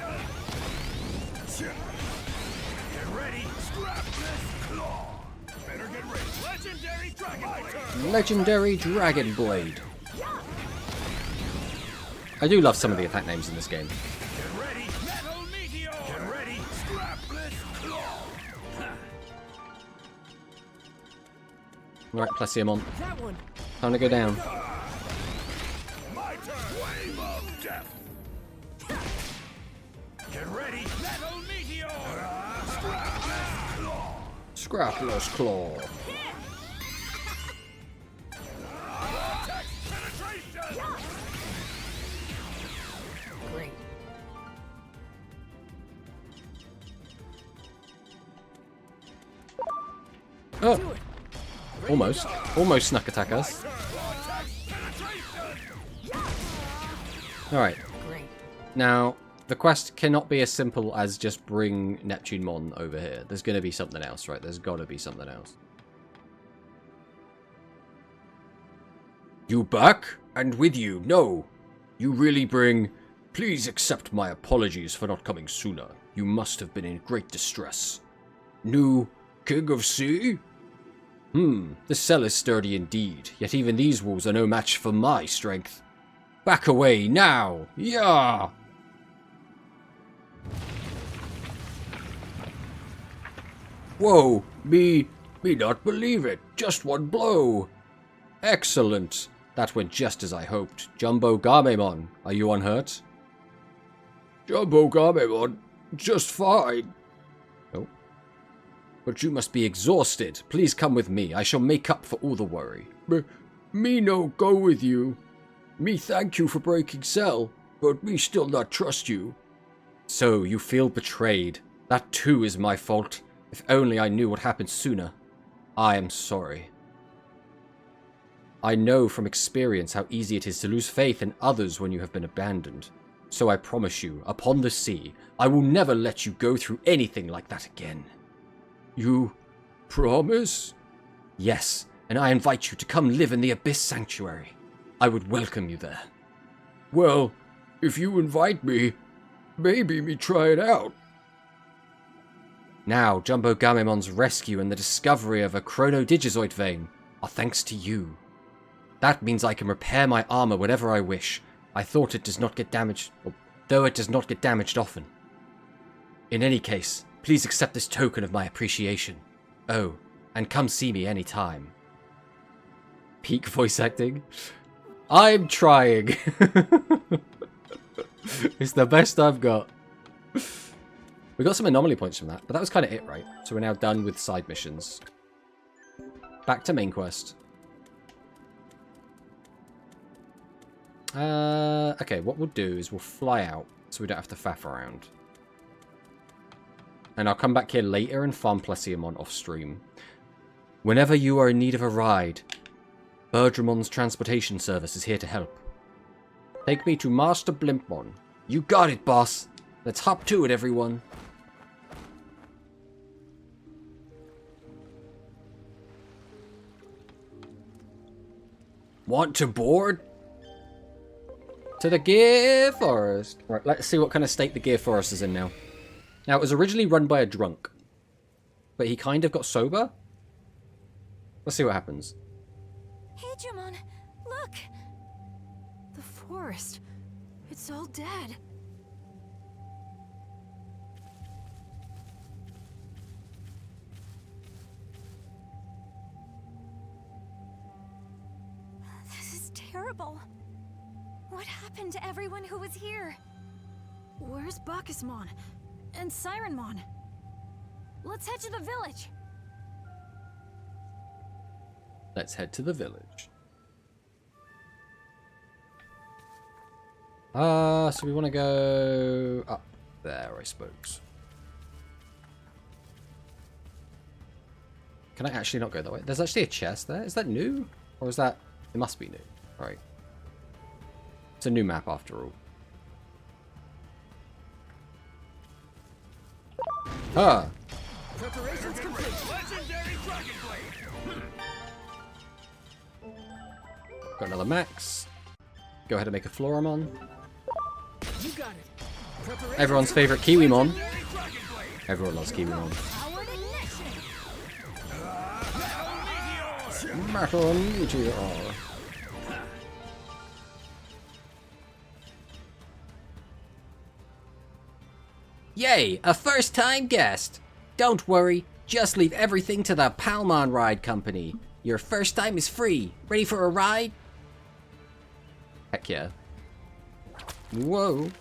Get ready. Scrap this claw. Better get ready. Legendary Dragon Blade. Legendary Dragon Blade. I do love some of the attack names in this game. Get ready. Metal Meteor. Get ready. Scrapless claw. Right, Plesiomon. That one. Time to go down. My turn. Wave of death. Get ready. Metal Meteor. Scrapless claw. Scrapless Claw. Vortex penetration. Great. Oh, Do it. almost. Almost snuck attack us. Alright. Great. Now, the quest cannot be as simple as just bring Neptunemon over here. There's going to be something else, right? There's got to be something else. You back? And with you, no. You really bring... Please accept my apologies for not coming sooner. You must have been in great distress. New King of Sea? This cell is sturdy indeed, yet even these walls are no match for my strength. Back away, now! Yeah! Whoa, me not believe it. Just one blow. Excellent. That went just as I hoped. Jumbo Gamemon, are you unhurt? Jumbo Gamemon, just fine. Oh. But you must be exhausted. Please come with me. I shall make up for all the worry. Me no go with you. Me thank you for breaking cell, but me still not trust you. So, you feel betrayed. That too is my fault. If only I knew what happened sooner. I am sorry. I know from experience how easy it is to lose faith in others when you have been abandoned. So I promise you, upon the sea, I will never let you go through anything like that again. You promise? Yes, and I invite you to come live in the Abyss Sanctuary. I would welcome you there. Well, if you invite me, maybe me try it out. Now, Jumbo Gamemon's rescue and the discovery of a Chrono-Digizoid vein are thanks to you. That means I can repair my armor whenever I wish. I thought it does not get damaged, though it does not get damaged often. In any case, please accept this token of my appreciation. Oh, and come see me anytime. Peak voice acting? I'm trying. It's the best I've got. We got some anomaly points from that, but that was kind of it, right? So we're now done with side missions. Back to main quest. Okay, what we'll do is we'll fly out so we don't have to faff around. And I'll come back here later and farm Plesiomon off stream. Whenever you are in need of a ride, Berdramon's transportation service is here to help. Take me to Master Blimpmon. You got it, boss. Let's hop to it, everyone. Want to board? To the Gear Forest. Right, let's see what kind of state the Gear Forest is in now. Now, it was originally run by a drunk, but he kind of got sober. Let's see what happens. Hey, Jumon, look! The forest. It's all dead. This is terrible. What happened to everyone who was here? Where's Bacchusmon? And Sirenmon? Let's head to the village. Let's head to the village. So we want to go up there, I suppose. Can I actually not go that way? There's actually a chest there. Is that new? Or is that... It must be new. Right. It's a new map after all. Ah! Preparations complete. Legendary Dragon Blade. Got another max. Go ahead and make a Floramon. You got it. Everyone's favourite Kiwimon. Everyone loves Kiwimon. Metal Meteor. Yay, a first-time guest. Don't worry, just leave everything to the Palmon Ride Company. Your first time is free. Ready for a ride? Heck yeah. Whoa.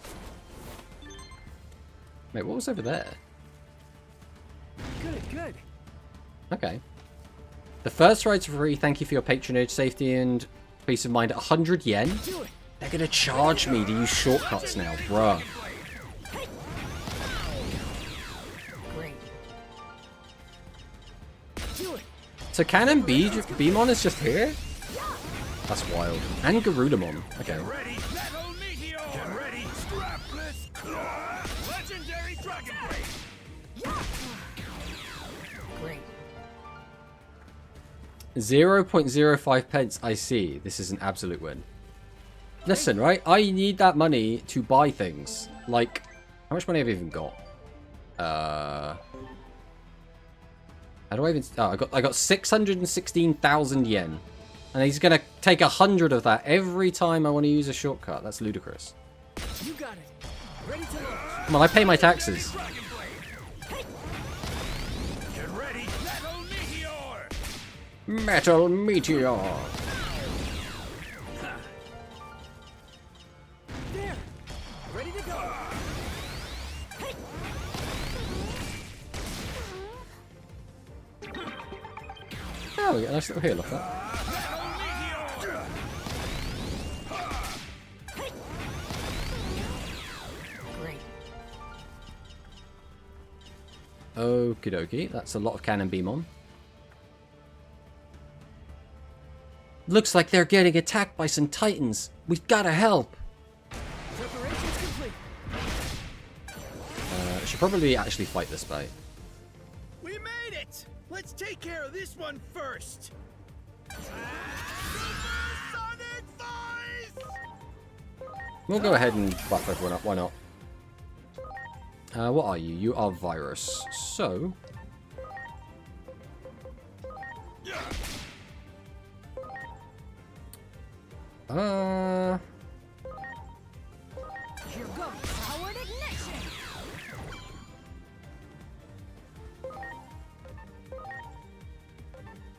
Wait, what was over there? Good, good. Okay. The first ride's free. Thank you for your patronage, safety, and peace of mind at 100 yen. They're gonna charge me to use shortcuts now, bruh. So Canon Beamon is just here? That's wild. And Garudamon. Okay. Get ready, Scrapless. Legendary Dragon Blade. Great. 0.05 pence, I see. This is an absolute win. Listen, right? I need that money to buy things. Like, how much money have I even got? How do I even... Oh, I got 616,000 yen. And he's going to take 100 of that every time I want to use a shortcut. That's ludicrous. You got it. Ready to launch. Come on, I pay my taxes. Get ready, Metal Meteor. Metal Meteor. There. Ready to go. Oh, we got a nice little heal off that. Great. Okie dokie. That's a lot of Cannon Beamon. Looks like they're getting attacked by some titans. We've gotta help. Preparations complete. should probably actually fight this bait. We made it! Let's take care of this one first! Supersonic Voice! We'll go ahead and buff everyone up, why not? What are you? You are virus. So... Here goes powered ignition!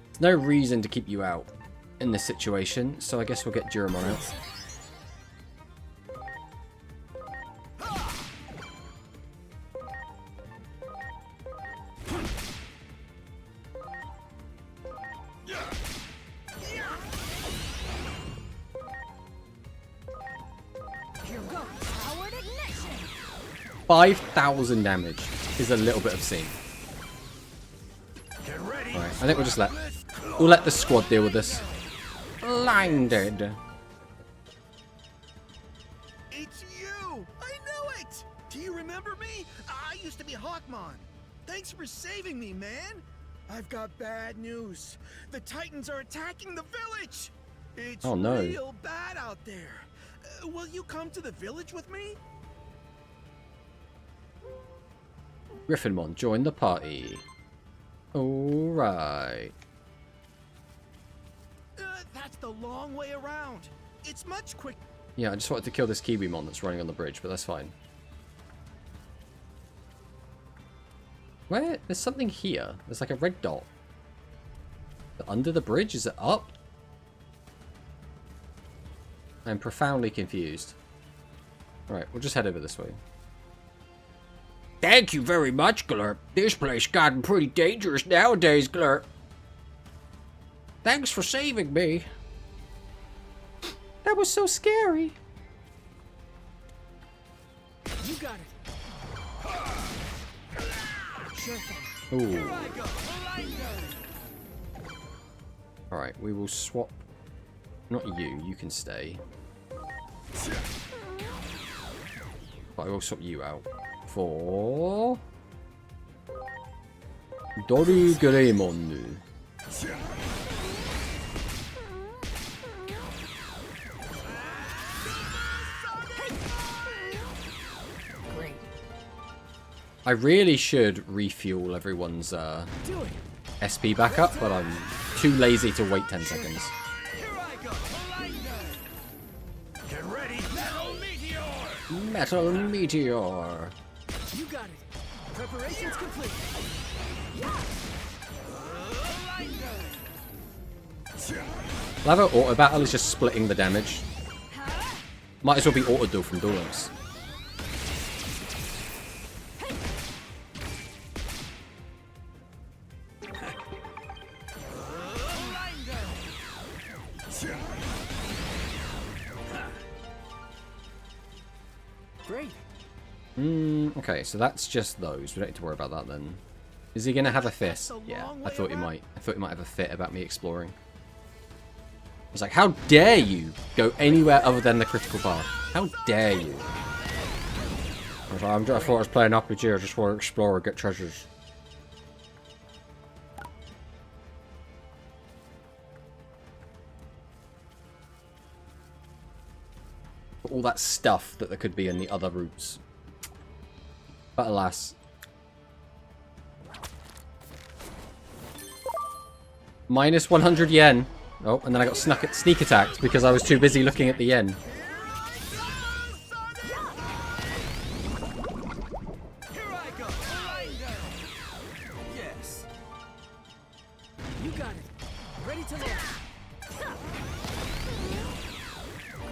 There's no reason to keep you out in this situation, so I guess we'll get Juremon out. Here goes powered ignition! 5,000 damage is a little bit obscene. Get ready! Right, I think we'll let the squad deal with this. Blinded. It's you! I knew it! Do you remember me? I used to be Hawkmon. Thanks for saving me, man. I've got bad news. The Titans are attacking the village! It's Oh, no. real bad out there. Will you come to the village with me? Griffinmon, join the party. Alright. That's the long way around. It's much quicker. Yeah, I just wanted to kill this Kiwimon that's running on the bridge, but that's fine. Where? There's something here. There's like a red dot. Under the bridge? Is it up? I'm profoundly confused. Alright, we'll just head over this way. Thank you very much, Glurp. This place gotten pretty dangerous nowadays, Glurp. Thanks for saving me. That was so scary. You got it. Sure thing. Ooh. Alright, we will swap. Not you, you can stay. But I will swap you out for DIGIMON. Great. I really should refuel everyone's SP back up, but I'm too lazy to wait 10 seconds. Get ready. Metal Meteor. You got it. Preparations complete. Lava Auto Battle is just splitting the damage. Might as well be Auto Duel from Duel Links. Great. Okay, so that's just those. We don't need to worry about that then. Is he gonna have a fit? Yeah, I thought he might. I thought he might have a fit about me exploring. I was like, how dare you go anywhere other than the critical path? How dare you? I thought I was playing RPG, I just want to explore and get treasures. All that stuff that there could be in the other routes. But alas. Minus 100 yen. Oh, and then I got sneak attacked because I was too busy looking at the yen. Yes. You got it. Ready to launch.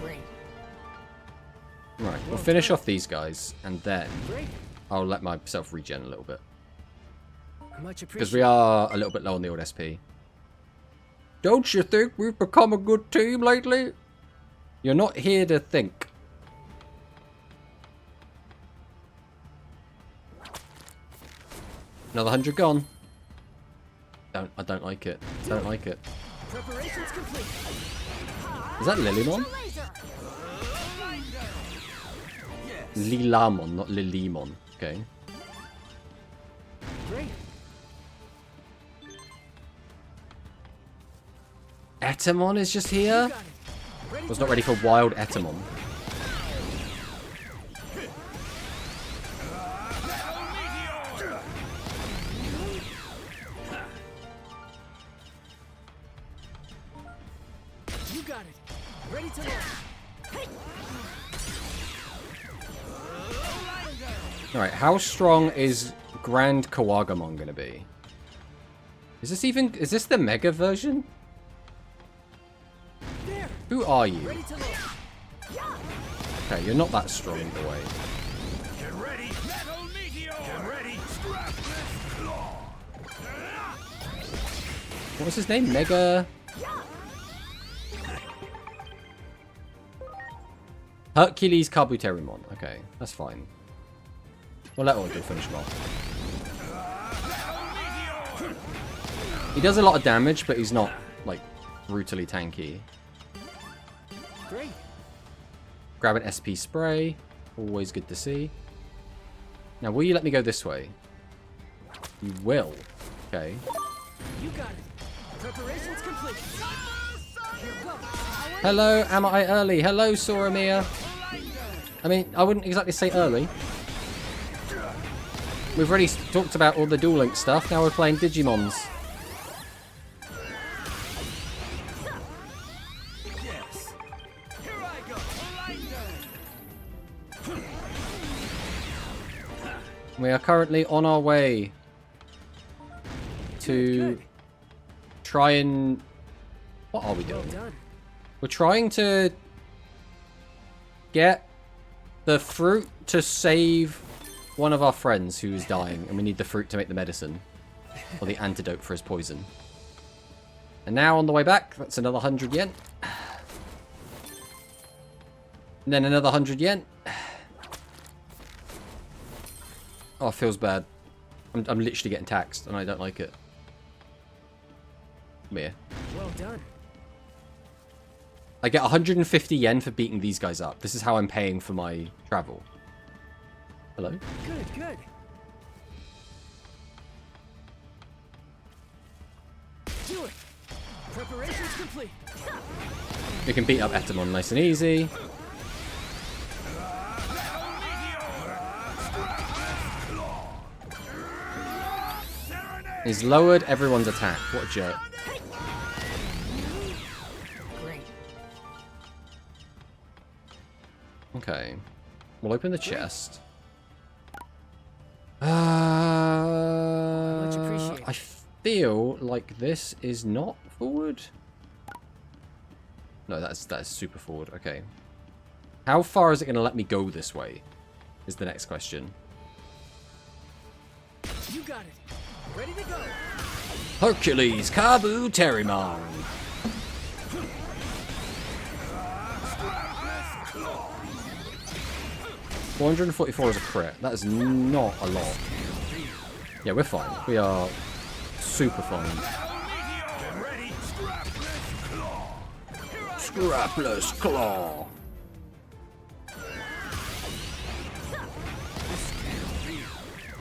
Great. Right, we'll finish off these guys, and then Great. I'll let myself regen a little bit. Much appreciated. Because we are a little bit low on the old SP. Don't you think we've become a good team lately? You're not here to think. Another 100 gone. I don't like it. Don't like it. Preparations complete. Is that Lilymon? Lilamon, not Lilymon. Okay. Great. Etamon is just here? I was not ready for wild Etamon. You got it. Ready to launch. Alright, how strong is Grand Kawagamon gonna be? Is this the Mega version? There. Who are you? Ready to launch. Okay, you're not that strong either way. Get ready! Metal Meteor! Get ready! Strapless Claw! What was his name? Mega... Hercules Kabuterimon. Okay, that's fine. We'll let Ordo finish him off. He does a lot of damage, but he's not, like, brutally tanky. Great. Grab an SP spray. Always good to see. Now, will you let me go this way? You will. Okay. You got it. Preparations complete. Here we go. Hello, am I early? Hello, Soramia. I mean, I wouldn't exactly say early. We've already talked about all the Duel Link stuff. Now we're playing Digimons. Yes. Here I go. We are currently on our way to try and... What are we doing? Well done. We're trying to get the fruit to save one of our friends who is dying, and we need the fruit to make the medicine, or the antidote for his poison. And now on the way back, that's another 100 yen. And then another 100 yen. Oh, it feels bad. I'm literally getting taxed, and I don't like it. Come here. Well done. I get 150 yen for beating these guys up. This is how I'm paying for my travel. Hello? Good, good. Do it. Preparations complete. We can beat up Etamon nice and easy. He's lowered everyone's attack. What a jerk. Great. Okay. We'll open the chest. Much appreciated. I feel like this is not forward. No, that's super forward. Okay. How far is it going to let me go this way? Is the next question. You got it. Ready to go. Hercules Kabuterimon. 444 is a crit. That is not a lot. Yeah, we're fine. We are super fine. Scrapless Claw.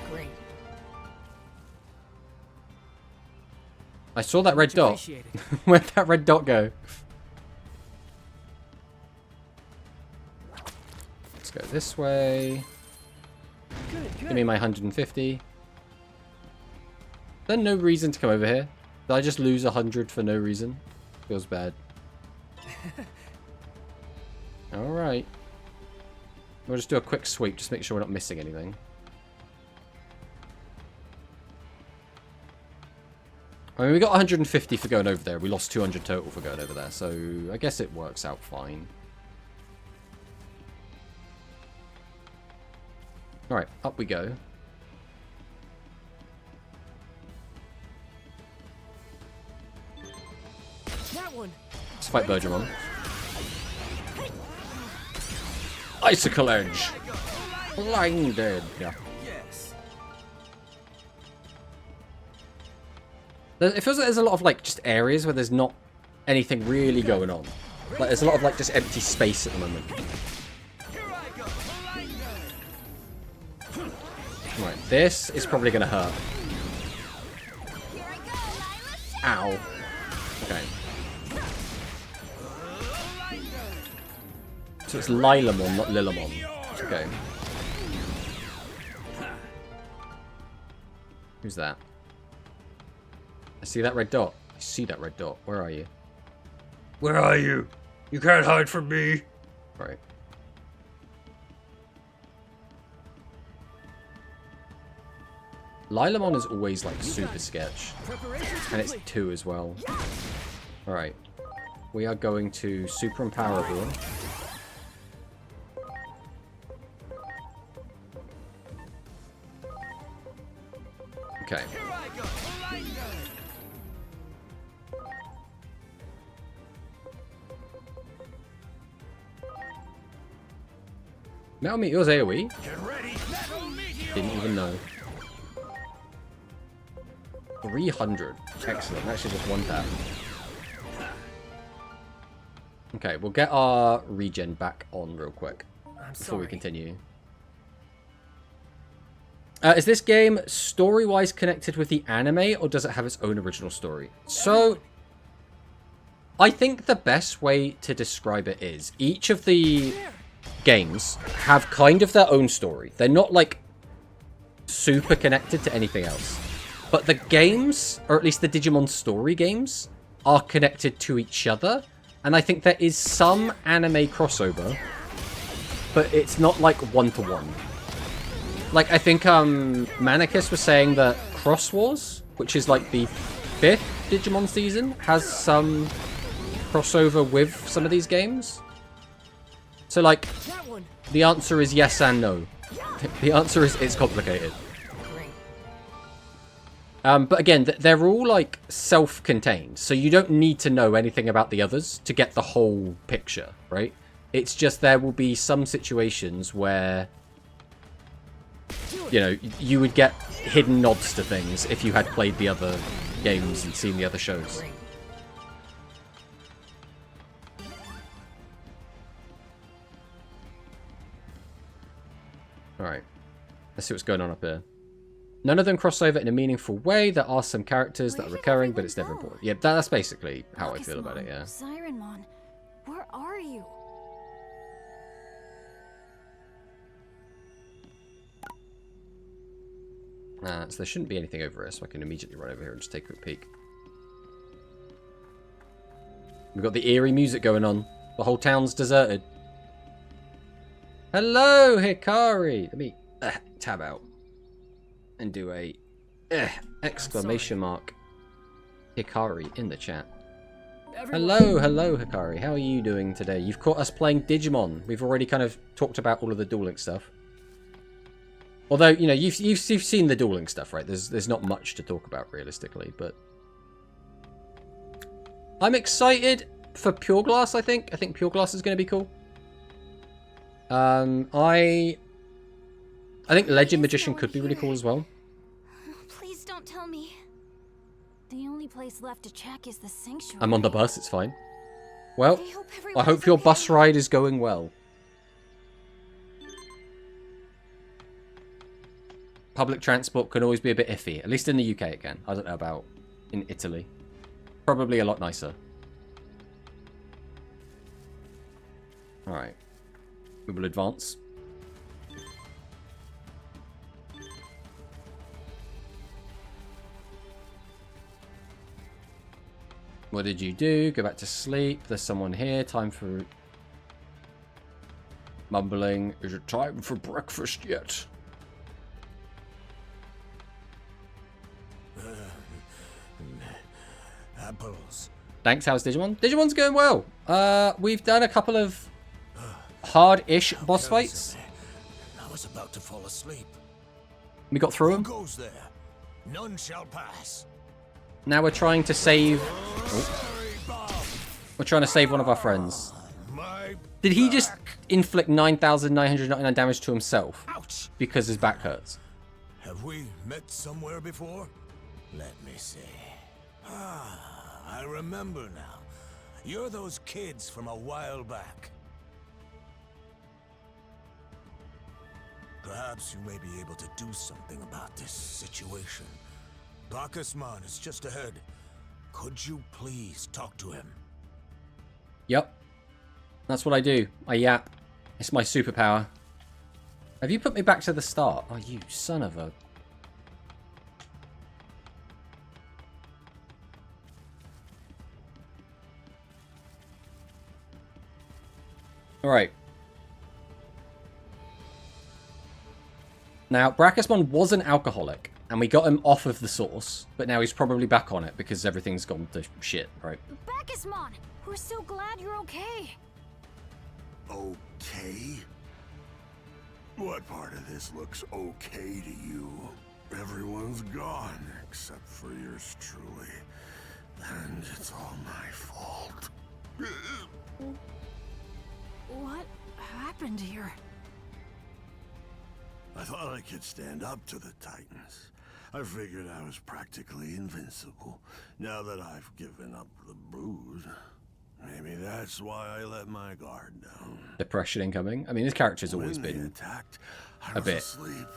Great. I saw that red dot. Appreciate it. Where'd that red dot go? Let's go this way. Good, good. Give me my 150. There's no reason to come over here. Did I just lose 100 for no reason? Feels bad. Alright. We'll just do a quick sweep, just make sure we're not missing anything. I mean, we got 150 for going over there. We lost 200 total for going over there, so I guess it works out fine. Alright, up we go. That one. Let's fight Bergermon. Icicle Edge! Blinded! Yeah. Yes. It feels like there's a lot of, like, just areas where there's not anything really going on. Like, there's a lot of, like, just empty space at the moment. Right, this is probably going to hurt. Ow. Okay. So it's Lilamon, not Lilamon. Okay. Who's that? I see that red dot. I see that red dot. Where are you? Where are you? You can't hide from me. Right. Lilamon is always like super sketch. And it's 2 as well. Alright. We are going to super empower everyone. Okay. Metal Meteor's AoE? Didn't even know. 300. Excellent. Actually just one tap. Okay, we'll get our regen back on real quick before we continue. Is this game story-wise connected with the anime, or does it have its own original story? So, I think the best way to describe it is each of the games have kind of their own story. They're not, like, super connected to anything else. But the games, or at least the Digimon story games, are connected to each other. And I think there is some anime crossover, but it's not, like, one-to-one. Like, I think Manicus was saying that Cross Wars, which is like the 5th Digimon season, has some crossover with some of these games. So, like, the answer is yes and no. The answer is it's complicated. But again, they're all, like, self-contained, so you don't need to know anything about the others to get the whole picture, right? It's just there will be some situations where, you know, you would get hidden nods to things if you had played the other games and seen the other shows. Alright. Let's see what's going on up here. None of them cross over in a meaningful way. There are some characters that are recurring, but it's never important. Yeah, that's basically how I feel about it, yeah. Sirenmon, where are you? So there shouldn't be anything over here, so I can immediately run over here and just take a quick peek. We've got the eerie music going on. The whole town's deserted. Hello, Hikari! Let me tab out and do a exclamation mark Hikari in the chat. Hello, Hikari. How are you doing today? You've caught us playing Digimon. We've already kind of talked about all of the Duel Link stuff. Although, you know, you've seen the Duel Link stuff, right? There's not much to talk about realistically, but I'm excited for Pure Glass, I think. I think Pure Glass is going to be cool. I think Legend Magician could be really cool as well. Please don't tell me. The only place left to check is the sanctuary. I'm on the bus, it's fine. Well, I hope your bus ride is going well. Public transport can always be a bit iffy. At least in the UK it can. I don't know about in Italy. Probably a lot nicer. Alright. We will advance. What did you do? Go back to sleep. There's someone here. Time for... Mumbling. Is it time for breakfast yet? Apples. Thanks, how's Digimon? Digimon's going well. We've done a couple of hard-ish boss fights. I was about to fall asleep. We got through them. Who goes there? None shall pass. Now we're trying to save... Oh. We're trying to save one of our friends. Did he just inflict 9,999 damage to himself? Ouch. Because his back hurts? Have we met somewhere before? Let me see. I remember now. You're those kids from a while back. Perhaps you may be able to do something about this situation. Bacchusman is just ahead. Could you please talk to him? Yep. That's what I do. I yap. It's my superpower. Have you put me back to the start? Oh, you son of a... Alright. Now, Brachusmon was an alcoholic, and we got him off of the source, but now he's probably back on it because everything's gone to shit, right? Brachusmon, we're so glad you're okay. Okay? What part of this looks okay to you? Everyone's gone, except for yours truly. And it's all my fault. What happened here? I thought I could stand up to the Titans. I figured I was practically invincible. Now that I've given up the booze, maybe that's why I let my guard down. Depression incoming. I mean, his character's always When they been attacked, I a was bit. asleep.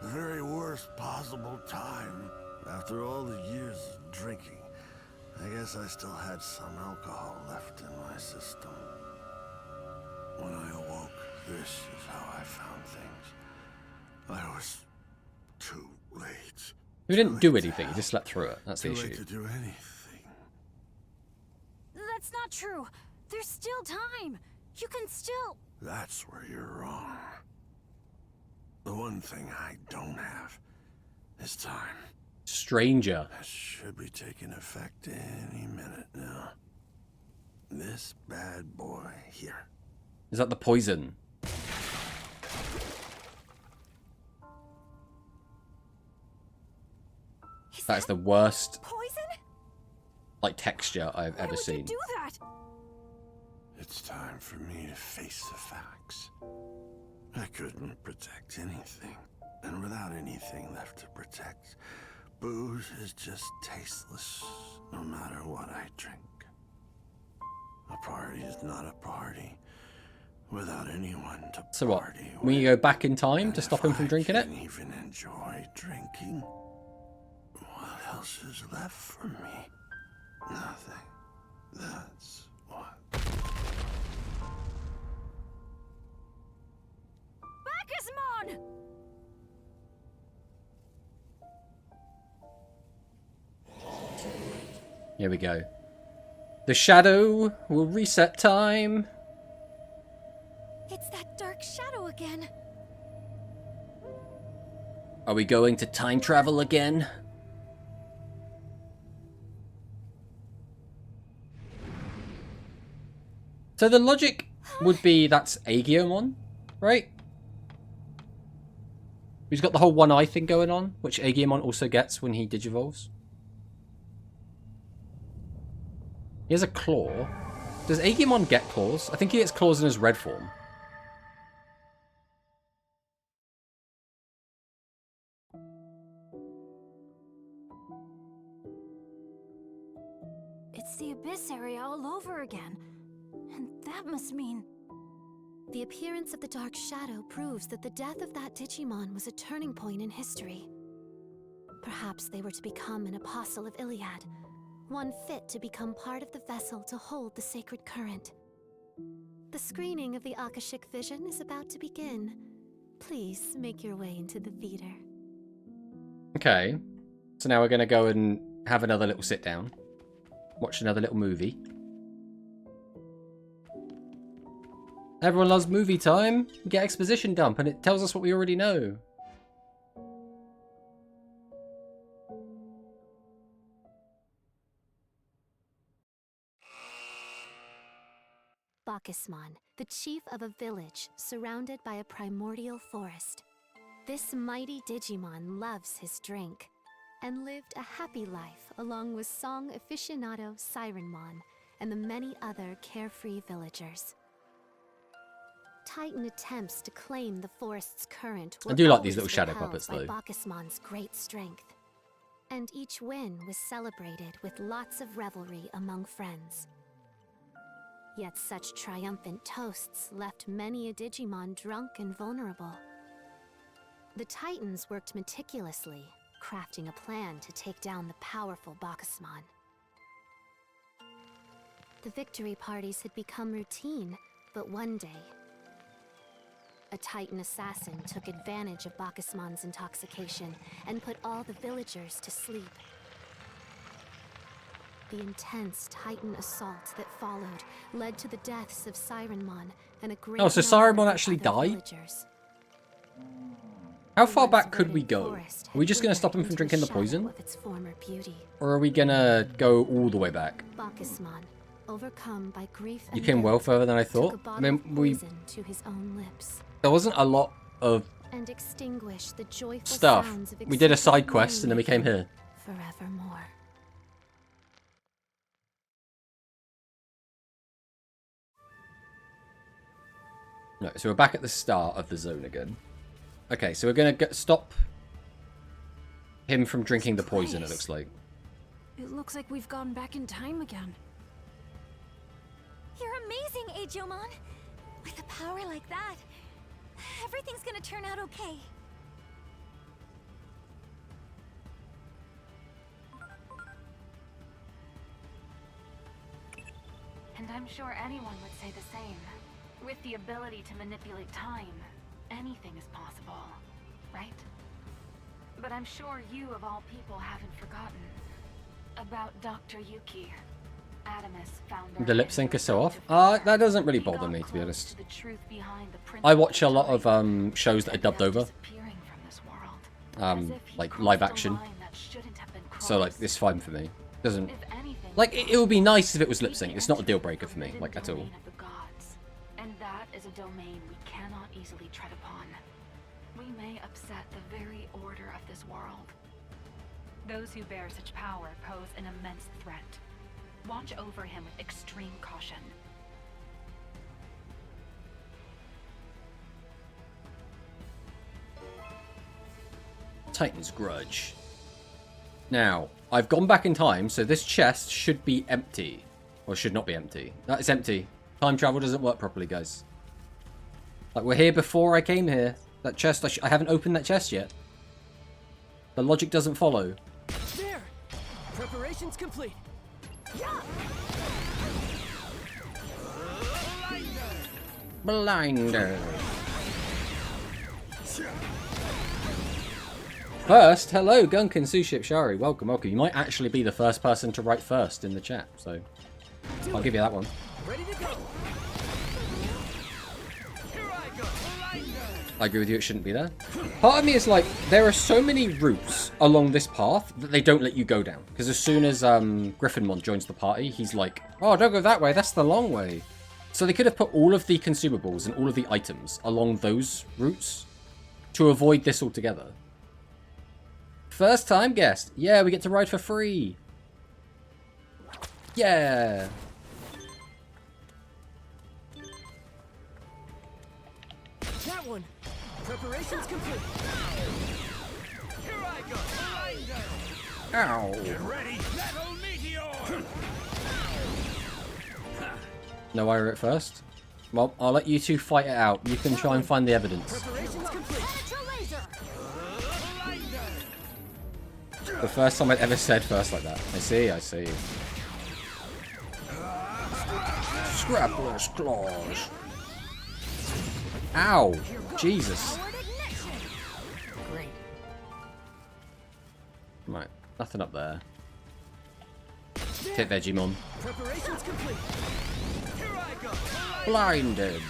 The very worst possible time. After all the years of drinking, I guess I still had some alcohol left in my system. When I awoke, this is how I found things. I was too late. He didn't do anything, he just slept through it. That's the Too late issue. to do anything. That's not true. There's still time. You can still... That's where you're wrong. The one thing I don't have is time. Stranger. That should be taking effect any minute now. This bad boy here. Is that the poison? That's the worst, Poison? like, texture I've ever seen. Do that? It's time for me to face the facts. I couldn't protect anything. And without anything left to protect, booze is just tasteless, no matter what I drink. A party is not a party without anyone to So what? party with. Will you go back in time And to stop if him from I drinking it? can't even enjoy drinking, what else is left for me? Nothing. That's what. Brachusmon! Here we go. The shadow will reset time. It's that dark shadow again. Are we going to time travel again? So the logic would be that's Aegiomon, right? He's got the whole one eye thing going on, which Aegiomon also gets when he digivolves. He has a claw. Does Aegiomon get claws? I think he gets claws in his red form. It's the Abyss area all over again. And that must mean... The appearance of the Dark Shadow proves that the death of that Digimon was a turning point in history. Perhaps they were to become an apostle of Iliad, one fit to become part of the vessel to hold the sacred current. The screening of the Akashic Vision is about to begin. Please make your way into the theater. Okay. So now we're going to go and have another little sit down. Watch another little movie. Everyone loves movie time. We get exposition dump and it tells us what we already know. Brachusmon, the chief of a village surrounded by a primordial forest. This mighty Digimon loves his drink and lived a happy life along with song aficionado Sirenmon and the many other carefree villagers. Titan attempts to claim the forest's current were I do like these always little shadow repelled puppets, by though. Brachusmon's great strength. And each win was celebrated with lots of revelry among friends. Yet such triumphant toasts left many a Digimon drunk and vulnerable. The Titans worked meticulously, crafting a plan to take down the powerful Brachusmon. The victory parties had become routine, but one day, a Titan assassin took advantage of Bacchusmon's intoxication and put all the villagers to sleep. The intense Titan assault that followed led to the deaths of Sirenmon and a great Oh, so number Sirenmon of actually other died? villagers. How far The back could we once go? forest Are we had just going to stop him withered from into drinking a the poison? shadow of its former beauty. Or are we going to go all the way back? Bacchusmon, overcome by grief You and came well guilt, further than I took thought. a bottle I mean, of we... poison to his own lips There wasn't a lot of and extinguished the joyful stuff. sounds of We did a excited side quest and then we came merrymaking here. forevermore. No, so we're back at the start of the zone again. Okay, so we're going to stop him from drinking the poison, it looks like. It looks like we've gone back in time again. You're amazing, DIGIMON! With a power like that, everything's gonna turn out okay. And I'm sure anyone would say the same. With the ability to manipulate time, anything is possible, right? But I'm sure you of all people haven't forgotten about Dr. Yuki. Adamus found The lip sync is so off. That doesn't really bother me, to be honest. I watch a lot of shows that are dubbed over. Like live action. So like, it's fine for me. Doesn't... Like, it would be nice if it was lip sync. It's not a deal breaker for me, like, at all. And that is a domain we cannot easily tread upon. We may upset the very order of this world. Those who bear such power pose an immense threat. Watch over him with extreme caution. Titan's Grudge. Now, I've gone back in time, so this chest should be empty. Or should not be empty. That is empty. Time travel doesn't work properly, guys. Like, we're here before I came here. That chest, I haven't opened that chest yet. The logic doesn't follow. There! Preparations complete. Blinder. First, hello, Gunkin, Suship, Shari. Welcome, welcome. You might actually be the first person to write first in the chat, so I'll give you that one. Ready to go. Here I go. I agree with you, it shouldn't be there. Part of me is like, there are so many routes along this path that they don't let you go down. Because as soon as Griffinmon joins the party, he's like, oh, don't go that way, that's the long way. So they could have put all of the consumables and all of the items along those routes to avoid this altogether. First time guest. Yeah, we get to ride for free. Yeah. That one. Preparations complete. Here I go. Ow. Get ready. Metal meteor. No, I were at first. Well, I'll let you two fight it out. You can try and find the evidence. Preparations complete. The first time I'd ever said first like that. I see, I see. Scrappler's claws. Ow. Jesus. Right, nothing up there. Tip Digimon. Preparations complete. Here I go. Blinded.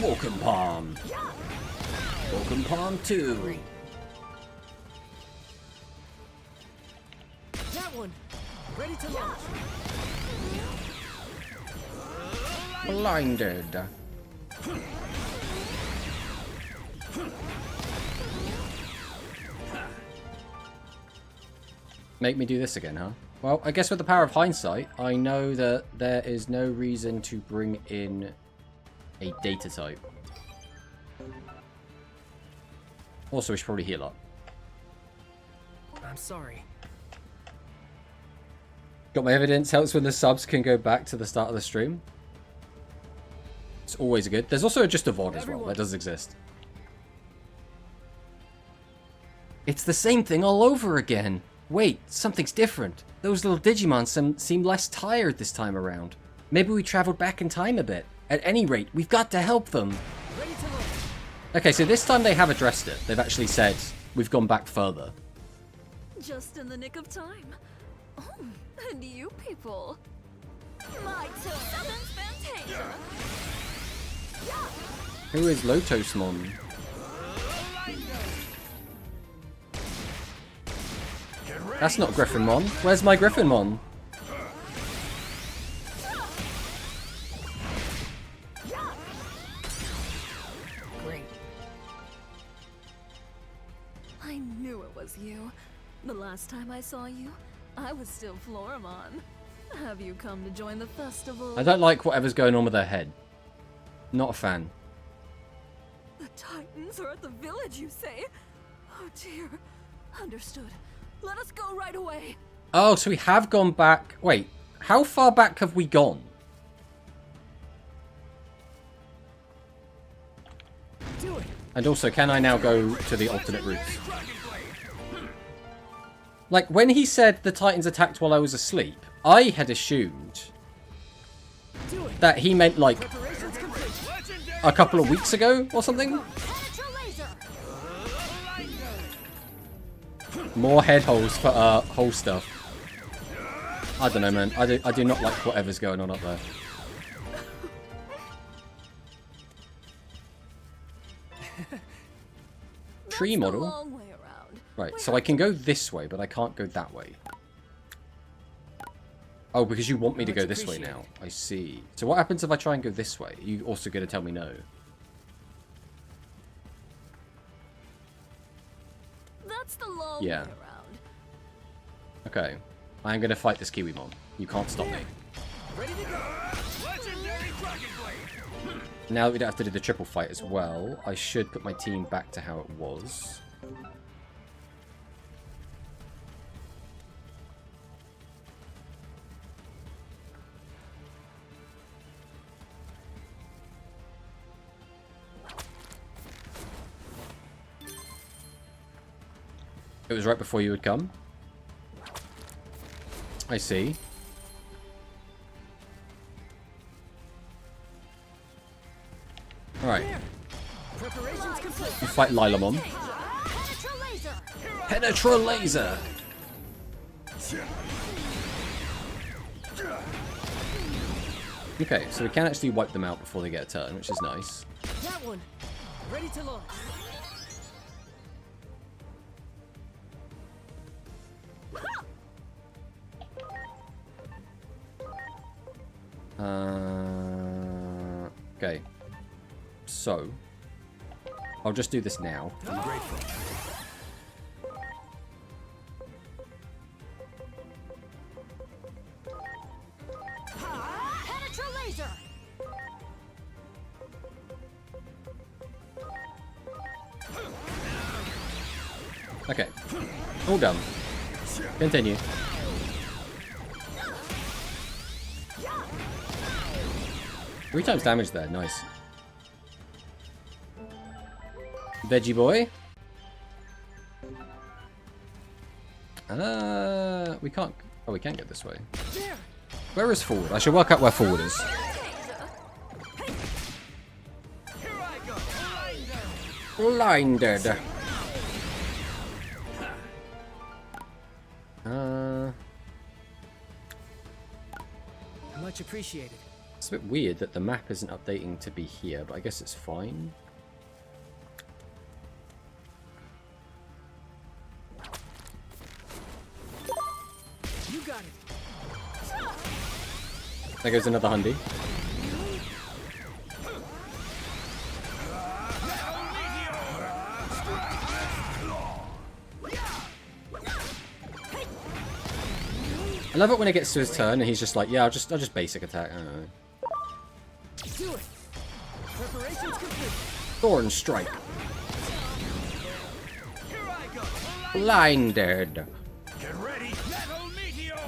Walking Palm. Walking Palm 2. That one. Ready to launch. Blinded. Make me do this again, huh? Well, I guess with the power of hindsight, I know that there is no reason to bring in a data type. Also, we should probably heal up. I'm sorry. Got my evidence. Helps when the subs can go back to the start of the stream. It's always good. There's also just a VOD as well. That does exist. It's the same thing all over again. Wait, something's different. Those little Digimon seem less tired this time around. Maybe we traveled back in time a bit. At any rate, we've got to help them. Okay, so this time they have addressed it. They've actually said, we've gone back further. Just in the nick of time. Oh, and you people. My turn. Summons Fantasia. Who is Lotosmon? That's not Griffinmon. Where's my Griffinmon? Great. I knew it was you. The last time I saw you, I was still Floramon. Have you come to join the festival? I don't like whatever's going on with her head. Not a fan. The Titans are at the village, you say? Oh dear. Understood. Let us go right away. Oh, so we have gone back. Wait, how far back have we gone? Do it. And also, can I now go to the alternate routes? Like, when he said the Titans attacked while I was asleep, I had assumed that he meant, like, a couple of weeks ago or something? More head holes for hole stuff. I don't know, man. I do not like whatever's going on up there. Tree model. Right, so I can go this way, but I can't go that way. Oh, because you want me to go this way now. I see. So what happens if I try and go this way? Are you also going to tell me no? That's the long Yeah. way around. Okay. I'm going to fight this Kiwimon. You can't stop me. Ready to go. Legendary Dragon Blade. Now that we don't have to do the triple fight as well, I should put my team back to how it was. It was right before you would come. I see. Alright. Preparations complete. You fight Lilamon. Penetra Laser! Okay, so we can actually wipe them out before they get a turn, which is nice. That one. Ready to launch. Okay. So, I'll just do this now. I'm grateful. Okay. All done. Continue. Three times damage there. Nice. Veggie boy. We can't. Oh, we can get this way. Where is forward? I should work out where forward is. Blinded. Much appreciated. It's a bit weird that the map isn't updating to be here, but I guess it's fine. You got it. There goes another Hundy. I love it when it gets to his turn and he's just like, yeah, I'll just basic attack. I don't know. Do it. Preparations complete. Thorn strike. Here I go. Blinded. Get ready. Metal meteor.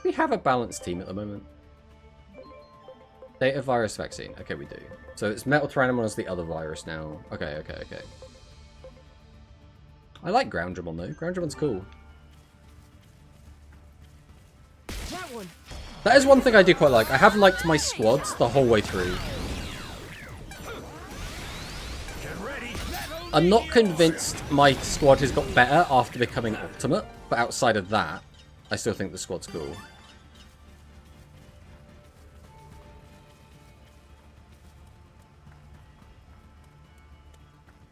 We have a balanced team at the moment. Data virus vaccine. Okay, we do. So it's Metal Tyrannomon as the other virus now. Okay, okay, okay. I like Groundramon though. Groundramon's cool. That one. That is one thing I do quite like. I have liked my squads the whole way through. I'm not convinced my squad has got better after becoming Ultimate, but outside of that, I still think the squad's cool.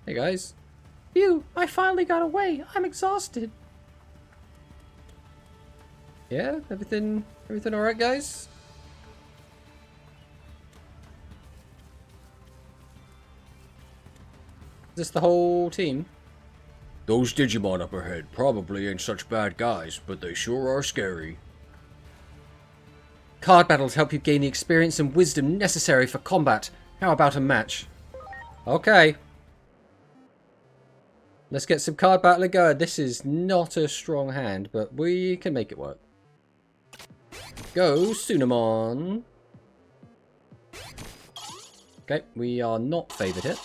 Hey guys. Phew, I finally got away. I'm exhausted. Yeah, everything alright, guys? Is this the whole team? Those Digimon up ahead probably ain't such bad guys, but they sure are scary. Card battles help you gain the experience and wisdom necessary for combat. How about a match? Okay. Let's get some card battling going. This is not a strong hand, but we can make it work. Go, Sunamon. Okay, we are not favoured here.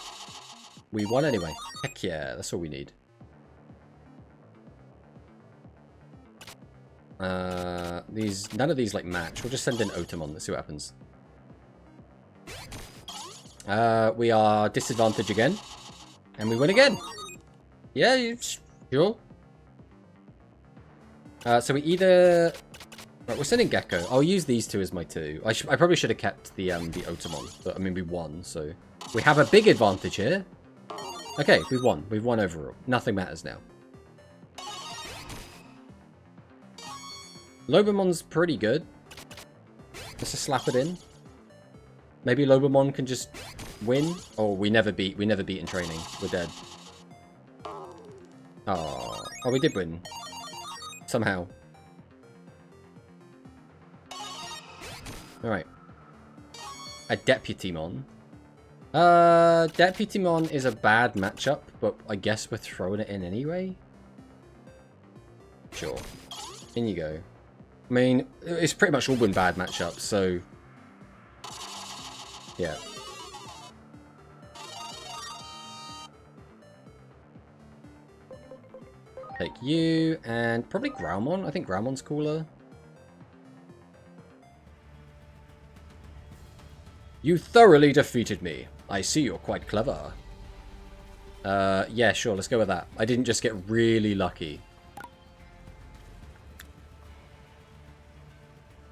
We won anyway. Heck yeah, that's all we need. None of these like match. We'll just send in Otamon. Let's see what happens. We are disadvantaged again. And we win again. Yeah, sure. So we either... Right, we're sending Gecko. I'll use these two as my two. I probably should have kept the Otamon. But, I mean, we won, so... We have a big advantage here. Okay, we've won. We've won overall. Nothing matters now. Lobamon's pretty good. Just to slap it in. Maybe Lobamon can just win. Oh, we never beat in training. We're dead. Oh, we did win. Somehow. Alright. A Deputymon. Deputymon is a bad matchup, but I guess we're throwing it in anyway. Sure. In you go. I mean, it's pretty much all been bad matchups, so... Yeah. Take you, and probably Graumon. I think Graumon's cooler. You thoroughly defeated me. I see you're quite clever. Yeah, sure, let's go with that. I didn't just get really lucky.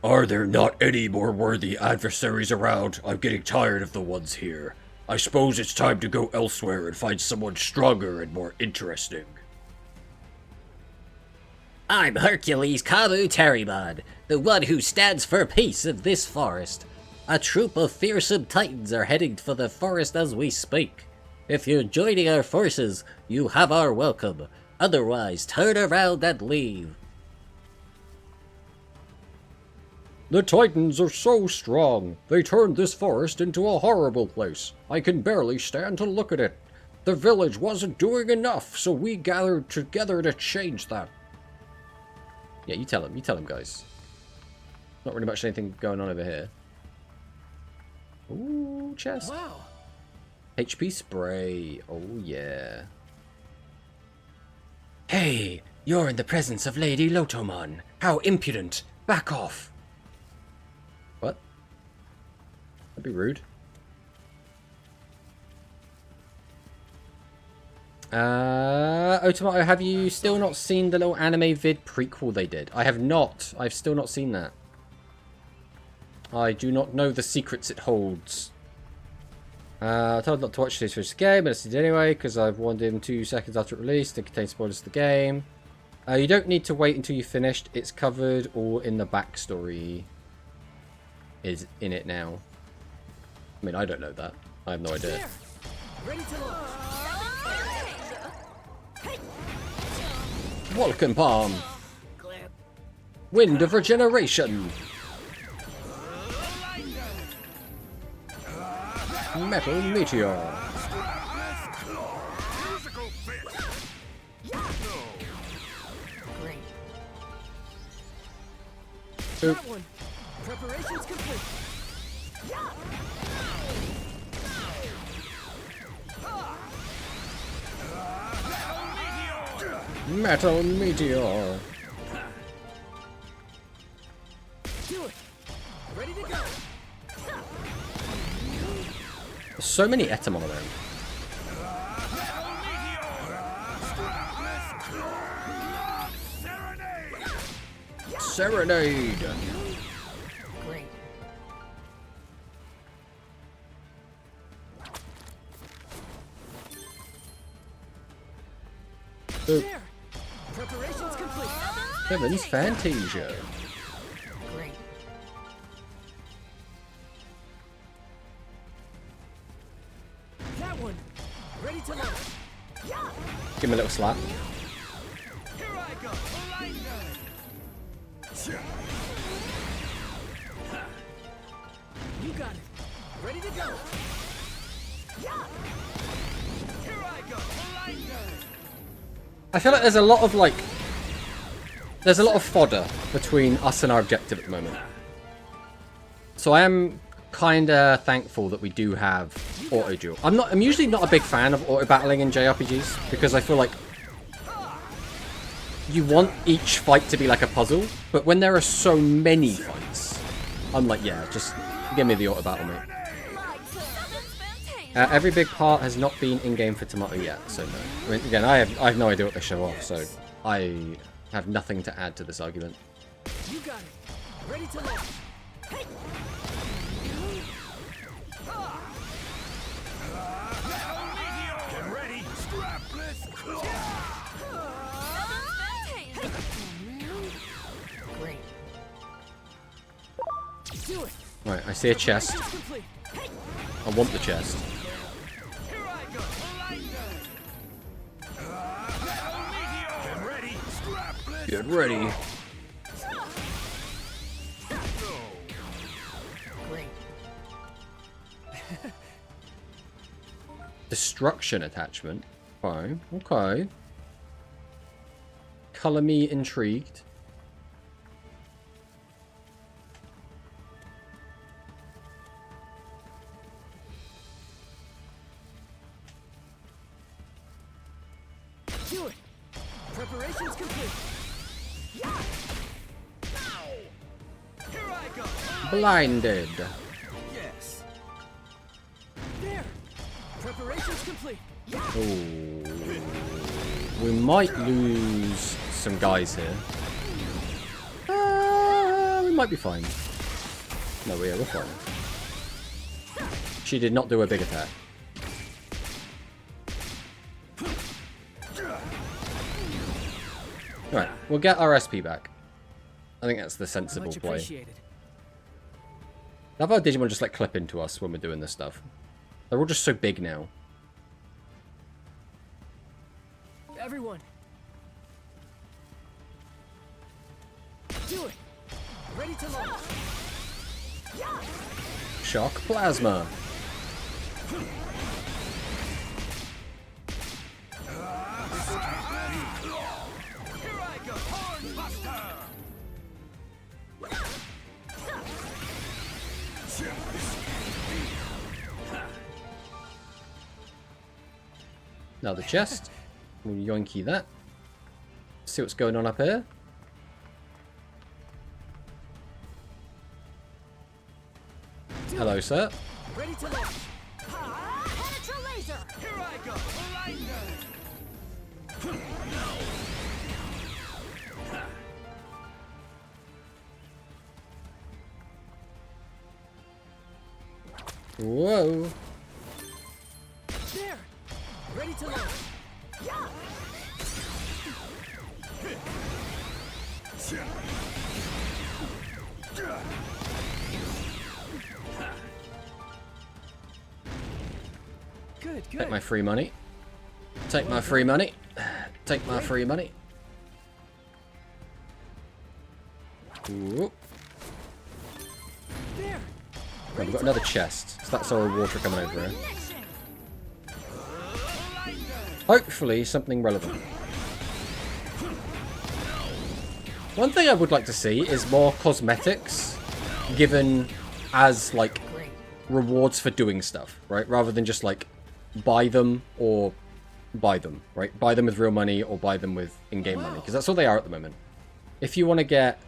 Are there not any more worthy adversaries around? I'm getting tired of the ones here. I suppose it's time to go elsewhere and find someone stronger and more interesting. I'm Hercules Kabu Terrymon, the one who stands for peace in this forest. A troop of fearsome titans are heading for the forest as we speak. If you're joining our forces, you have our welcome. Otherwise, turn around and leave. The Titans are so strong. They turned this forest into a horrible place. I can barely stand to look at it. The village wasn't doing enough, so we gathered together to change that. Yeah, you tell him, guys. Not really much anything going on over here. Ooh, chest. Wow. HP spray. Oh, yeah. Hey, you're in the presence of Lady Lotomon. How impudent. Back off. What? That'd be rude. Otomato, have you still not seen the little anime vid prequel they did? I have not. I've still not seen that. I do not know the secrets it holds. I told not to watch this for this game, but I did anyway, because I've warned him 2 seconds after it released. It contains spoilers of the game. You don't need to wait until you've finished. It's covered all in the backstory. Is in it now. I mean, I don't know that. I have no idea. Ready to launch. Vulcan Palm. Wind of Regeneration. Metal Meteor. Great. Oop. That one. Preparations complete. Metal Meteor. Do it. Ready to go. There's so many Etamon around. Serenade. Great. There. Preparations complete. Kevin's Fantasia. Great. That one. Ready to launch. Give him a little slap. Here I go. You got it. Ready to go. Here I go. I feel like there's a lot of fodder between us and our objective at the moment. So I am kinda thankful that we do have auto duel. I'm usually not a big fan of auto battling in JRPGs because I feel like you want each fight to be like a puzzle, but when there are so many fights, I'm like, yeah, just give me the auto battle, mate. Every big part has not been in-game for Tomato yet, so no. I mean, again, I have no idea what they show off, so I have nothing to add to this argument. You got it. Ready to launch. Get ready. Strapless claw. Great. Do it. Right, I see a chest. Complete. I want the chest. Here I go. Get ready. Strapless. Get ready. Great. Destruction attachment. Fine. Okay. Color me intrigued. Do it. Preparations complete. Here I go. Blinded. Yes. There. Preparations complete. Ooh. We might lose some guys here. We might be fine. No, we're fine. She did not do a big attack. Right, we'll get our SP back. I think that's the sensible Much play. appreciated. How about Digimon just like clip into us when we're doing this stuff? They're all just so big now. Everyone. Do it. Ready to launch. Shock Plasma. Here I go. Hornbuster. Now the chest. We'll yoinky that. See what's going on up here. Hello, sir. Ready to launch. Penetra laser. Here I go. Whoa. There. Ready to launch. Good, good. Take my free money. Take my free money. Take my free money. Ooh. There. Oh, we've got another chest. So that's our water coming over here. Hopefully something relevant. One thing I would like to see is more cosmetics given as like rewards for doing stuff, right? Rather than just like buy them or buy them, right? Buy them with real money or buy them with in-game money, because that's all they are at the moment. If you want to get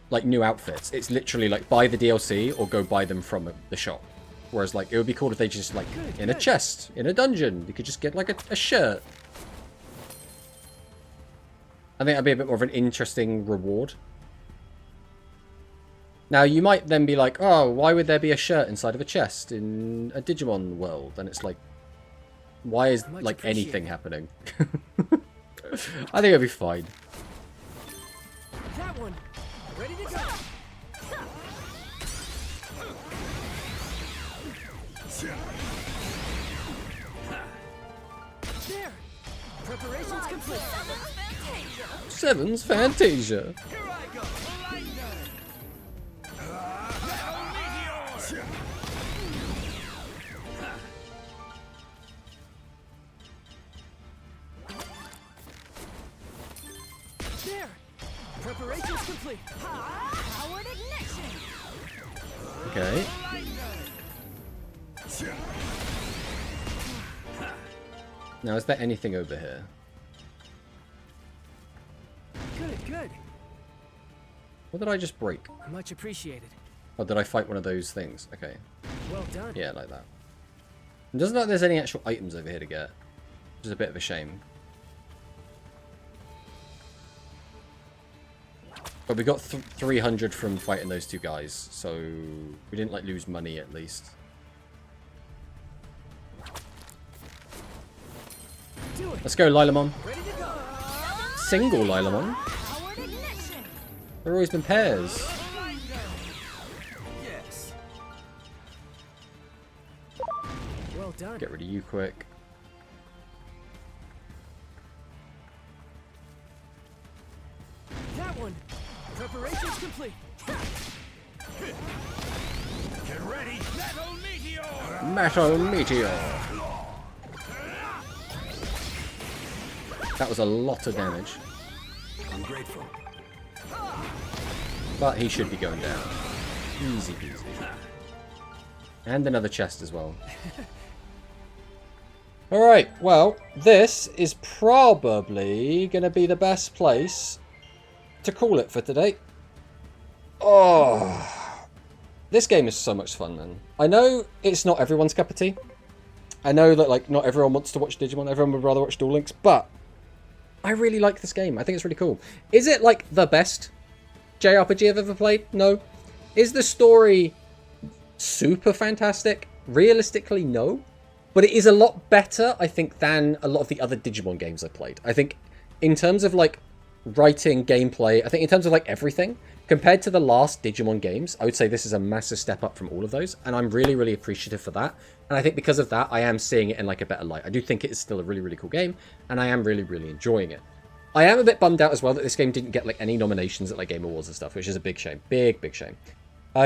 like new outfits, it's literally like buy the DLC or go buy them from the shop. Whereas like it would be cool if they just like in a chest, in a dungeon, you could just get like a shirt. I think that'd be a bit more of an interesting reward. Now, you might then be like, oh, why would there be a shirt inside of a chest in a Digimon world? And it's like, why is, like, anything happening? I think it'll be fine. That one. Ready to go. There. Preparations complete. Seven's Fantasia. Here I go. There. Preparations complete. Powered ignition. Okay. Now, is there anything over here? Good, good. What did I just break? Much appreciated. Or did I fight one of those things? Okay. Well done. Yeah, like that. It doesn't look like there's any actual items over here to get. Which is a bit of a shame. But we got 300 from fighting those two guys, so we didn't like lose money at least. Let's go, Lilamon. Single Lilamon. They've always been pairs. Yes. Well done. Get rid of you quick. That one. Preparations complete. Get ready. Metal Meteor. Metal Meteor. That was a lot of damage. I'm grateful. But he should be going down. Easy peasy. And another chest as well. Alright, well, this is probably going to be the best place to call it for today. Oh, this game is so much fun, man. I know it's not everyone's cup of tea. I know that like not everyone wants to watch Digimon, everyone would rather watch Duel Links, but I really like this game. I think it's really cool. Is it like the best JRPG I've ever played? No. Is the story super fantastic? Realistically, no. But it is a lot better, I think, than a lot of the other Digimon games I've played. I think in terms of like writing, gameplay, I think in terms of like everything, compared to the last Digimon games, I would say this is a massive step up from all of those, and I'm really, really appreciative for that. And I think because of that, I am seeing it in like a better light. I do think it is still a really, really cool game, and I am really, really enjoying it. I am a bit bummed out as well that this game didn't get like any nominations at like Game Awards and stuff, which is a big shame. Big, big shame.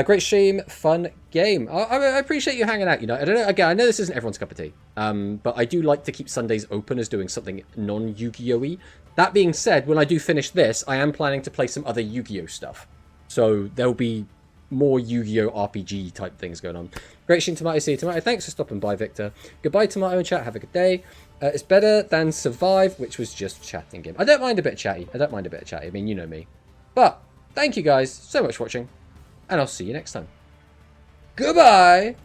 Great stream, fun game. I appreciate you hanging out, you know. I don't know, again, I know this isn't everyone's cup of tea, but I do like to keep Sundays open as doing something non-Yu-Gi-Oh-y. That being said, when I do finish this, I am planning to play some other Yu-Gi-Oh stuff. So there'll be more Yu-Gi-Oh RPG type things going on. Great stream, Tomato. See you, Tomato. Thanks for stopping by, Victor. Goodbye, Tomato and chat. Have a good day. It's better than Survive, which was just chatting game. I don't mind a bit chatty. I mean, you know me. But thank you guys so much for watching, and I'll see you next time. Goodbye!